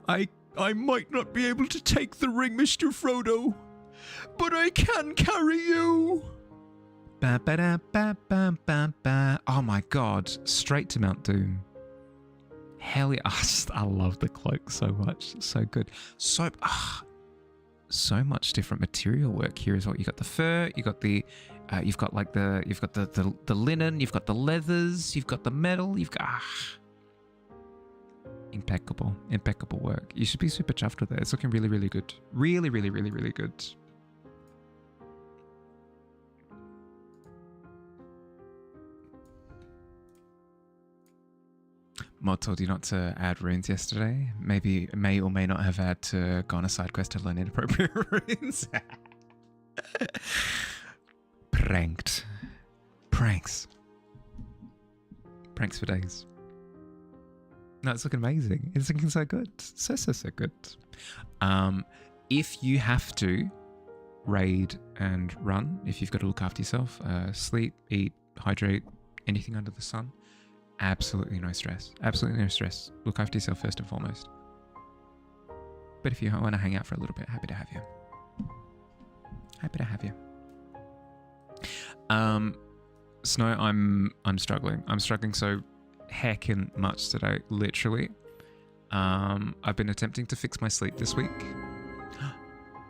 I might not be able to take the ring, Mr. Frodo, but I can carry you. Oh my god. Straight to Mount Doom. Hell yeah. I love the cloak so much. So good. So much different material work here as well. You got the fur, you got the you've got the linen, you've got the leathers, you've got the metal, you've got impeccable work. You should be super chuffed with it. It's looking really, really good. Really, really, really, really good. Mod told you not to add runes yesterday. Maybe may or may not have had to go on a side quest to learn inappropriate runes. Pranks for days. No, it's looking amazing. It's looking so good. So good. if you have to raid and run, if you've got to look after yourself, sleep, eat, hydrate, anything under the sun, absolutely no stress. Absolutely no stress. Look after yourself first and foremost. But if you want to hang out for a little bit, happy to have you. Happy to have you. Snow, I'm struggling. I'm struggling so heckin' much today, literally. I've been attempting to fix my sleep this week.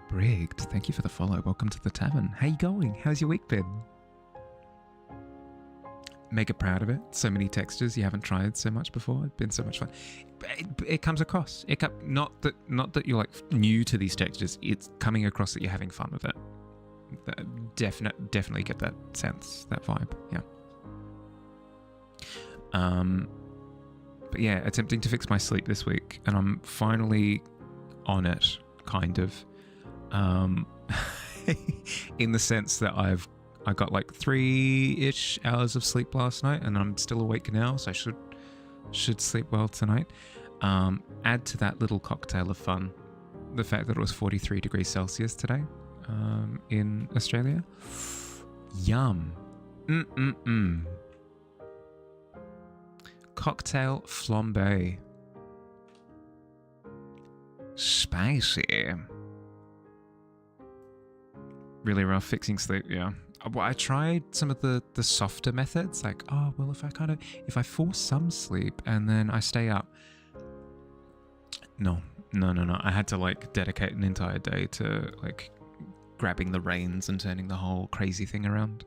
Brigged, thank you for the follow. Welcome to the Tavern. How you going? How's your week been? Mega proud of it. So many textures you haven't tried so much before. It's been so much fun. It comes across. Not that you're like new to these textures. It's coming across that you're having fun with it. Definitely get that sense, that vibe. Yeah. But yeah, attempting to fix my sleep this week, and I'm finally on it, kind of. In the sense that I got like 3-ish hours of sleep last night, and I'm still awake now, so I should sleep well tonight. Add to that little cocktail of fun the fact that it was 43 degrees Celsius today in Australia. Yum. Cocktail flambe. Spicy. Really rough fixing sleep, yeah. Well, I tried some of the softer methods, like, oh, well, if I force some sleep and then I stay up. No. I had to like dedicate an entire day to like grabbing the reins and turning the whole crazy thing around.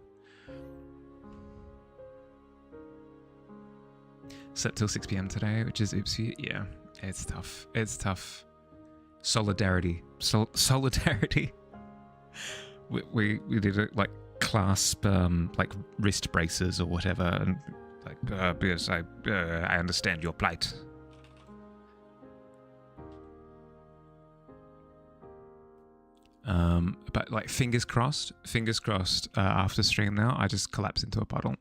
Slept till 6 p.m. today, which is oopsie. Yeah, it's tough. It's tough. Solidarity. Solidarity. We did it like clasp like wrist braces or whatever, and like because I understand your plight. But like fingers crossed. After stream now, I just collapse into a puddle.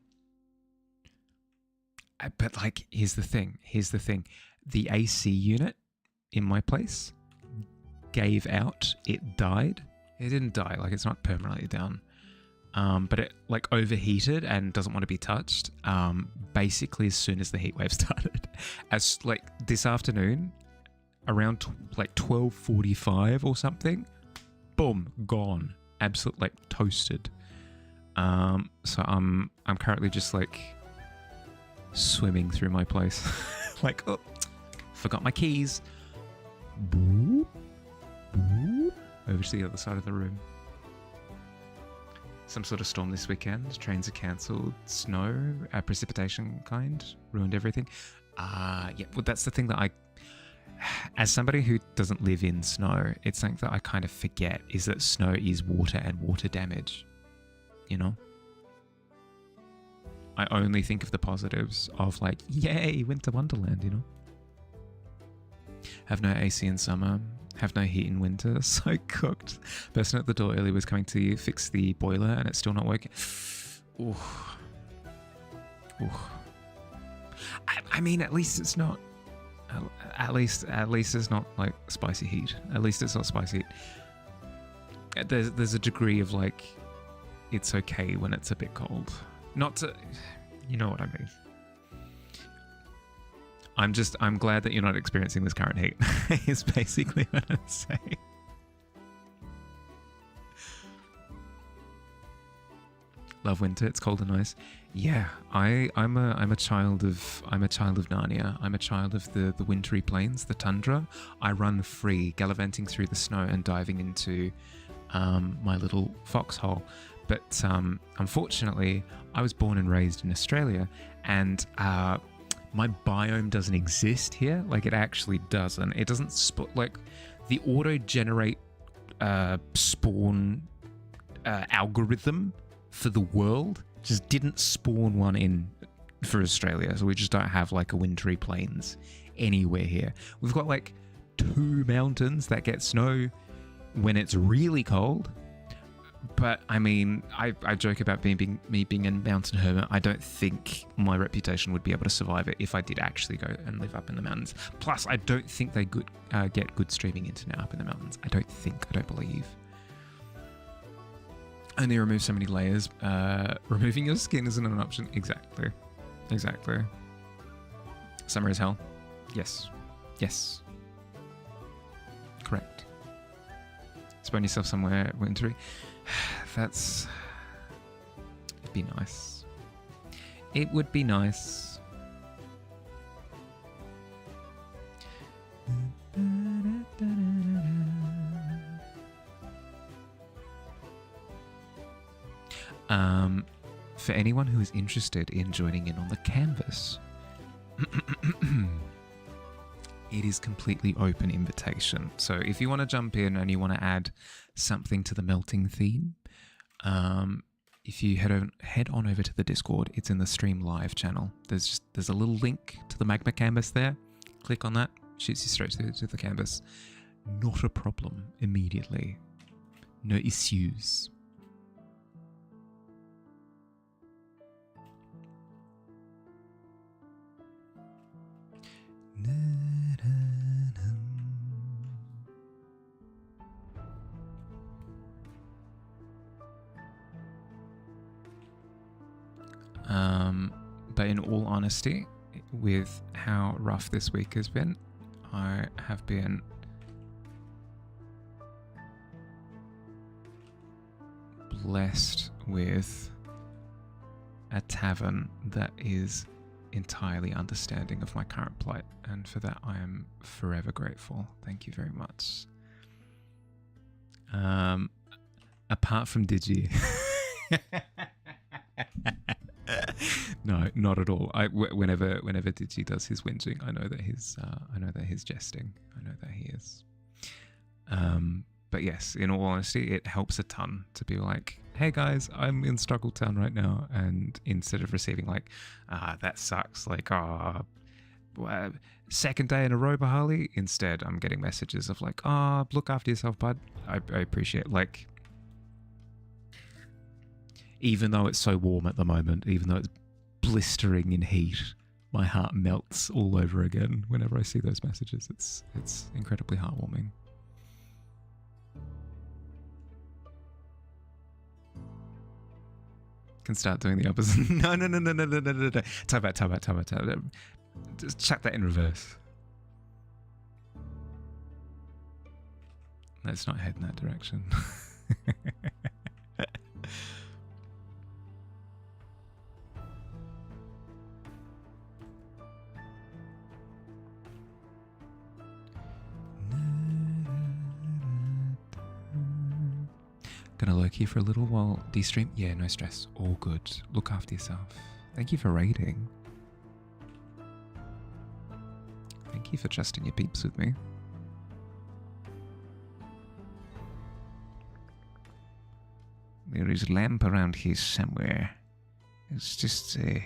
But like, here's the thing. The AC unit in my place gave out. It died. It didn't die, like it's not permanently down. But it like overheated and doesn't want to be touched. Basically as soon as the heat wave started. As like this afternoon, around like 12:45 or something, boom, gone. Absolute like toasted. So I'm currently just like swimming through my place. Like, oh, forgot my keys. Boop, boop. Over to the other side of the room. Some sort of storm this weekend. Trains are cancelled. Snow, precipitation kind. Ruined everything. Yeah, well, that's the thing that as somebody who doesn't live in snow, it's something that I kind of forget, is that snow is water and water damage. You know? I only think of the positives of like, yay, winter wonderland, you know? Have no AC in summer. Have no heat in winter. So cooked. Person at the door earlier was coming to fix the boiler and it's still not working. Ooh. Ooh. I mean, at least it's not. At least it's not like spicy heat. At least it's not spicy heat. There's a degree of like, it's okay when it's a bit cold. Not to, you know what I mean. I'm glad that you're not experiencing this current heat. Is basically what I'm saying. Love winter. It's cold and nice. Yeah, I'm a child of Narnia. I'm a child of the wintry plains, the tundra. I run free, gallivanting through the snow and diving into my little foxhole. But unfortunately, I was born and raised in Australia, and my biome doesn't exist here. Like, it actually doesn't. It doesn't like the auto-generate spawn algorithm for the world just didn't spawn one in for Australia. So we just don't have like a wintry plains anywhere here. We've got like 2 mountains that get snow when it's really cold. But I mean, I joke about me being a mountain hermit. I don't think my reputation would be able to survive it if I did actually go and live up in the mountains. Plus, I don't think they get good streaming internet up in the mountains. I don't believe. Only remove so many layers. Removing your skin isn't an option. Exactly. Summer is hell. Yes. Correct. Spawn yourself somewhere wintry. It'd be nice. It would be nice. For anyone who is interested in joining in on the canvas, it is completely open invitation. So if you want to jump in and you want to add something to the melting theme, if you head on over to the Discord, it's in the Stream Live channel. There's a little link to the magma canvas there. Click on that, shoots you straight to the canvas. Not a problem immediately. No issues. But in all honesty, with how rough this week has been, I have been blessed with a tavern that is entirely understanding of my current plight, and for that I am forever grateful. Thank you very much. Apart from Digi. No, not at all. Whenever Digi does his whinging, I know that he's jesting. I know that he is. But yes, in all honesty, it helps a ton to be like, hey guys, I'm in Struggle Town right now, and instead of receiving like, that sucks, like, second day in a row, Bahali, instead I'm getting messages of like, look after yourself, bud. I appreciate, like, even though it's so warm at the moment, even though it's blistering in heat, my heart melts all over again whenever I see those messages. It's incredibly heartwarming. Can start doing the opposite. No. Time out. Just chuck that in reverse. Let's not head in that direction. Gonna lurk here for a little while de-stream? Yeah, no stress. All good. Look after yourself. Thank you for raiding. Thank you for trusting your peeps with me. There is a lamp around here somewhere. It's just a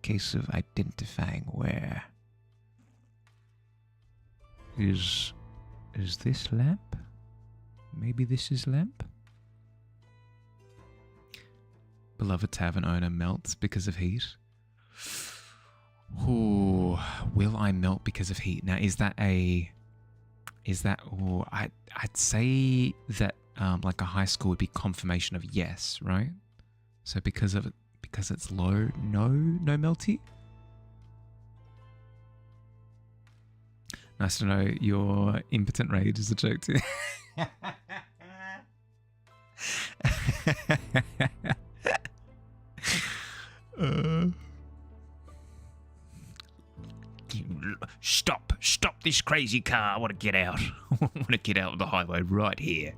case of identifying where. Is this lamp? Maybe this is lamp? Beloved tavern owner melts because of heat. Ooh, will I melt because of heat? Now, I'd say that like a high score would be confirmation of yes, right? So because it's low, no melty. Nice to know your impotent rage is a joke too. Stop this crazy car. I want to get out. I want to get out of the highway right here.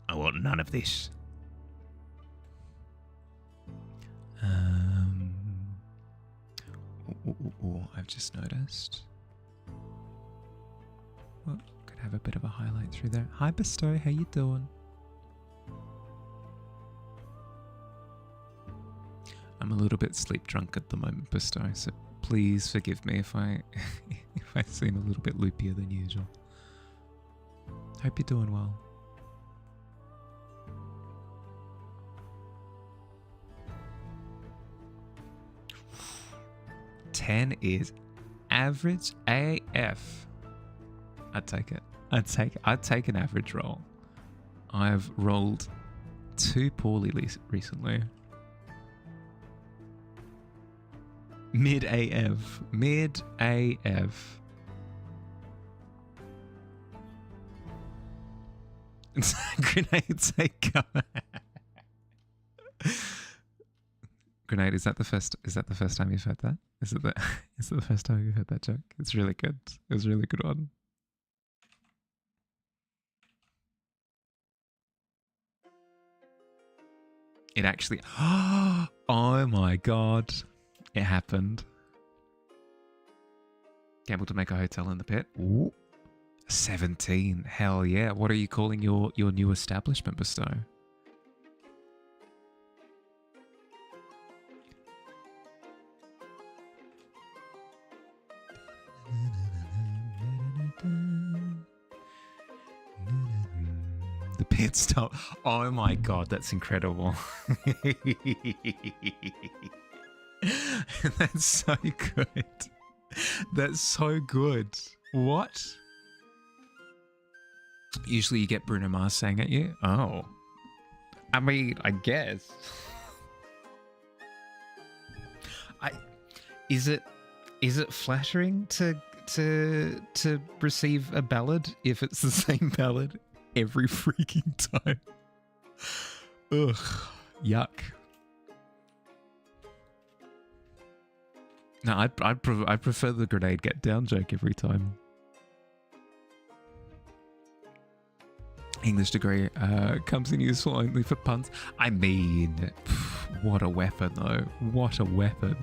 I want none of this. I've just noticed. Well, could have a bit of a highlight through there. Hi Bestow, how you doing? I'm a little bit sleep drunk at the moment, Bestow, so please forgive me if I seem a little bit loopier than usual. Hope you're doing well. 10 is average AF. I'd take it. I'd take an average roll. I've rolled 2 poorly recently. Mid AF. Mid AF. Grenades say cover. Grenade, is that the first time you've heard that? Is it the first time you've heard that joke? It's really good. It was a really good one. It actually, oh my god, it happened. Gamble to make a hotel in the pit. Ooh. 17. Hell yeah. What are you calling your new establishment, Bestow? The pit stop. Oh my god, that's incredible. That's so good. That's so good. What? Usually you get Bruno Mars saying at you. Oh. I mean, I guess. Is it flattering to receive a ballad if it's the same ballad every freaking time? Ugh. Yuck. No, I prefer the grenade get down joke every time. English degree comes in useful only for puns. I mean, what a weapon though. What a weapon.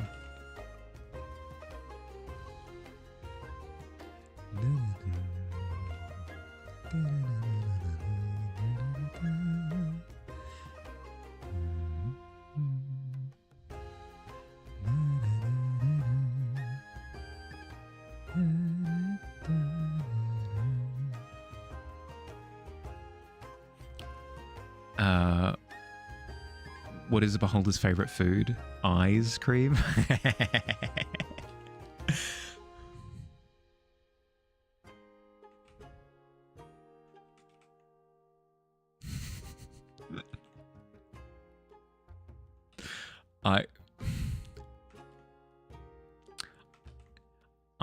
What is a beholder's favorite food? Ice cream.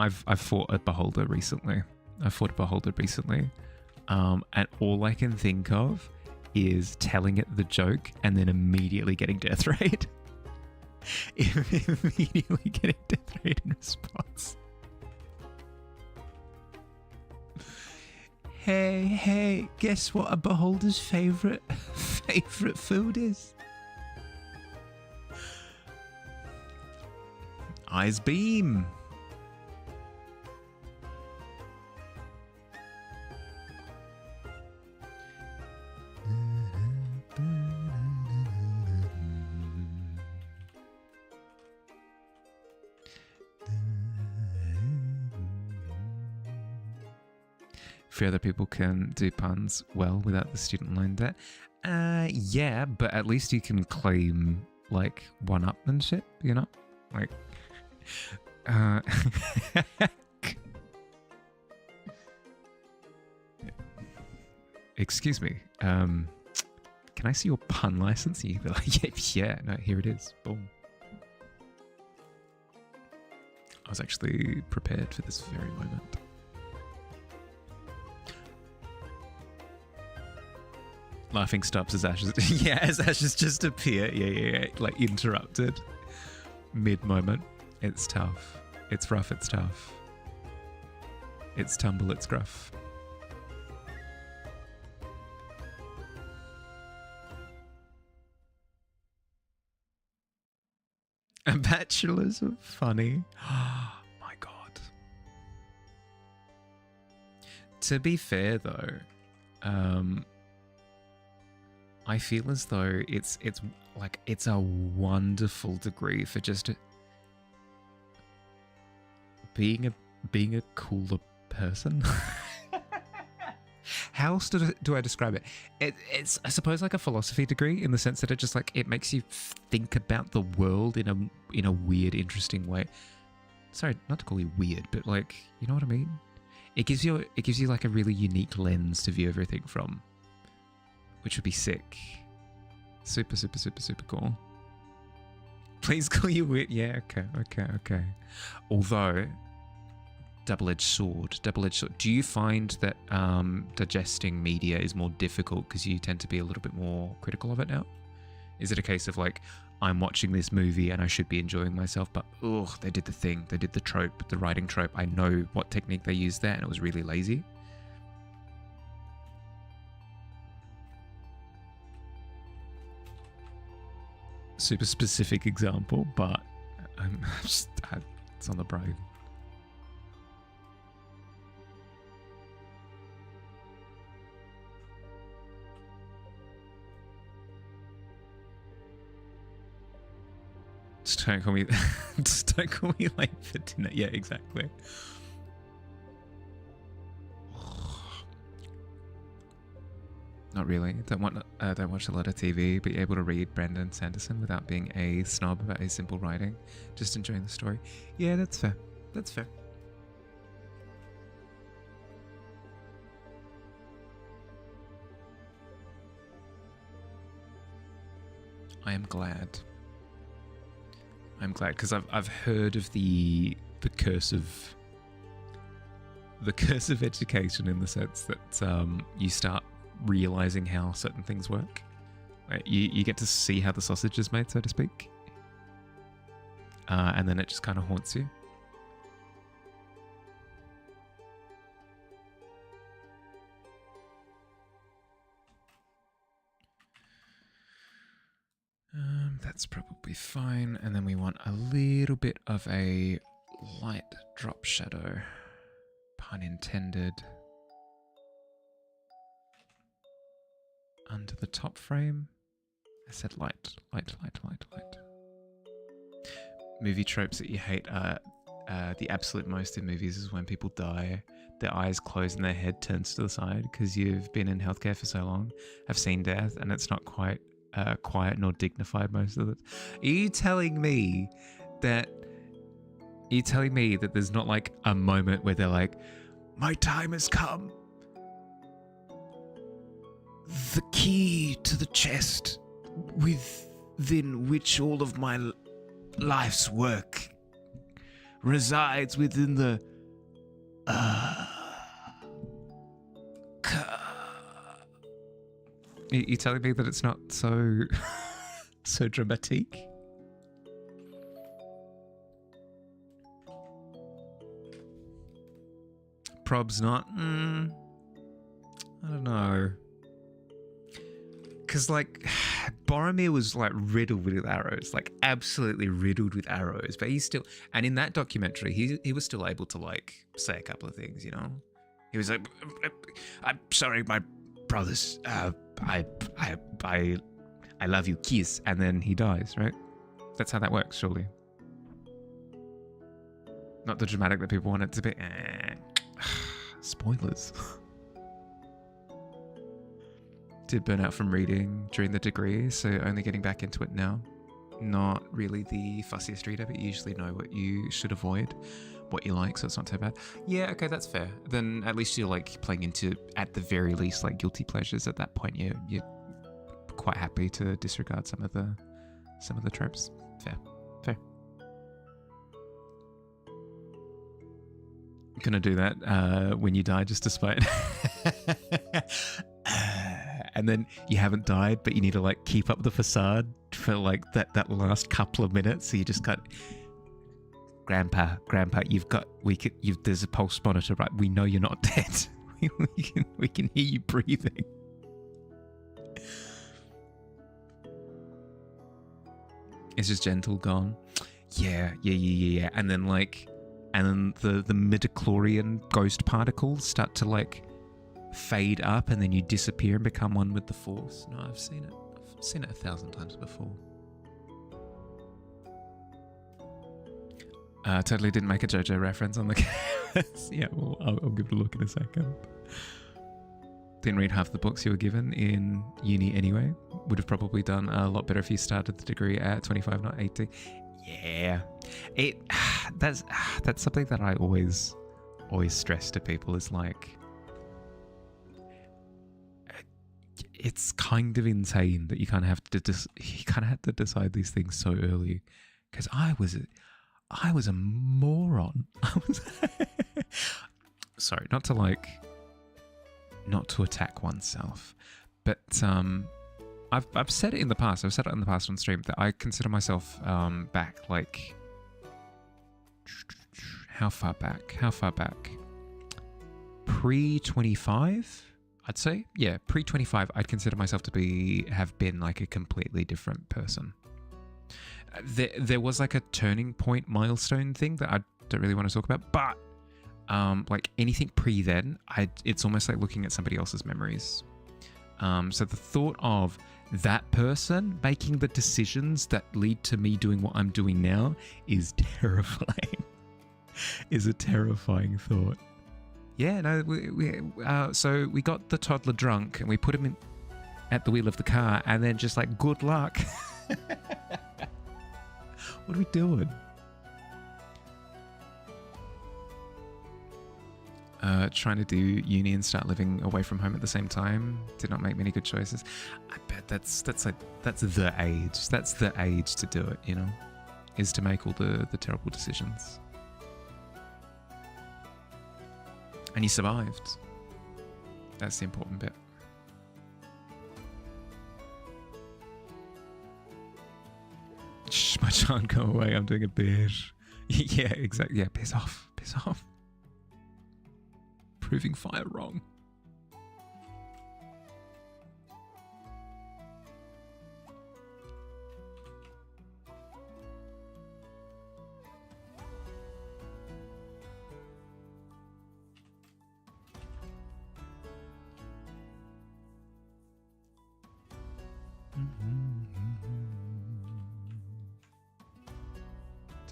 I've fought a beholder recently. And all I can think of is telling it the joke and then immediately getting death rate. Immediately getting death rate in response. Hey, guess what a beholder's favorite food is? Eyes beam. Few other people can do puns well without the student loan debt. Yeah, but at least you can claim like one-upmanship, you know? Like, excuse me, can I see your pun license? You'd be like, yeah, no, here it is. Boom. I was actually prepared for this very moment. Laughing stops as ashes. Yeah, as ashes just appear. Yeah. Like interrupted mid-moment. It's tough. It's rough. It's tough. It's tumble. It's gruff. A bachelor's of funny. Oh my god. To be fair though, I feel as though it's like it's a wonderful degree for just being a cooler person. How else do I describe it? It's I suppose like a philosophy degree in the sense that it just like it makes you think about the world in a weird, interesting way. sorry, not to call you weird, but like, you know what I mean? It gives you like a really unique lens to view everything from, which would be sick. Super, super, super, super cool. Please call you weird. Yeah, okay. Although, double-edged sword. Do you find that digesting media is more difficult because you tend to be a little bit more critical of it now? Is it a case of like, I'm watching this movie and I should be enjoying myself, but they did the thing, they did the trope, the writing trope. I know what technique they used there and it was really lazy. Super specific example, but it's on the brain. Just don't call me late for dinner. Yeah, exactly. Not really. Don't watch a lot of TV, but you're able to read Brandon Sanderson without being a snob about his simple writing. Just enjoying the story. Yeah, that's fair. That's fair. I am glad. I'm glad because I've heard of the curse of education in the sense that you start realizing how certain things work. Like you get to see how the sausage is made, so to speak, and then it just kind of haunts you. That's probably fine. And then we want a little bit of a light drop shadow. Pun intended. Under the top frame. I said light. Movie tropes that you hate are the absolute most in movies is when people die, their eyes close and their head turns to the side because you've been in healthcare for so long, have seen death, and it's not quite quiet nor dignified most of it. Are you telling me that there's not like a moment where they're like, my time has come, the key to the chest within which all of my life's work resides within the You telling me that it's not so so dramatic? Prob's not. I don't know. Because like Boromir was like riddled with arrows, like absolutely riddled with arrows, but he's still, and in that documentary he was still able to like say a couple of things, you know. He was like, I'm sorry, my brothers, I love you, kiss, and then he dies, right? That's how that works, surely. Not the dramatic that people want it to be. Spoilers. Did burn out from reading during the degree, so only getting back into it now. Not really the fussiest reader, but you usually know what you should avoid, what you like, so it's not too bad. Yeah, okay, that's fair. Then at least you're like playing into, at the very least, like guilty pleasures. At that point, you're quite happy to disregard some of the tropes. Fair. Gonna do that when you die, just to spite. And then you haven't died, but you need to like keep up the facade for like that last couple of minutes. So you just got, Grandpa, there's a pulse monitor, right? We know you're not dead. we can hear you breathing. It's just gentle gone. Yeah. And then the midichlorian ghost particles start to like fade up, and then you disappear and become one with the Force. No, I've seen it 1,000 times before. Totally didn't make a JoJo reference on the cast. Yeah, well, I'll give it a look in a second. Didn't read half the books you were given in uni anyway. Would have probably done a lot better if you started the degree at 25, not 80. Yeah. that's something that I always stress to people is like, it's kind of insane that you kind of have to decide these things so early, because I was a moron. I was sorry, not to attack oneself, but I've said it in the past. I've said it in the past on stream that I consider myself back, like, how far back? Pre-25, I'd say. Yeah, pre-25, I'd consider myself to have been like a completely different person. There was like a turning point milestone thing that I don't really want to talk about, but like anything pre then, it's almost like looking at somebody else's memories. So the thought of that person making the decisions that lead to me doing what I'm doing now is terrifying. Is a terrifying thought. Yeah, no, so we got the toddler drunk and we put him at the wheel of the car and then just like, good luck. What are we doing? Trying to do uni and start living away from home at the same time. Did not make many good choices. I bet that's the age. That's the age to do it, you know, is to make all the terrible decisions. And you survived. That's the important bit. Shh, my child, go away. I'm doing a bit. Yeah, exactly. Yeah, piss off. Piss off. Proving fire wrong.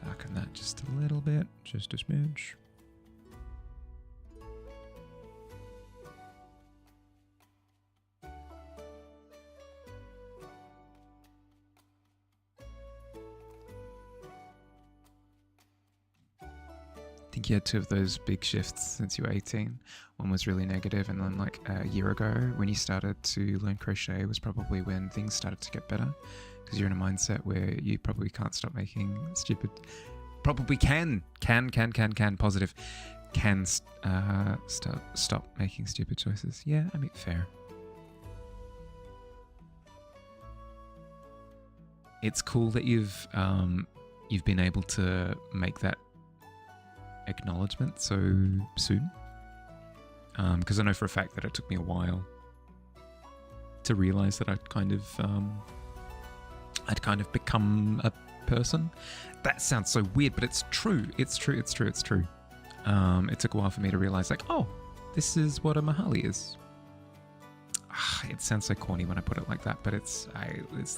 Darken that just a little bit, just a smidge. I think you had two of those big shifts since you were 18. One was really negative, and then like a year ago when you started to learn crochet was probably when things started to get better, because you're in a mindset where you probably can't stop making stupid, probably can positive, can stop making stupid choices. Yeah, I mean, fair. It's cool that you've been able to make that acknowledgement so soon, because I know for a fact that it took me a while to realize that I'd kind of become a person. That sounds so weird, but it's true. It's true. It took a while for me to realize, like, oh, this is what a Mahali is. It sounds so corny when I put it like that, but it's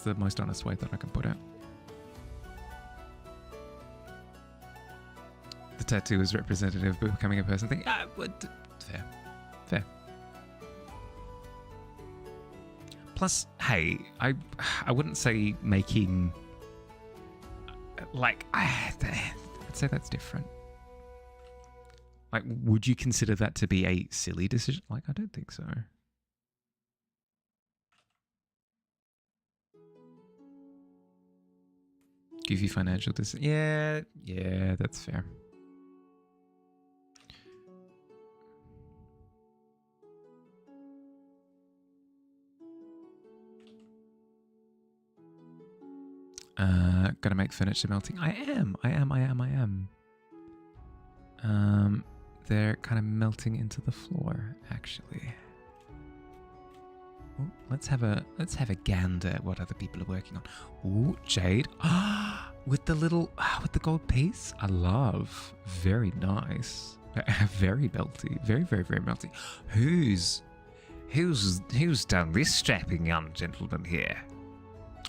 the most honest way that I can put it. The tattoo is representative of becoming a person thing. Fair. Plus, hey, I wouldn't say making, like, I'd say that's different. Like, would you consider that to be a silly decision? Like, I don't think so. Give you financial decision. Yeah, that's fair. Gonna make furniture melting. I am. They're kind of melting into the floor, actually. Ooh, let's have a gander at what other people are working on. Ooh, jade. With the gold piece. I love. Very nice. Very melty. Very, very, very melty. Who's done this strapping young gentleman here?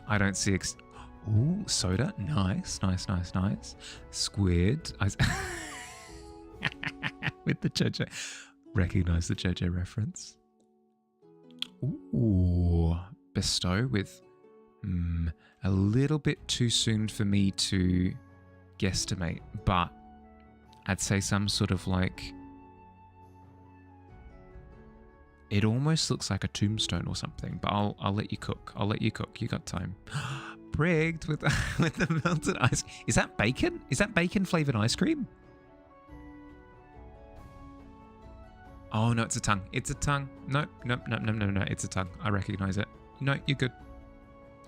I don't see. Ooh, soda. Nice. Squid. With the JoJo. Recognize the JoJo reference. Ooh. Bestow with a little bit too soon for me to guesstimate, but I'd say some sort of like, it almost looks like a tombstone or something, but I'll let you cook. I'll let you cook. You got time. Prigged with with the melted ice. Is that bacon? Is that bacon flavored ice cream? Oh no, it's a tongue. It's a tongue. No, no, no, no, no, no. It's a tongue. I recognize it. No, you're good.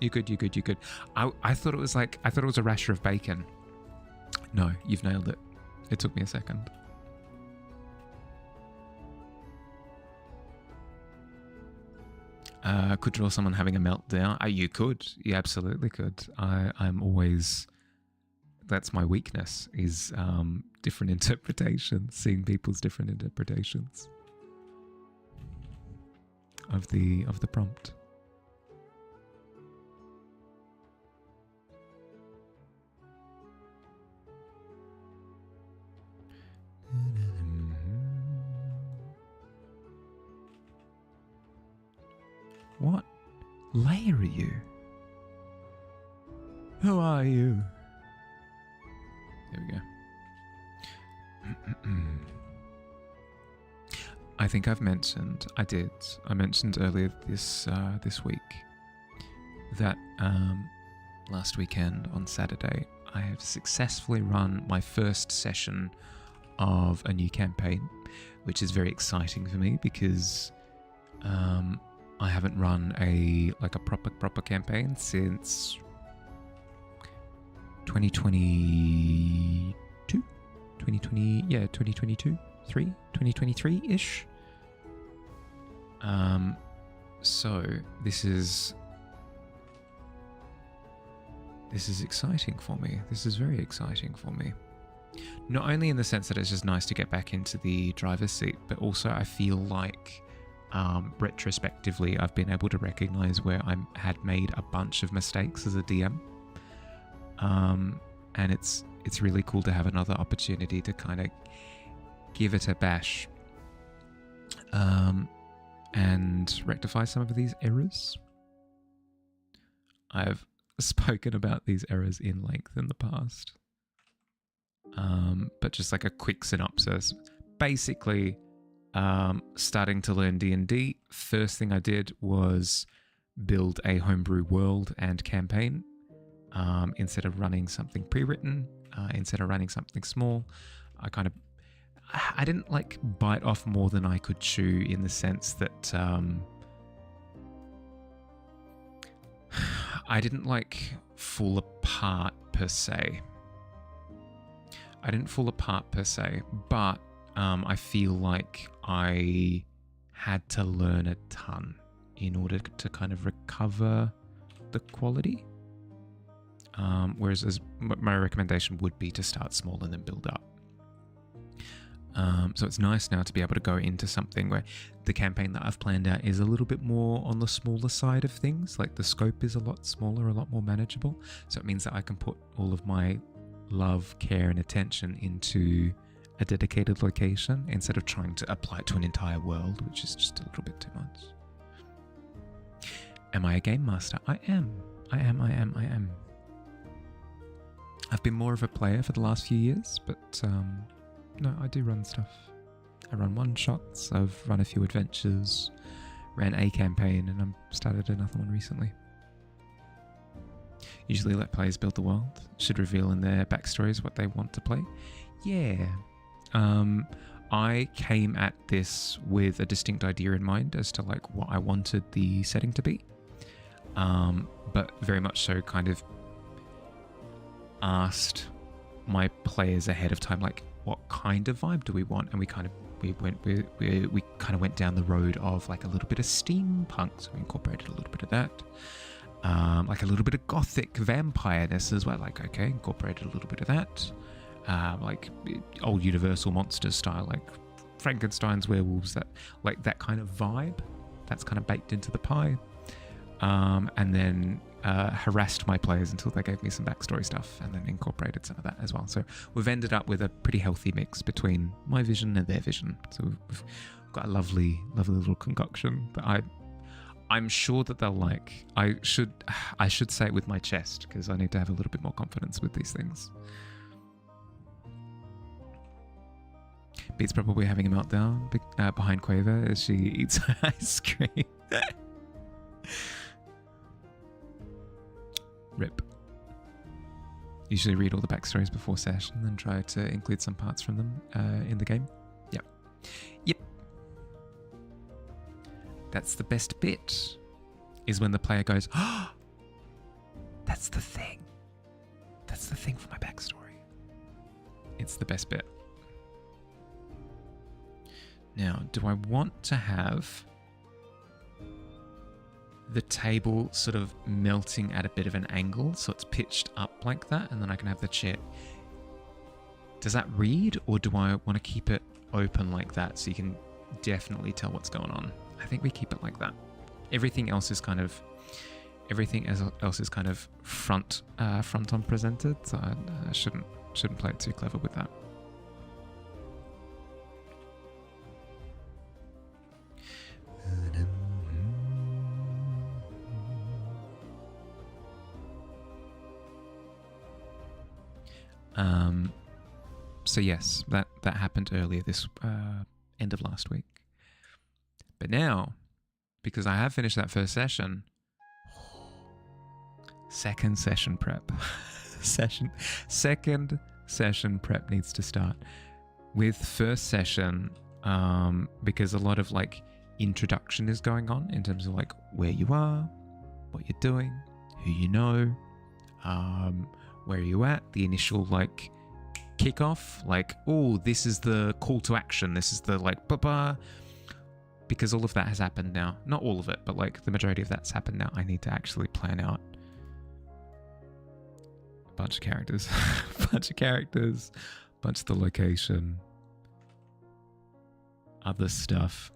You're good. You're good. You're good. I thought it was like, I thought it was a rasher of bacon. No, you've nailed it. It took me a second. Could draw someone having a meltdown. You could. You absolutely could. I'm always... That's my weakness, is different interpretations, seeing people's different interpretations of the prompt. What layer are you? Who are you? There we go. I think I've mentioned, I mentioned earlier this week that last weekend on Saturday, I have successfully run my first session of a new campaign, which is very exciting for me because I haven't run a proper campaign since 2022, 2023-ish. So this is exciting for me. This is very exciting for me. Not only in the sense that it's just nice to get back into the driver's seat, but also I feel like retrospectively I've been able to recognize where I had made a bunch of mistakes as a DM. And it's really cool to have another opportunity to kind of give it a bash and rectify some of these errors. I've spoken about these errors in length in the past, but just like a quick synopsis. Basically, starting to learn D&D, first thing I did was build a homebrew world and campaign. Instead of running something pre-written, instead of running something small, I didn't like bite off more than I could chew, in the sense that I didn't like fall apart per se. But I feel like I had to learn a ton in order to kind of recover the quality. Whereas my recommendation would be to start small and then build up. So it's nice now to be able to go into something where the campaign that I've planned out is a little bit more on the smaller side of things. Like the scope is a lot smaller, a lot more manageable. So it means that I can put all of my love, care, and attention into a dedicated location instead of trying to apply it to an entire world, which is just a little bit too much. Am I a game master? I am. I've been more of a player for the last few years, but no, I do run stuff. I run one-shots, I've run a few adventures, ran a campaign, and I've started another one recently. Usually let players build the world, should reveal in their backstories what they want to play. Yeah. I came at this with a distinct idea in mind as to like what I wanted the setting to be, but very much so kind of asked my players ahead of time, like, what kind of vibe do we want? And we kind of went down the road of like a little bit of steampunk, so we incorporated a little bit of that, like a little bit of gothic vampireness as well. Like, okay, incorporated a little bit of that, like old Universal monsters style, like Frankenstein's werewolves, that kind of vibe. That's kind of baked into the pie. And then harassed my players until they gave me some backstory stuff, and then incorporated some of that as well. So we've ended up with a pretty healthy mix between my vision and their vision. So we've got a lovely little concoction that I'm sure that they'll like. I should say it with my chest, because I need to have a little bit more confidence with these things. Beat's probably having a meltdown behind Quaver as she eats her ice cream. Rip. Usually read all the backstories before session and then try to include some parts from them in the game. Yep. Yep. That's the best bit, is when the player goes, oh, that's the thing. That's the thing for my backstory. It's the best bit. Now, do I want to have the table sort of melting at a bit of an angle so it's pitched up like that, and then I can have the chair? Does that read, or do I want to keep it open like that so you can definitely tell what's going on? I think we keep it like that. Everything else is kind of front on presented, so I shouldn't play it too clever with that. So yes, that happened earlier this end of last week. But now, because I have finished that first session, second session prep. Second session prep needs to start with first session, because a lot of like introduction is going on in terms of like where you are, what you're doing, who you know, where are you at, the initial like kickoff, like, oh, this is the call to action, this is the like ba-ba, because all of that has happened now. Not all of it, but like the majority of that's happened now. I need to actually plan out a bunch of characters, bunch of the location, other stuff.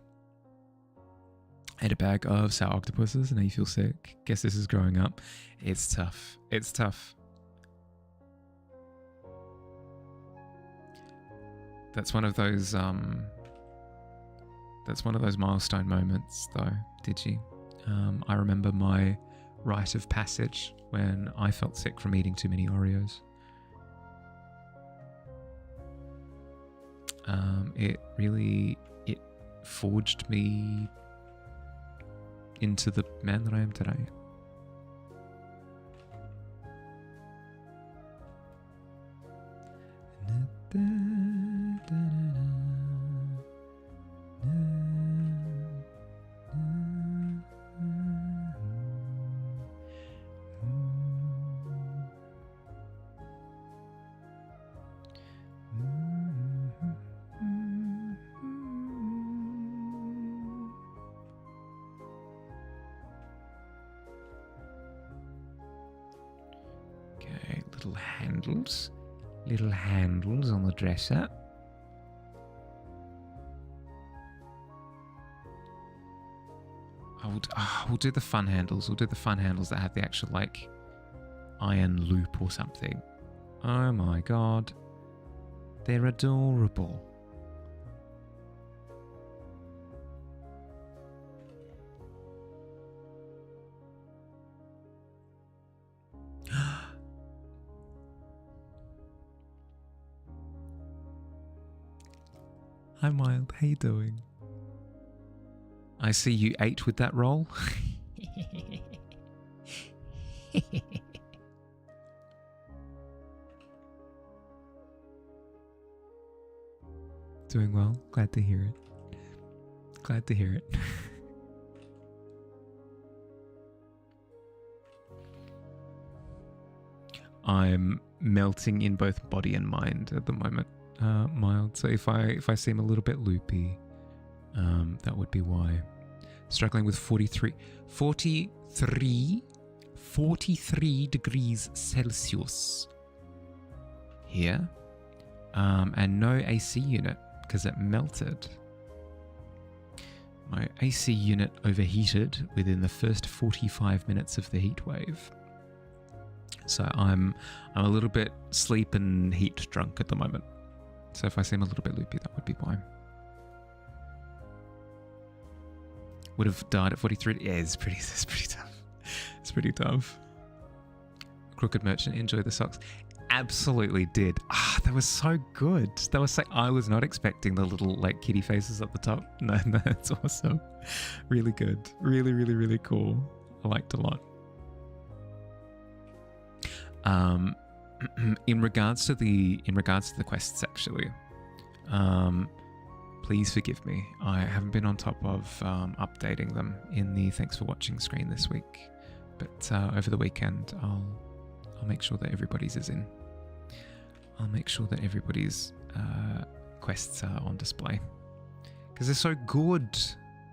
I ate a bag of sour octopuses and now you feel sick. Guess this is growing up. It's tough. It's tough. That's one of those milestone moments though, Digi. I remember my rite of passage when I felt sick from eating too many Oreos. It forged me into the man that I am today. Okay, little handles on the dresser. We'll do the fun handles. We'll do the fun handles that have the actual like iron loop or something. Oh my god, they're adorable. Hi Mild, how you doing? I see you ate with that roll. Doing well. Glad to hear it. Glad to hear it. I'm melting in both body and mind at the moment, Mild. So if I seem a little bit loopy, that would be why. Struggling with 43 degrees Celsius here, and no AC unit because it melted. My AC unit overheated within the first 45 minutes of the heat wave. So I'm a little bit sleep and heat drunk at the moment. So if I seem a little bit loopy, that would be why. Would have died at 43. Yeah, it's pretty tough. It's pretty tough. Crooked Merchant, enjoy the socks. absolutely did. They were so good. They were so. I was not expecting the little like kitty faces at the top. No, it's awesome. Really good. Really, really, really cool. I liked a lot. In regards to the quests, actually, please forgive me. I haven't been on top of updating them in the thanks for watching screen this week, but over the weekend I'll make sure that everybody's is in. I'll make sure that everybody's quests are on display because they're so good.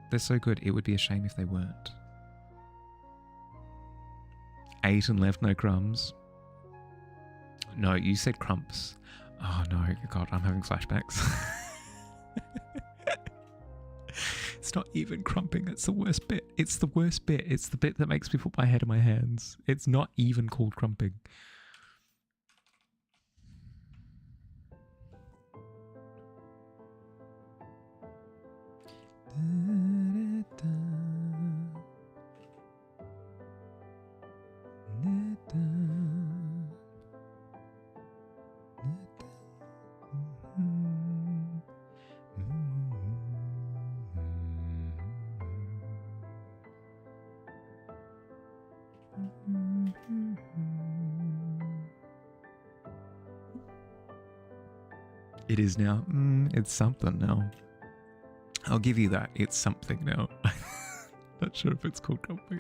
They're so good. It would be a shame if they weren't. 8 and left no crumbs. No, you said crumps. Oh no, God, I'm having flashbacks. It's not even crumping. That's the worst bit. It's the worst bit. It's the bit that makes me put my head in my hands. It's not even called crumping. It is now. It's something now. I'll give you that. It's something now. Not sure if it's called crumping.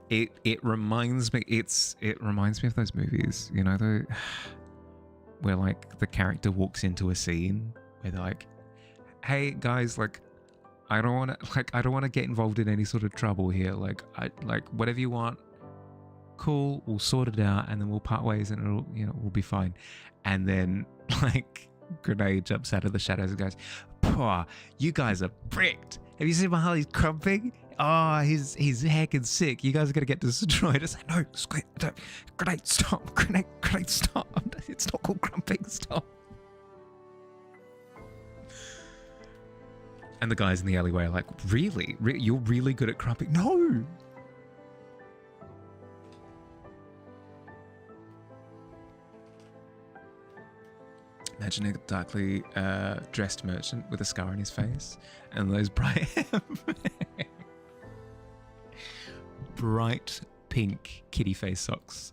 It reminds me. It reminds me of those movies, you know, where like the character walks into a scene where they're like, "Hey guys, like, I don't want to get involved in any sort of trouble here. Like, whatever you want, cool. We'll sort it out, and then we'll part ways, and we'll be fine." And then like Grenade jumps out of the shadows and goes, "Poor, you guys are bricked. Have you seen how he's crumping? Oh, he's heckin' sick. You guys are gonna get destroyed." It's like, no, Grenade, stop. Grenade, stop. It's not called crumping. Stop. And the guys in the alleyway are like, really? You're really good at crumping? No! Imagine a darkly dressed merchant with a scar on his face and those bright pink kitty face socks.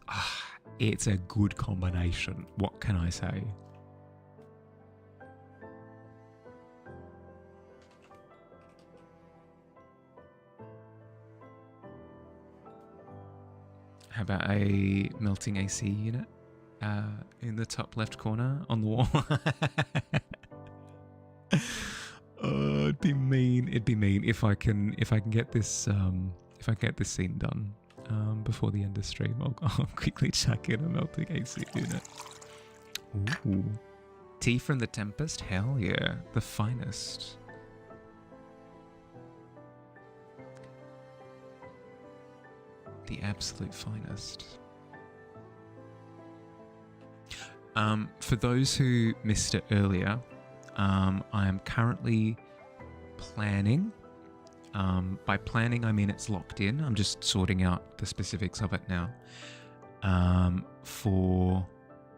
It's a good combination. What can I say? How about a melting AC unit in the top left corner on the wall? Oh, it'd be mean. It'd be mean if I can get this scene done before the end of stream. I'll quickly chuck in a melting AC unit. Ooh, tea from the Tempest. Hell yeah, the finest. The absolute finest. For those who missed it earlier, I am currently planning. By planning, I mean it's locked in. I'm just sorting out the specifics of it now. For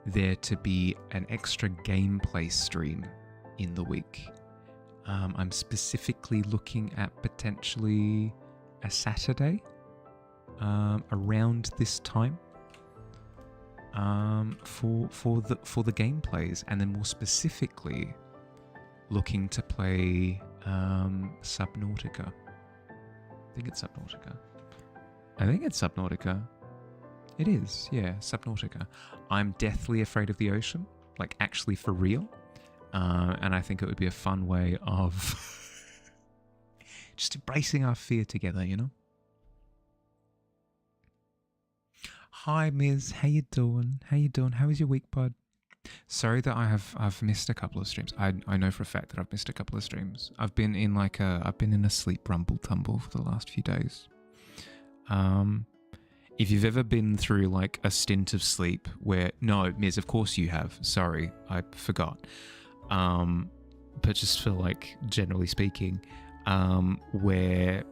there to be an extra gameplay stream in the week. I'm specifically looking at potentially a Saturday. Around this time, for the gameplays, and then more specifically looking to play Subnautica. I think it's Subnautica. It is, yeah, Subnautica. I'm deathly afraid of the ocean, like actually for real, and I think it would be a fun way of just embracing our fear together, you know. Hi Miz, how you doing? How was your week, bud? Sorry that I've missed a couple of streams. I know for a fact that I've missed a couple of streams. I've been in a sleep rumble tumble for the last few days. If you've ever been through like a stint of sleep where no, Miz, of course you have. Sorry, I forgot. But just for like generally speaking, where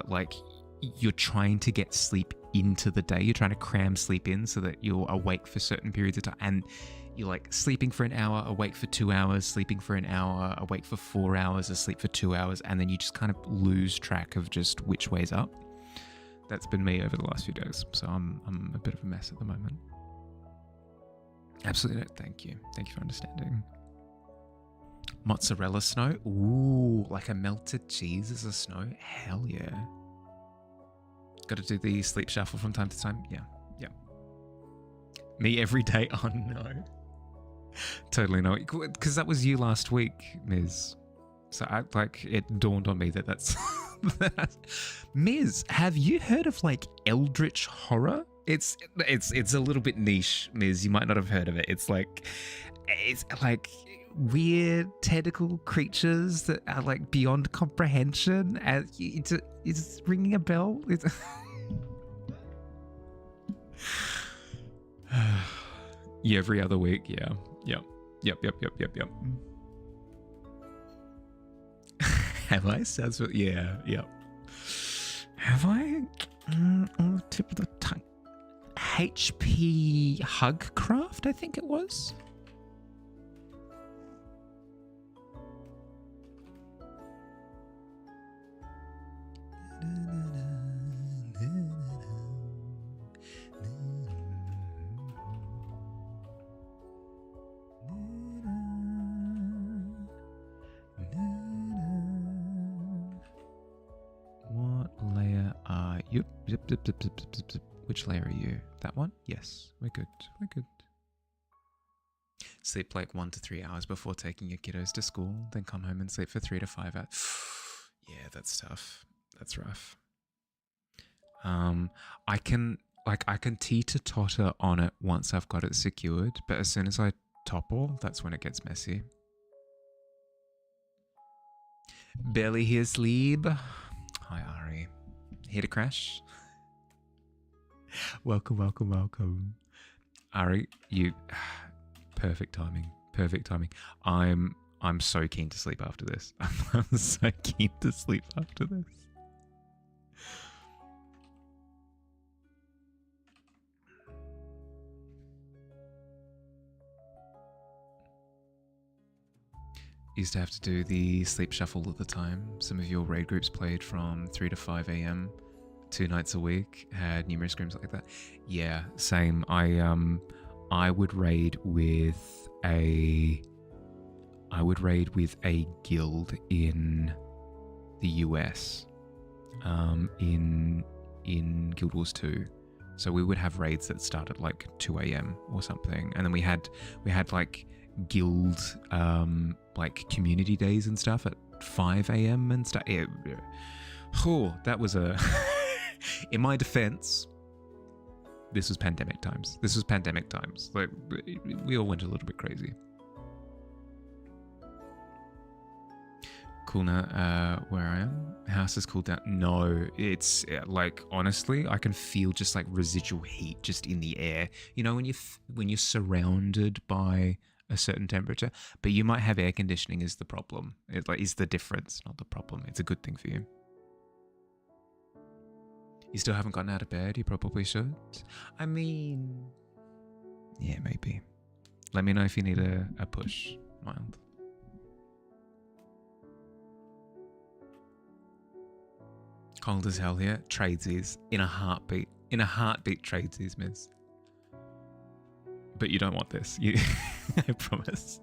like you're trying to get sleep into the day. You're trying to cram sleep in so that you're awake for certain periods of time. And you're like sleeping for an hour, awake for 2 hours, sleeping for an hour, awake for 4 hours, asleep for 2 hours. And then you just kind of lose track of just which way's up. That's been me over the last few days. So I'm a bit of a mess at the moment. Absolutely. Thank you. Thank you for understanding. Mozzarella snow. Ooh, like a melted cheese as a snow. Hell yeah. Got to do the sleep shuffle from time to time. Yeah. Yeah. Me every day. Oh no. Totally no. Because that was you last week, Ms. So it dawned on me that's Ms. Have you heard of like eldritch horror? It's a little bit niche, Ms. You might not have heard of it. It's like weird tentacle creatures that are like beyond comprehension. It's ringing a bell. Yeah, every other week. Yeah. Yep. Have I? Sounds yeah. Yep. Have I? On the tip of the tongue. HP Hugcraft, I think it was. What layer are you? Zip. Which layer are you? That one? Yes, we're good. Sleep like 1 to 3 hours before taking your kiddos to school, then come home and sleep for 3 to 5 hours. Yeah, that's tough. That's rough. I can teeter-totter on it once I've got it secured, but as soon as I topple, that's when it gets messy. Barely here, sleep. Hi, Ari. Here to crash? Welcome. Ari, you... Perfect timing. I'm so keen to sleep after this. I'm so keen to sleep after this. Used to have to do the sleep shuffle all the time. Some of your raid groups played from 3 to 5 a.m. 2 nights a week, had numerous screams like that. Yeah, same. I would raid with a guild in the US, in Guild Wars 2. So we would have raids that started like 2 a.m. or something, and then we had like guild like community days and stuff at 5 a.m. and stuff. Yeah. Oh, that was a. In my defense, this was pandemic times. Like, we all went a little bit crazy. Cool now, where I am. House has cooled down. No, it's like, honestly, I can feel just like residual heat just in the air. You know, when you're surrounded by a certain temperature, but you might have air conditioning is the problem. It like is the difference, not the problem. It's a good thing for you. You still haven't gotten out of bed? You probably should. I mean, yeah, maybe. Let me know if you need a push. Mild. Cold as hell here. Tradesies. In a heartbeat. Tradesies, miss. But you don't want this. You, I promise.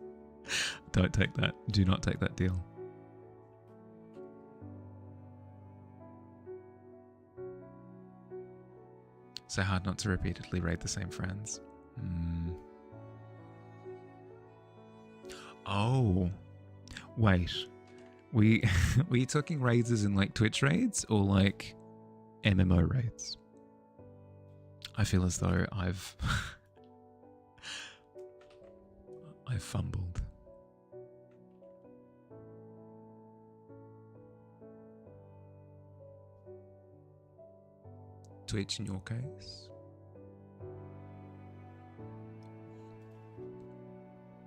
Don't take that. Do not take that deal. So hard not to repeatedly raid the same friends. Oh, wait. Were you talking raids as in like Twitch raids or like MMO raids? I feel as though I've fumbled. Twitch in your case?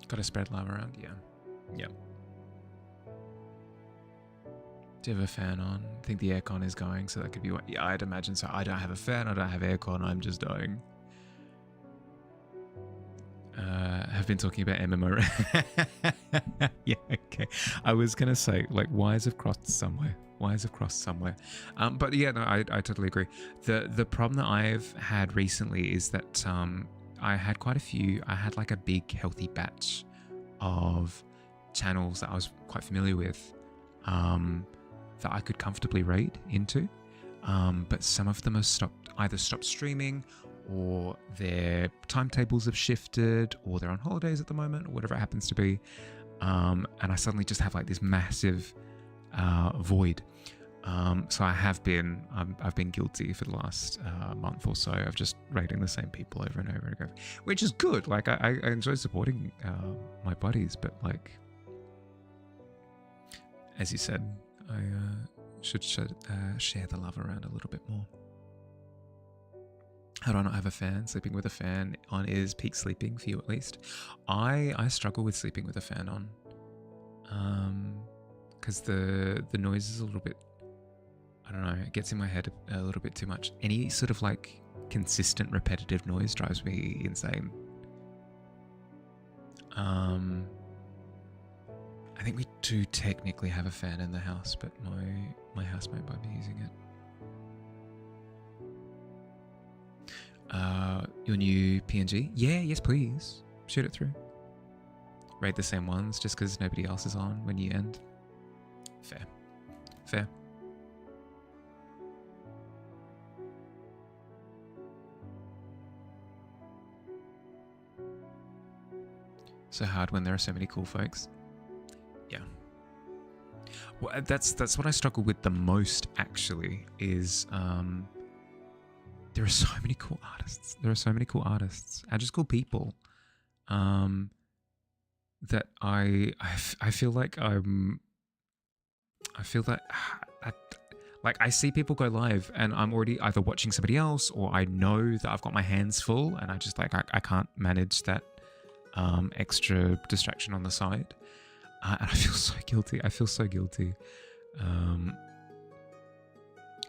Gotta spread love around? Yeah. Yep. Do you have a fan on? I think the aircon is going, so that could be what. Yeah, I'd imagine so. I don't have a fan. I don't have aircon. I'm just dying. Have been talking about MMO. Yeah, okay. I was gonna say, like, wires have crossed somewhere. Wires have crossed somewhere. But yeah, no, I totally agree. The problem that I've had recently is that I had quite a few. I had like a big healthy batch of channels that I was quite familiar with, that I could comfortably raid into. But some of them have either stopped streaming, or their timetables have shifted, or they're on holidays at the moment, or whatever it happens to be. And I suddenly just have like this massive void. So I've been guilty for the last month or so of just raiding the same people over and over again, which is good. Like I enjoy supporting my buddies, but like, as you said, I should share the love around a little bit more. How do I not have a fan? Sleeping with a fan on is peak sleeping for you, at least. I struggle with sleeping with a fan on, because the noise is a little bit, I don't know, it gets in my head a little bit too much. Any sort of like consistent repetitive noise drives me insane. I think we do technically have a fan in the house, but my housemate might be using it. Your new PNG? Yeah, yes please. Shoot it through. Raid the same ones just because nobody else is on when you end. Fair. Fair. So hard when there are so many cool folks. Yeah. Well, that's what I struggle with the most, actually, is there are so many cool artists. There are so many cool artists and just cool people, that I feel like I feel that like I see people go live and I'm already either watching somebody else, or I know that I've got my hands full and I just like I can't manage that extra distraction on the side, and I feel so guilty. I feel so guilty.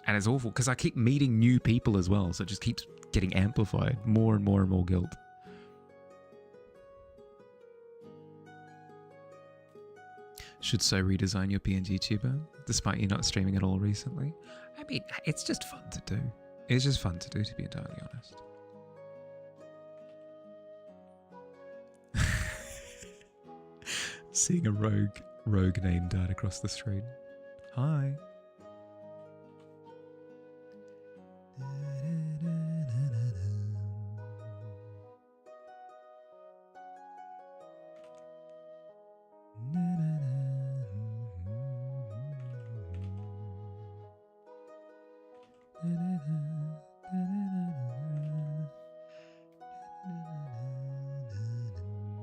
And it's awful because I keep meeting new people as well, so it just keeps getting amplified. More and more and more guilt. Should so redesign your PNG tuber, despite you not streaming at all recently? I mean, it's just fun to do. It's just fun to do, to be entirely honest. Seeing a rogue name dart across the street. Hi.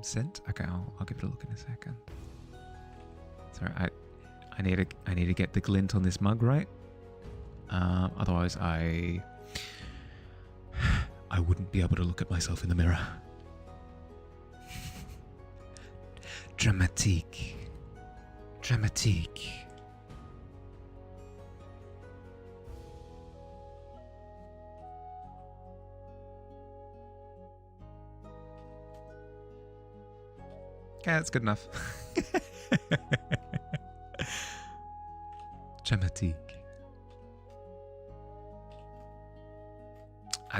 Scent? Okay, I'll give it a look in a second. Sorry, I need to get the glint on this mug right. Otherwise I wouldn't be able to look at myself in the mirror. Dramatique. Dramatique. Yeah, that's good enough. Dramatique.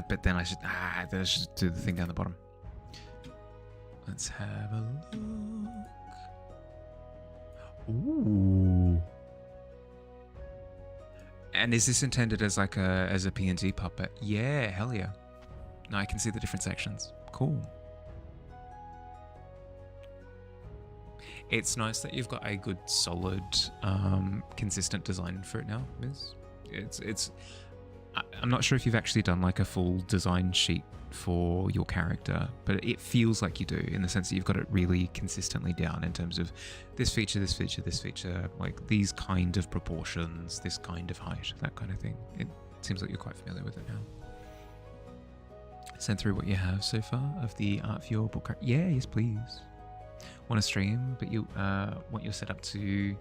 But then I should do the thing down the bottom. Let's have a look. Ooh. And is this intended as like a PNG puppet? Yeah, hell yeah. No, I can see the different sections. Cool. It's nice that you've got a good, solid, consistent design for it now, Miz. I'm not sure if you've actually done like a full design sheet for your character, but it feels like you do, in the sense that you've got it really consistently down in terms of this feature, this feature, this feature, like these kind of proportions, this kind of height, that kind of thing. It seems like you're quite familiar with it now. Send through what you have so far of the art for your book. Yeah, yes, please. Want to stream, but you want your setup to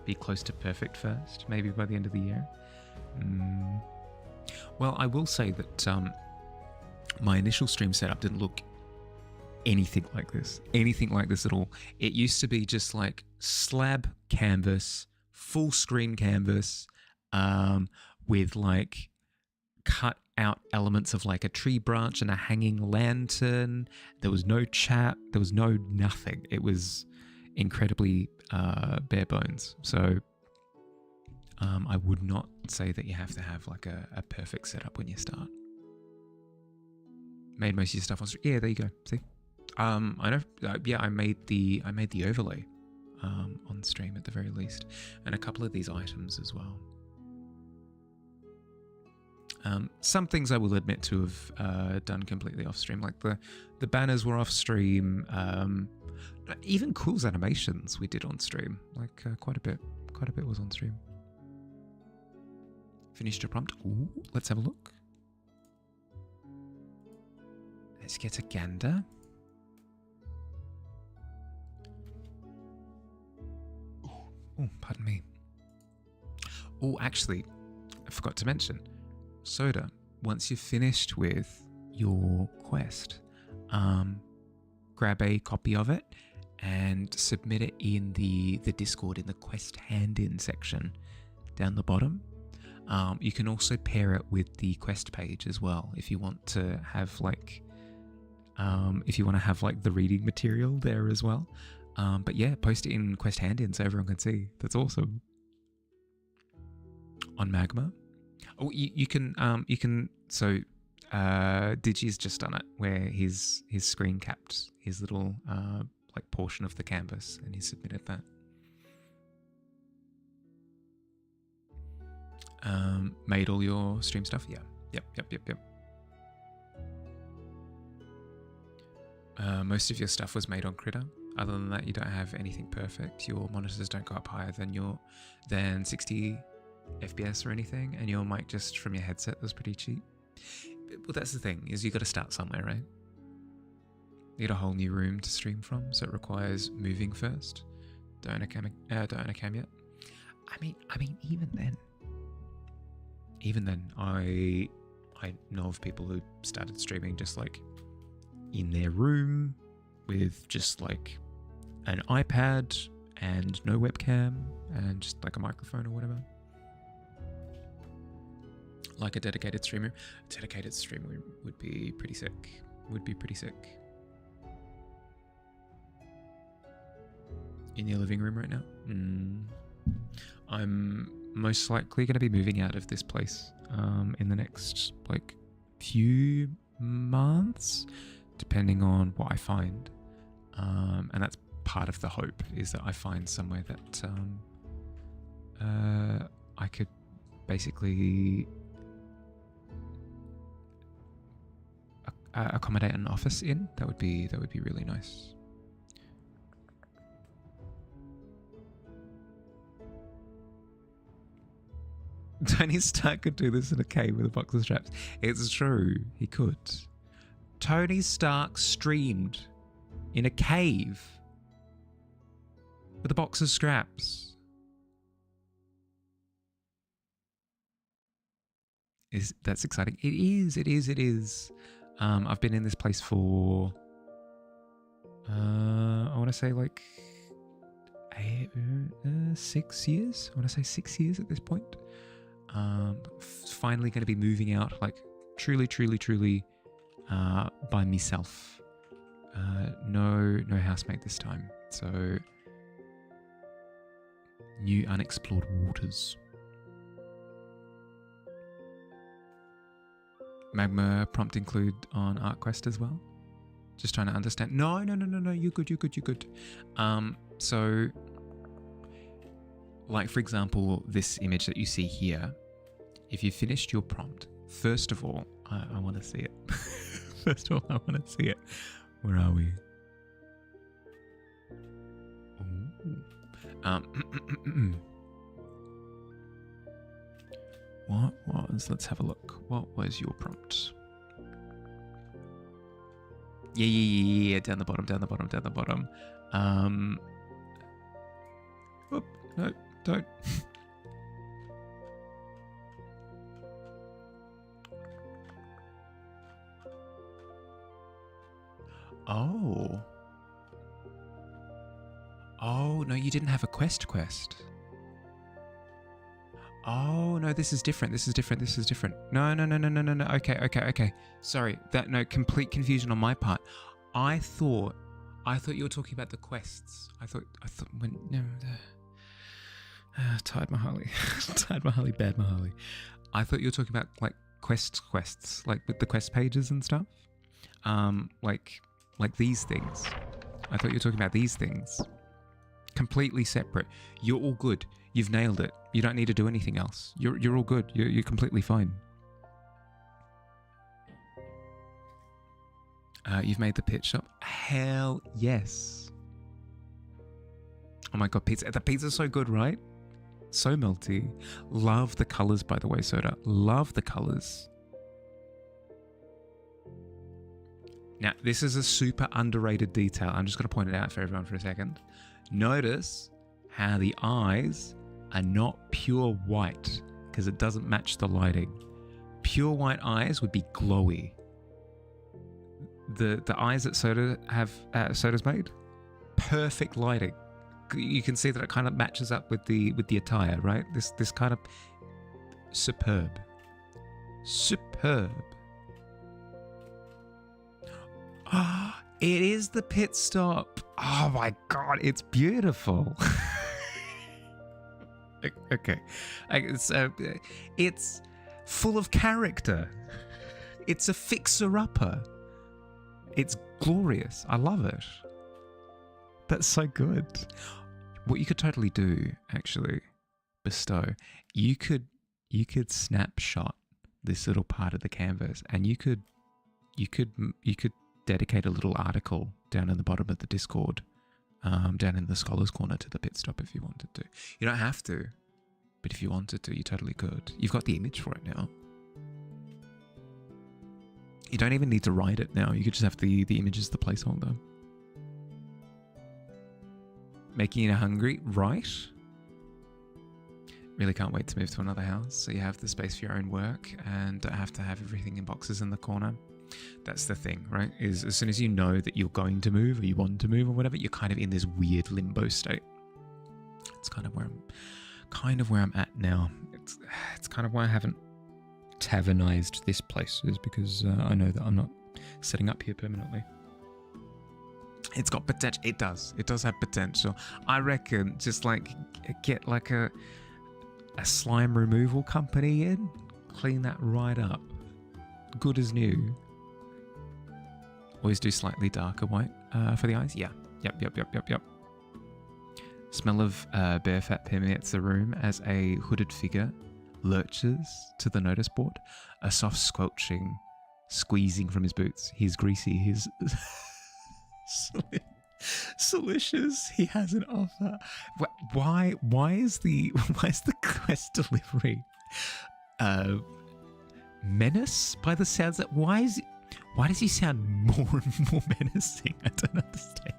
be close to perfect first, maybe by the end of the year. Well, I will say that my initial stream setup didn't look anything like this at all. It used to be just like slab canvas, full screen canvas, with like cut out elements of like a tree branch and a hanging lantern. There was no chat, there was no nothing. It was incredibly bare bones. So I would not say that you have to have like a perfect setup when you start. Made most of your stuff on stream. Yeah, there you go. See, I know. Yeah, I made the overlay on stream at the very least, and a couple of these items as well. Some things I will admit to have done completely off stream, like the banners were off stream. Even Cool's animations we did on stream, like quite a bit was on stream. Finished your prompt. Ooh, let's have a look. Let's get a gander. Oh, pardon me. Oh, actually, I forgot to mention. Soda, once you've finished with your quest, grab a copy of it and submit it in the Discord in the quest hand-in section down the bottom. You can also pair it with the quest page as well if you want to have like the reading material there as well. But yeah, post it in quest hand-in so everyone can see. That's awesome. On Magma. Oh, you can so Digi's just done it where his screen capped his little like portion of the canvas and he submitted that. Made all your stream stuff? Yeah. Yep. Most of your stuff was made on Critter. Other than that, you don't have anything perfect. Your monitors don't go up higher than 60 FPS or anything, and your mic just from your headset was pretty cheap. Well, that's the thing, is you got to start somewhere, right? You get a whole new room to stream from, so it requires moving first. Don't own a cam yet. I mean, even then, I know of people who started streaming just like in their room with just like an iPad and no webcam and just like a microphone or whatever. Like a dedicated streamer. A dedicated streamer would be pretty sick. In your living room right now? I'm most likely going to be moving out of this place in the next like few months, depending on what I find. And that's part of the hope, is that I find somewhere that I could basically accommodate an office in. That would be really nice. Tony Stark could do this in a cave with a box of straps. It's true, he could. Tony Stark streamed in a cave with a box of scraps. That's exciting? It is. I've been in this place for I want to say like 6 years. I want to say 6 years at this point. Finally going to be moving out, like truly by myself. No housemate this time. So new unexplored waters. Magma prompt include on ArtQuest as well? Just trying to understand. No. You're good. So, like for example, this image that you see here, if you finished your prompt, first of all, I want to see it. First of all, I want to see it. Where are we? What was, let's have a look. What was your prompt? Yeah, down the bottom. Oh, no, Don't. Oh. Oh, no, you didn't have a quest. Oh, no, this is different. This is different. No. Okay. Sorry. Complete confusion on my part. I thought you were talking about the quests. I thought when no. Tired Mahali. Tired Mahali, bad Mahali. I thought you were talking about like quests, like with the quest pages and stuff. Like these things. I thought you were talking about these things. Completely separate. You're all good. You've nailed it. You don't need to do anything else. You're all good. You're completely fine. You've made the pit shop. Hell yes. Oh my god, pizza. The pizza's so good, right? So melty. Love the colors, by the way, Soda. Love the colors. Now, this is a super underrated detail. I'm just going to point it out for everyone for a second. Notice how the eyes are not pure white because it doesn't match the lighting. Pure white eyes would be glowy. The eyes that Soda's made, perfect lighting. You can see that it kind of matches up with the attire, right? This kind of superb. Ah, it is the pit stop. Oh my god, it's beautiful. Okay, it's full of character. It's a fixer-upper. It's glorious. I love it. That's so good. What you could totally do, actually, Bestow, you could snapshot this little part of the canvas, and you could dedicate a little article down in the bottom of the Discord, down in the Scholars Corner to the pit stop if you wanted to. You don't have to, but if you wanted to, you totally could. You've got the image for it now. You don't even need to write it now. You could just have the image as the placeholder. Making you hungry, right? Really can't wait to move to another house so you have the space for your own work and don't have to have everything in boxes in the corner. That's the thing, right? Is as soon as you know that you're going to move or you want to move or whatever, you're kind of in this weird limbo state. It's kind of where I'm at now. It's kind of why I haven't tavernized this place, is because I know that I'm not setting up here permanently. It's got potential. It does have potential. I reckon just like get like a slime removal company in, clean that right up, good as new. Always do slightly darker white for the eyes. Yeah. Yep. Smell of bear fat permeates the room as a hooded figure lurches to the notice board. A soft squeezing from his boots. He's greasy. He's delicious. He has an offer. Why is the quest delivery menace by the sounds that why does he sound more and more menacing? I don't understand.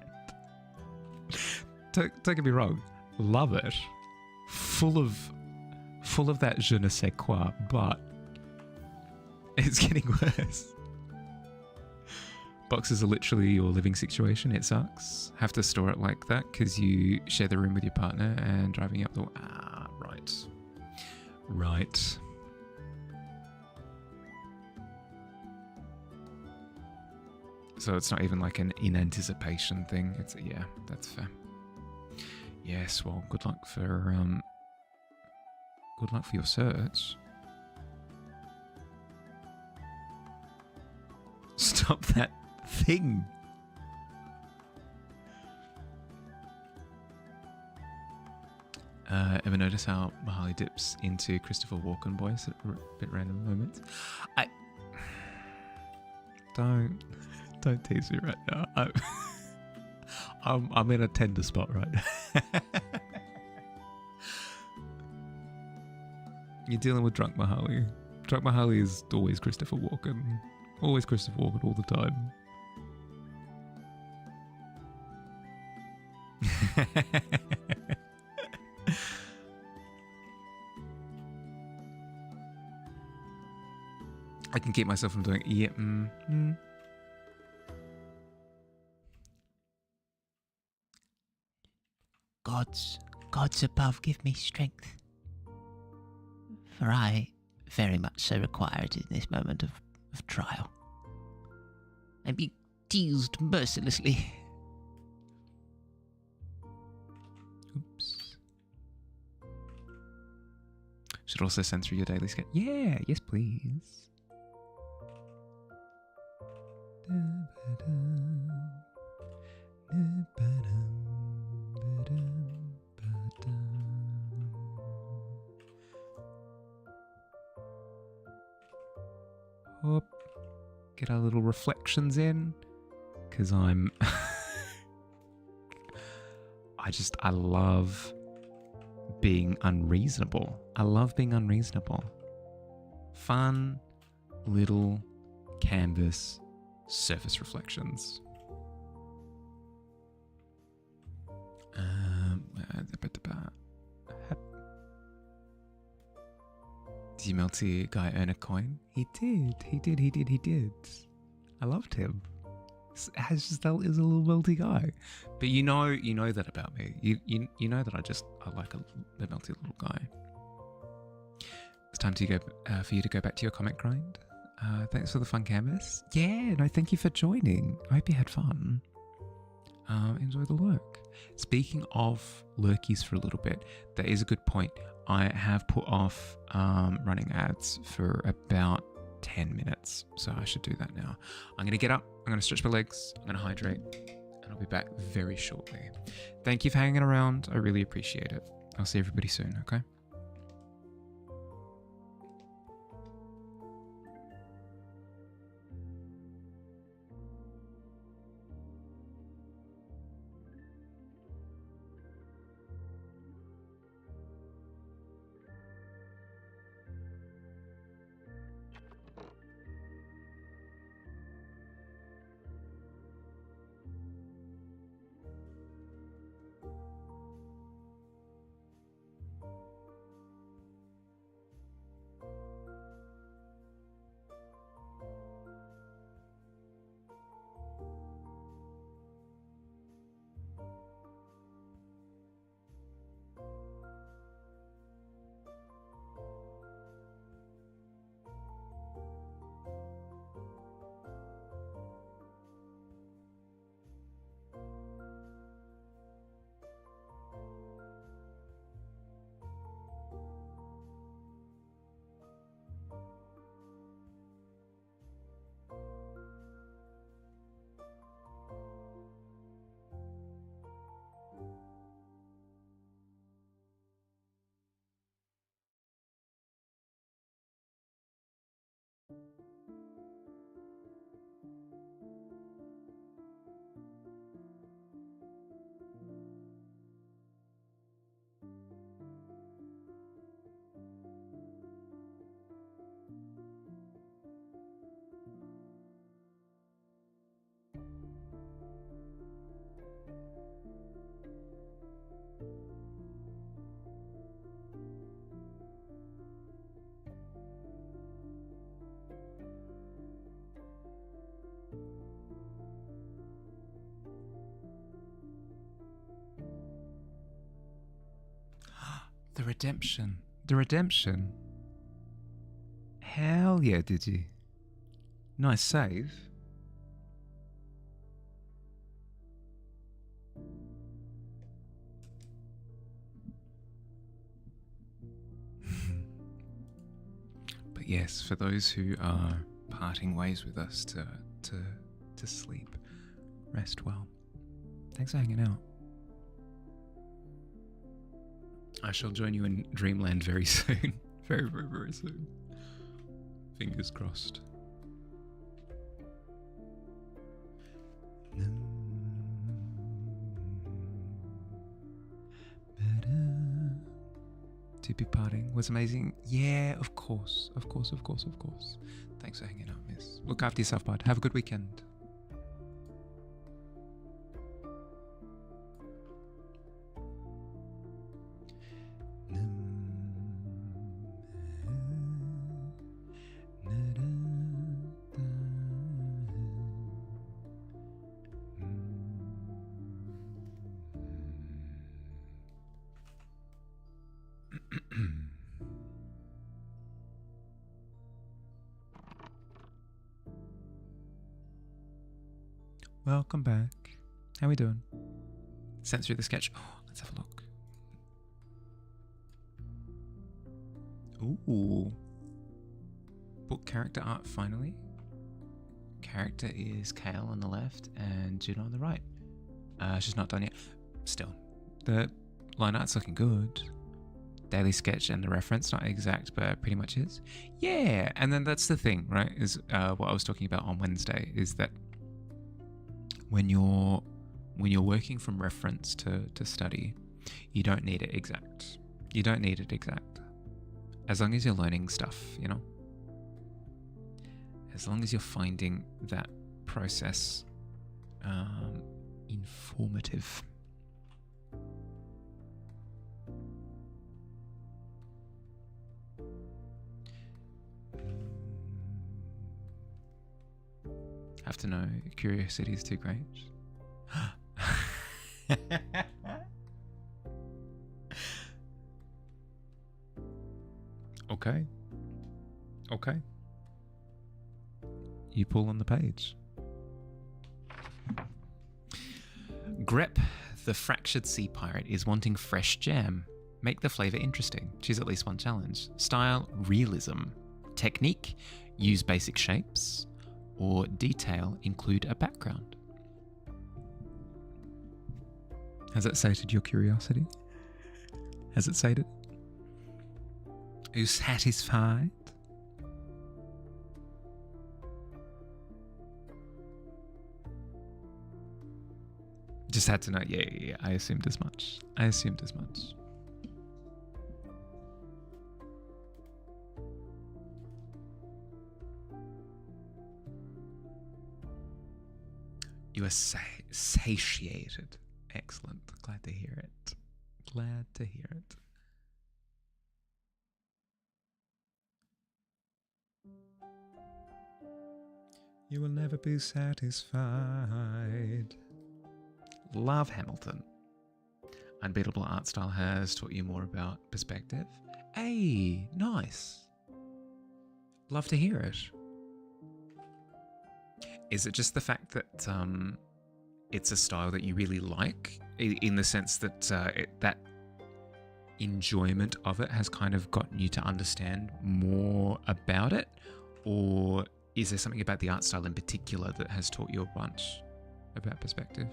Don't get me wrong, love it. Full of that je ne sais quoi, but it's getting worse. Boxes are literally your living situation. It sucks. Have to store it like that because you share the room with your partner and driving up the... Right. So it's not even like an in anticipation thing. It's yeah, that's fair. Yes, well, good luck for your search. Stop that thing. Ever notice how Mahali dips into Christopher Walken voice at a bit random moments? Don't tease me right now. I'm in a tender spot right now. You're dealing with drunk Mahali. Drunk Mahali is always Christopher Walken. Always Christopher Walken all the time. I can keep myself from doing. Yeah. Gods above, give me strength, for I very much so require it in this moment of trial. I'm being teased mercilessly. Oops. Should also send through your daily scan. Yeah, yes, please. Hop. Get our little reflections in, because I'm I love being unreasonable. I love being unreasonable. Fun little canvas surface reflections. Did you multi guy earn a coin? He did. I loved him. Is a little melty guy, but you know that about me. You know that I like a melty little guy. It's time to go for you to go back to your comic grind. Thanks for the fun canvas. Yeah, no, thank you for joining. I hope you had fun. Enjoy the lurk. Speaking of lurkies for a little bit, that is a good point. I have put off running ads for about 10 minutes, so I should do that now. I'm going to get up, I'm going to stretch my legs, I'm going to hydrate, and I'll be back very shortly. Thank you for hanging around. I really appreciate it. I'll see everybody soon, okay? The redemption. The redemption. Hell yeah, did you? Nice save. But yes, for those who are parting ways with us to sleep, rest well. Thanks for hanging out. I shall join you in Dreamland very soon. Very, very, very soon. Fingers crossed. To be parting was amazing. Yeah, of course. Thanks for hanging out, miss. Look after yourself, bud. Have a good weekend. welcome back. How we doing? Sent through the sketch. Oh, let's have a look. Ooh. Book character art finally. Character is Kale on the left and Juno on the right. She's not done yet. Still, the line art's looking good. Daily sketch and the reference, not exact, but pretty much is. Yeah, and then that's the thing, right? Is what I was talking about on Wednesday, is that when you're working from reference to study, you don't need it exact. You don't need it exact. As long as you're learning stuff, you know? As long as you're finding that process informative. Have to know, curiosity is too great. Okay. Okay. You pull on the page. Grep, the fractured sea pirate, is wanting fresh jam. Make the flavour interesting. Choose at least one challenge. Style, realism. Technique, use basic shapes. Or detail, include a background. Has it sated your curiosity? Has it sated? Are you satisfied? Just had to know. Yeah. I assumed as much. You are satiated. Excellent. Glad to hear it. You will never be satisfied. Love Hamilton. Unbeatable art style has taught you more about perspective. Hey, nice. Love to hear it. Is it just the fact that it's a style that you really like, in the sense that that enjoyment of it has kind of gotten you to understand more about it? Or is there something about the art style in particular that has taught you a bunch about perspective?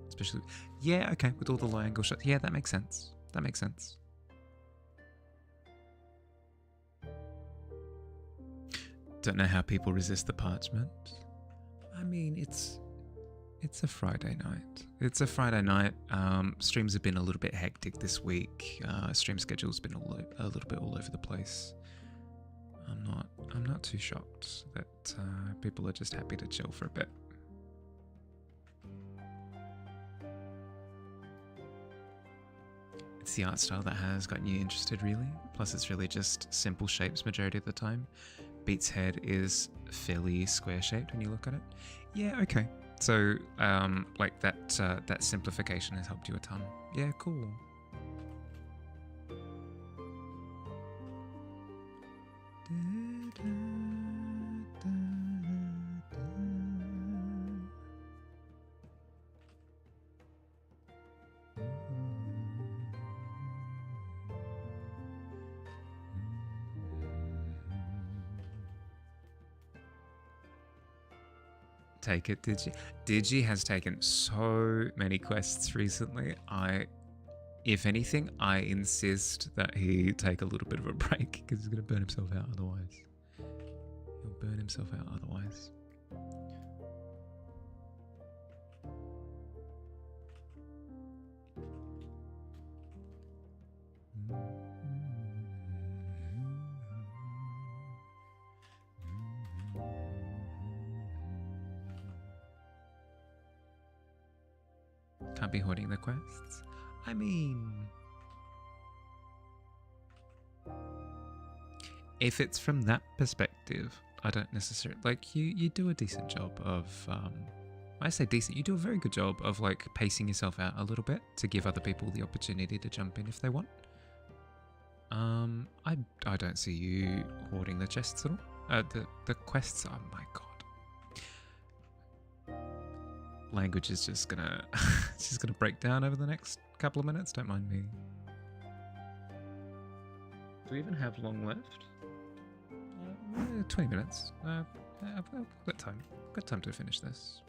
Especially, yeah, okay, with all the low angle shots. Yeah, that makes sense. Don't know how people resist the parchment. I mean, it's a Friday night. Streams have been a little bit hectic this week. Stream schedule's been a little bit all over the place. I'm not too shocked that people are just happy to chill for a bit. It's the art style that has gotten you interested, really. Plus, it's really just simple shapes majority of the time. Beat's head is fairly square-shaped when you look at it. Yeah, okay. So, like that simplification has helped you a ton. Yeah, cool. Take it, Digi has taken so many quests recently. If anything, I insist that he take a little bit of a break because he's going to burn himself out otherwise. He'll burn himself out otherwise. Can't be hoarding the quests. I mean, if it's from that perspective, I don't necessarily like you do a decent job of I say decent, you do a very good job of like pacing yourself out a little bit to give other people the opportunity to jump in if they want. I don't see you hoarding the chests at all. The quests, oh my god. Language is just gonna it's just gonna break down over the next couple of minutes, don't mind me. Do we even have long left? 20 minutes. I've got time. Got time to finish this.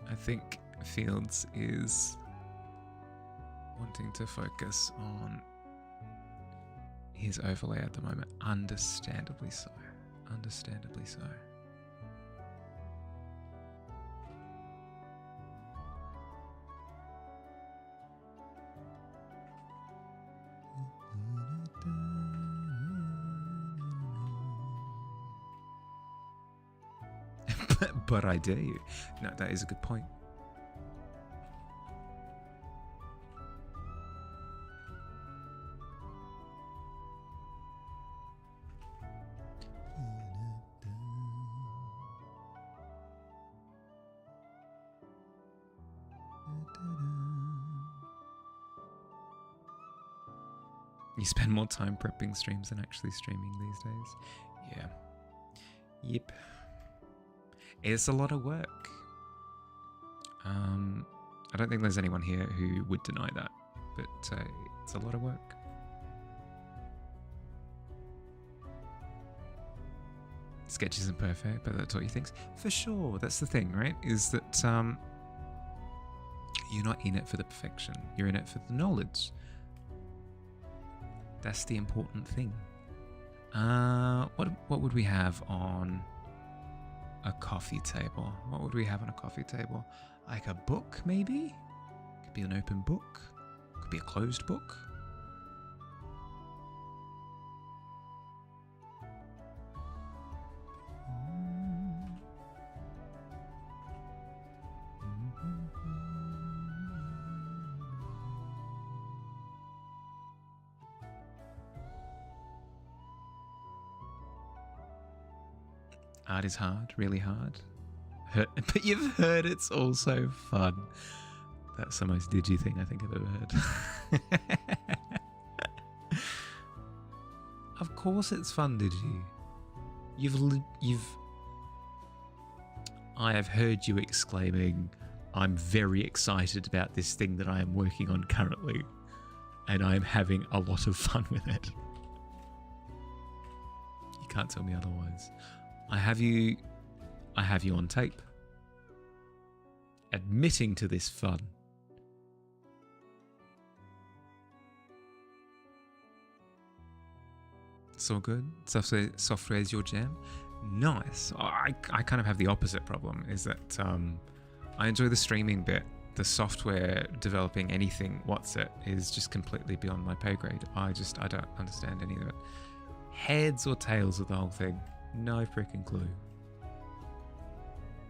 I think Fields is wanting to focus on his overlay at the moment. Understandably so. Understandably so. But I dare you. No, that is a good point. You spend more time prepping streams than actually streaming these days. Yeah. Yep. It's a lot of work. I don't think there's anyone here who would deny that, but it's a lot of work. Sketch isn't perfect, but that's what he thinks. For sure, that's the thing, right? Is that you're not in it for the perfection. You're in it for the knowledge. That's the important thing. What would we have on a coffee table? What would we have on a coffee table? Like a book, maybe? Could be an open book. Could be a closed book. Art is hard, really hard. But you've heard it's also fun. That's the most digi thing I think I've ever heard. Of course it's fun, Digi. I have heard you exclaiming, I'm very excited about this thing that I am working on currently, and I am having a lot of fun with it. You can't tell me otherwise. I have you on tape, admitting to this fun. It's all good. Software's your jam. Nice. I kind of have the opposite problem, is that I enjoy the streaming bit. The software developing anything, what's it, is just completely beyond my pay grade. I don't understand any of it. Heads or tails of the whole thing. No freaking clue.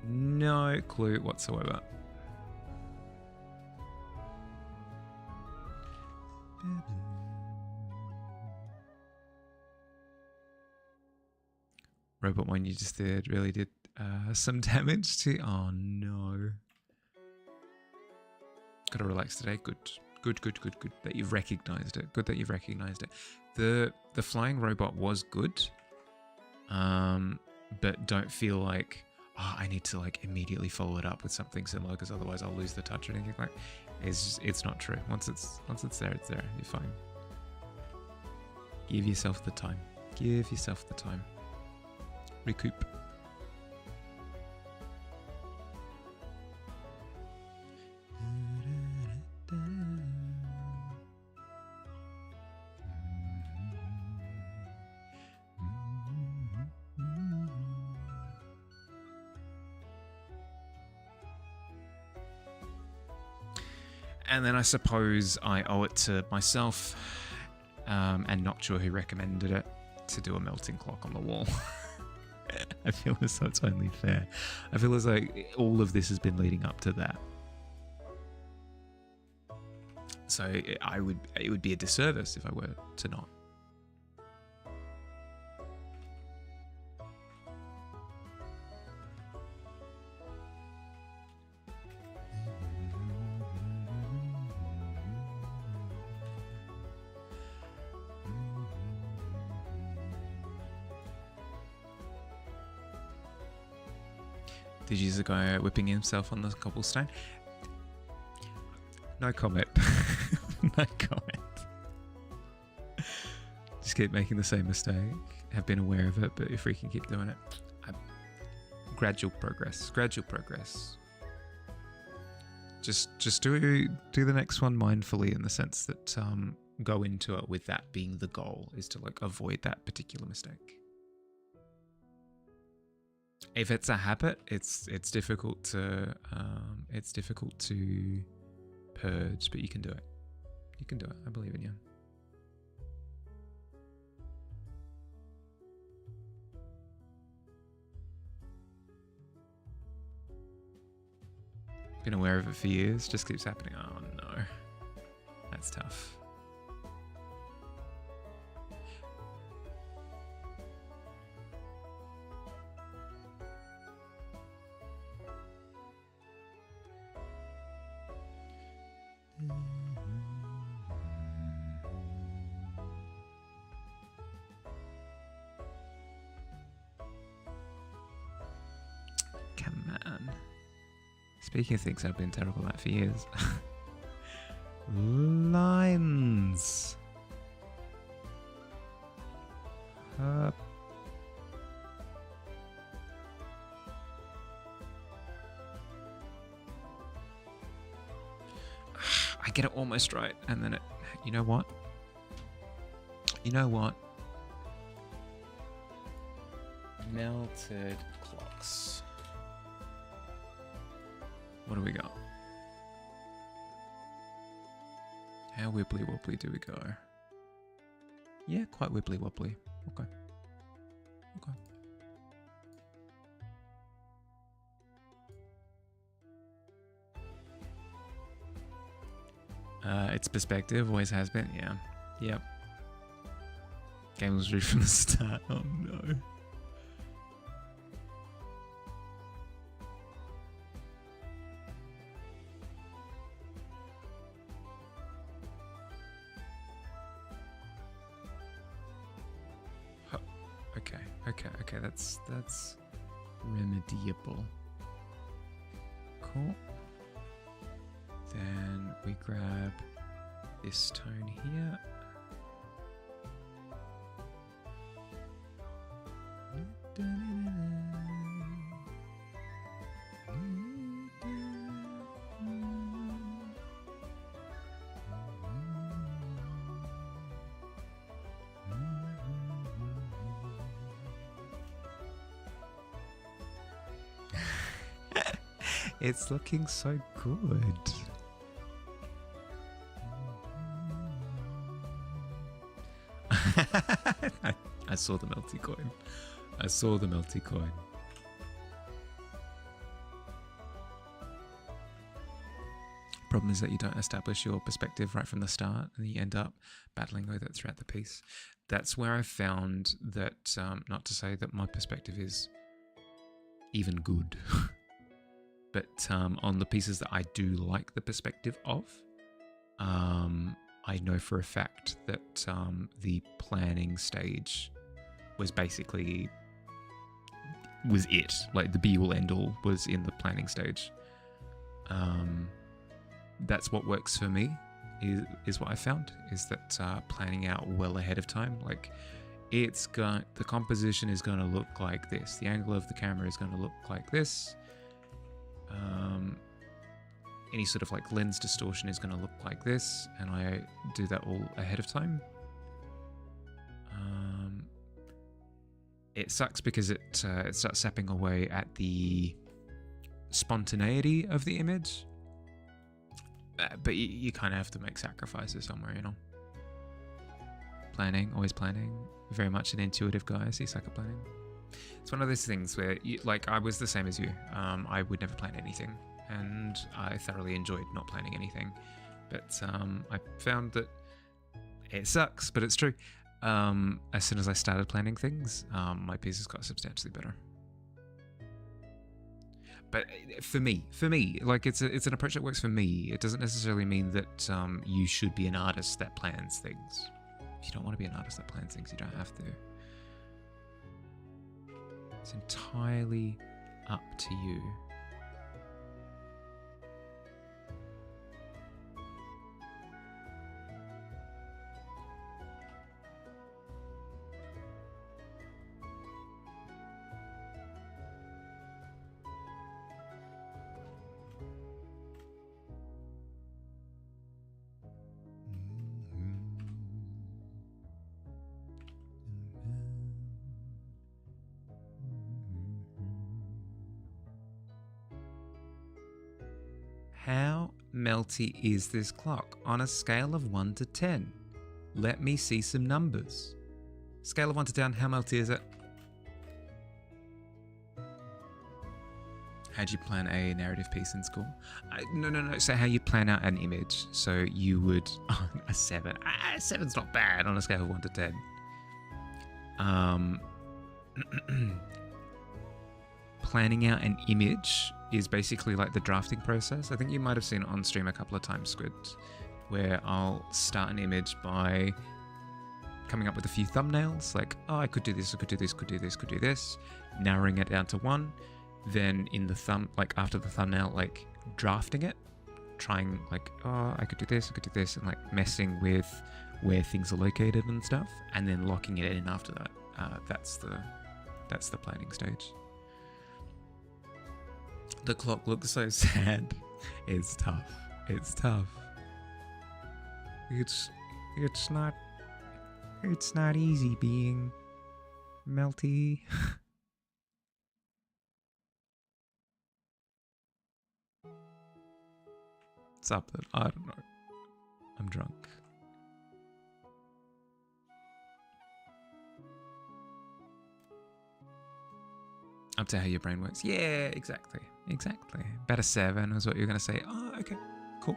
No clue whatsoever. Robot one you just did really did some damage to. Oh no. Gotta relax today. Good. That you've recognized it. Good that you've recognized it. The flying robot was good. But don't feel like, oh, I need to like immediately follow it up with something similar because otherwise I'll lose the touch or anything like. It's not true. Once it's there, it's there. You're fine. Give yourself the time. Give yourself the time. Recoup. And then I suppose I owe it to myself, and not sure who recommended it, to do a melting clock on the wall. I feel as though it's only fair. I feel as though all of this has been leading up to that. So it would be a disservice if I were to not. Did you see the guy whipping himself on the cobblestone? No comment. No comment. Just keep making the same mistake. Have been aware of it, but if we can keep doing it. Gradual progress. Gradual progress. Just do the next one mindfully, in the sense that go into it with that being the goal, is to like avoid that particular mistake. If it's a habit, it's difficult to purge, but you can do it. You can do it. I believe in you. Been aware of it for years, just keeps happening. Oh no. That's tough. Come on. Speaking of things I've been terrible at for years. Lines. I get it almost right, and then you know what? Melted clocks. What do we got? How wibbly wobbly do we go? Yeah, quite wibbly wobbly. Okay. It's perspective, always has been, yeah. Yep. Game was rigged from the start. Oh no. Okay, that's remediable. Cool. Then we grab this tone here. It's looking so good. I saw the melty coin. Problem is that you don't establish your perspective right from the start, and you end up battling with it throughout the piece. That's where I found that, not to say that my perspective is even good, but on the pieces that I do like the perspective of, I know for a fact that the planning stage was basically was it. Like the be all end all was in the planning stage. That's what works for me. Is what I found is that planning out well ahead of time. Like the composition is going to look like this. The angle of the camera is going to look like this. Any sort of like lens distortion is going to look like this, and I do that all ahead of time. It sucks because it starts sapping away at the spontaneity of the image, but you kind of have to make sacrifices somewhere, you know. Planning, always planning. Very much an intuitive guy. I see sucker planning. It's one of those things where, like, I was the same as you. I would never plan anything, and I thoroughly enjoyed not planning anything. But I found that it sucks, but it's true. As soon as I started planning things, my pieces got substantially better. But for me, like it's an approach that works for me. It doesn't necessarily mean that you should be an artist that plans things. If you don't want to be an artist that plans things, you don't have to. It's entirely up to you. How melty is this clock on a scale of 1 to 10? Let me see some numbers. Scale of 1 to 10, how melty is it? How'd you plan a narrative piece in school? No. So how you plan out an image. So you would... Oh, a 7. 7's not bad on a scale of 1 to 10. Planning out an image is basically like the drafting process. I think you might have seen it on stream a couple of times, Squid, where I'll start an image by coming up with a few thumbnails, like, oh, I could do this, I could do this, could do this, could do this, narrowing it down to one. Then in the after the thumbnail, like drafting it, trying like, oh, I could do this, I could do this, and like messing with where things are located and stuff, and then locking it in after that. That's the planning stage. The clock looks so sad. It's tough. It's tough. It's not easy being melty. It's up then. I don't know. I'm drunk. Up to how your brain works. Yeah, exactly. About a 7 is what you're going to say. Oh, okay, cool.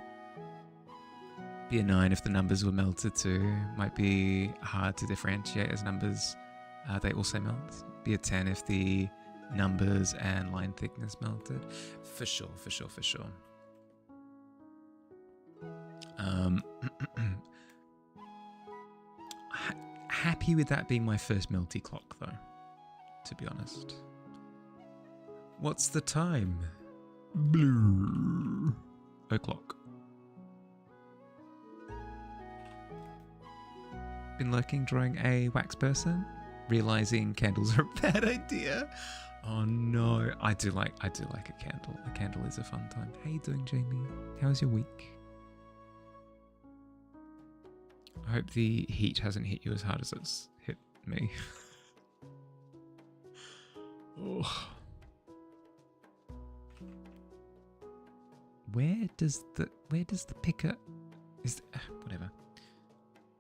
Be a 9 if the numbers were melted too. Might be hard to differentiate as numbers. They also melt. Be a 10 if the numbers and line thickness melted. For sure. Happy with that being my first melty clock though, to be honest. What's the time? Blue. O'clock. Been lurking drawing a wax person, realizing candles are a bad idea. Oh no, I do like a candle. A candle is a fun time. How you doing, Jamie? How was your week? I hope the heat hasn't hit you as hard as it's hit me. Oh. Where does the picker whatever.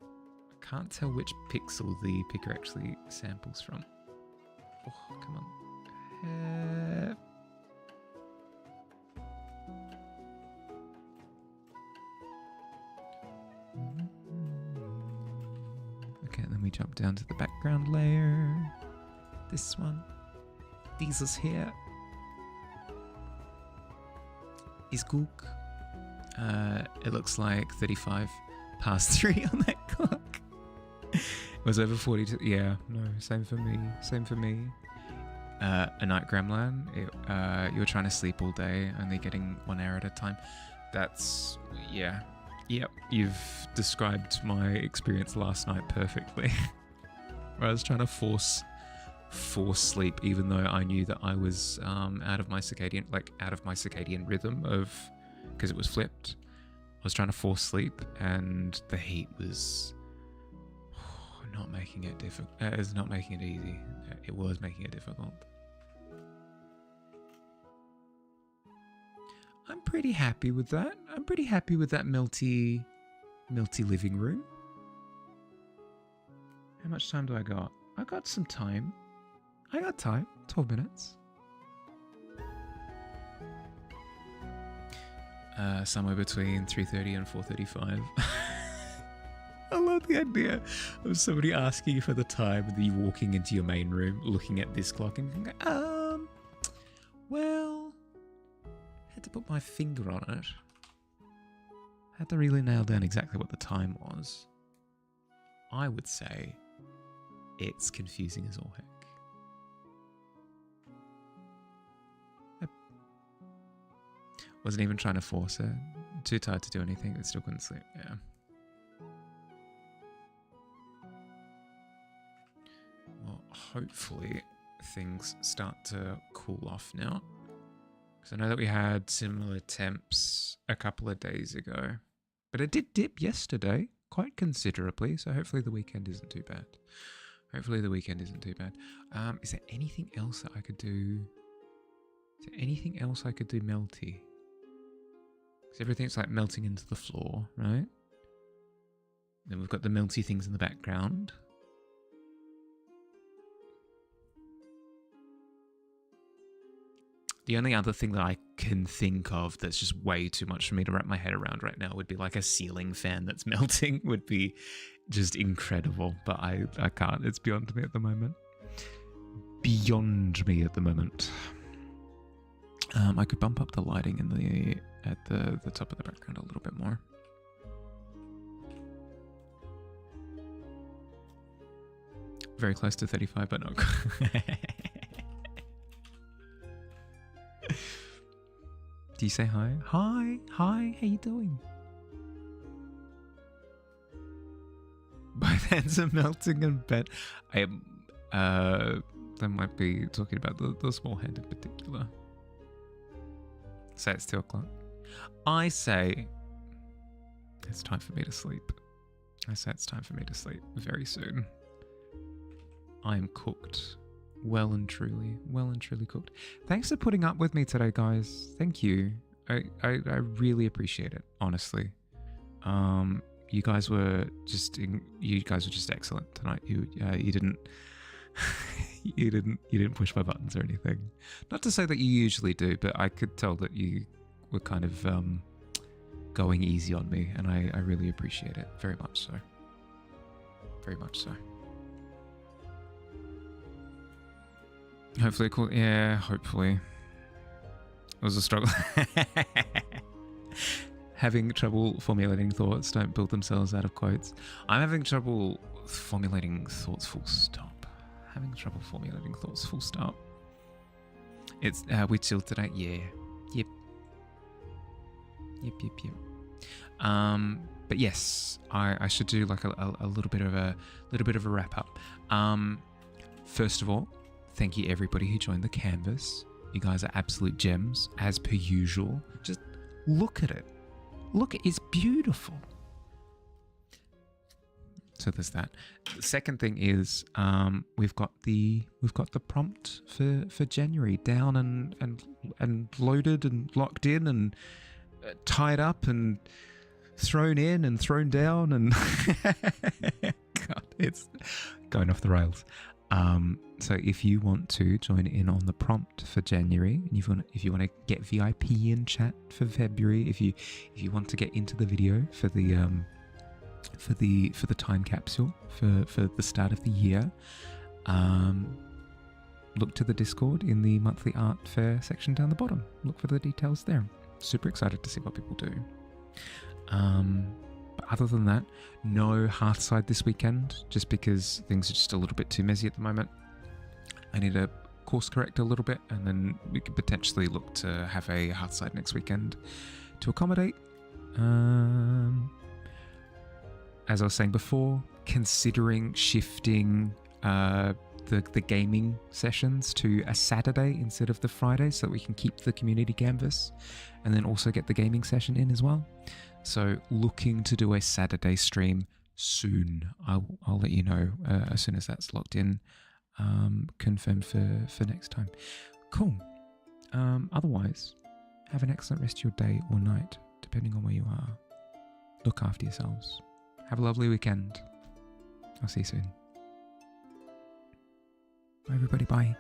I can't tell which pixel the picker actually samples from. Oh, come on. Okay, then we jump down to the background layer. This one. Diesel's here. Is Gook. It looks like 35 past 3 on that clock. It was over 42. Yeah, no, same for me. a night gremlin. You were trying to sleep all day, only getting 1 hour at a time. That's, yeah. Yep, you've described my experience last night perfectly. Where I was trying to force sleep, even though I knew that I was out of my circadian rhythm because it was flipped. I was trying to force sleep, and the heat was not making it difficult. It's not making it easy. It was making it difficult. I'm pretty happy with that. I'm pretty happy with that melty living room. How much time do I got? I got some time. I got time. 12 minutes. Somewhere between 3:30 and 4:35. I love the idea of somebody asking you for the time and then you walking into your main room, looking at this clock and going, well, I had to put my finger on it. I had to really nail down exactly what the time was. I would say it's confusing as all heck. Wasn't even trying to force it. Too tired to do anything, but still couldn't sleep. Yeah. Well, hopefully things start to cool off now. Because I know that we had similar temps a couple of days ago. But it did dip yesterday quite considerably, so hopefully the weekend isn't too bad. Is there anything else that I could do? Is there anything else I could do melty? Because everything's like melting into the floor, right? Then we've got the melty things in the background. The only other thing that I can think of that's just way too much for me to wrap my head around right now would be like a ceiling fan that's melting. Would be just incredible, but I can't. It's beyond me at the moment. I could bump up the lighting in at the top of the background a little bit more. Very close to 35, but not. Do you say hi? Hi, how you doing? Both hands are melting in bed. I might be talking about the small hand in particular. Say it's 2 o'clock. I say it's time for me to sleep. Very soon. I am cooked. Well and truly cooked. Thanks for putting up with me today, guys. Thank you. I really appreciate it, honestly. You guys were just excellent tonight. You didn't you didn't push my buttons or anything. Not to say that you usually do, but I could tell that you were kind of going easy on me, and I really appreciate it. Very much so. Very much so. Hopefully cool. Yeah, hopefully. It was a struggle. Having trouble formulating thoughts don't build themselves out of quotes. I'm having trouble formulating thoughts full stop. It's we chilled today. Yeah. Yep. But yes, I should do like a little bit of a wrap up. First of all, thank you everybody who joined the canvas. You guys are absolute gems, as per usual. Just look at it. Look, it's beautiful. So there's that. The second thing is we've got the prompt for January down and loaded and locked in and tied up and thrown in and thrown down and God, it's going off the rails. So if you want to join in on the prompt for January, and if you want to get VIP in chat for February, if you want to get into the video for the time capsule for the start of the year, look to the Discord in the monthly art fair section down the bottom. Look for the details there. Super excited to see what people do. But other than that, no Hearthside this weekend, just because things are just a little bit too messy at the moment. I need to course correct a little bit, and then we could potentially look to have a Hearthside next weekend to accommodate. As I was saying before, considering shifting the gaming sessions to a Saturday instead of the Friday, so that we can keep the community canvas and then also get the gaming session in as well. So looking to do a Saturday stream soon. I'll let you know as soon as that's locked in, confirmed for next time. Cool. Otherwise, have an excellent rest of your day or night, depending on where you are. Look after yourselves. Have a lovely weekend. I'll see you soon. Bye, everybody. Bye.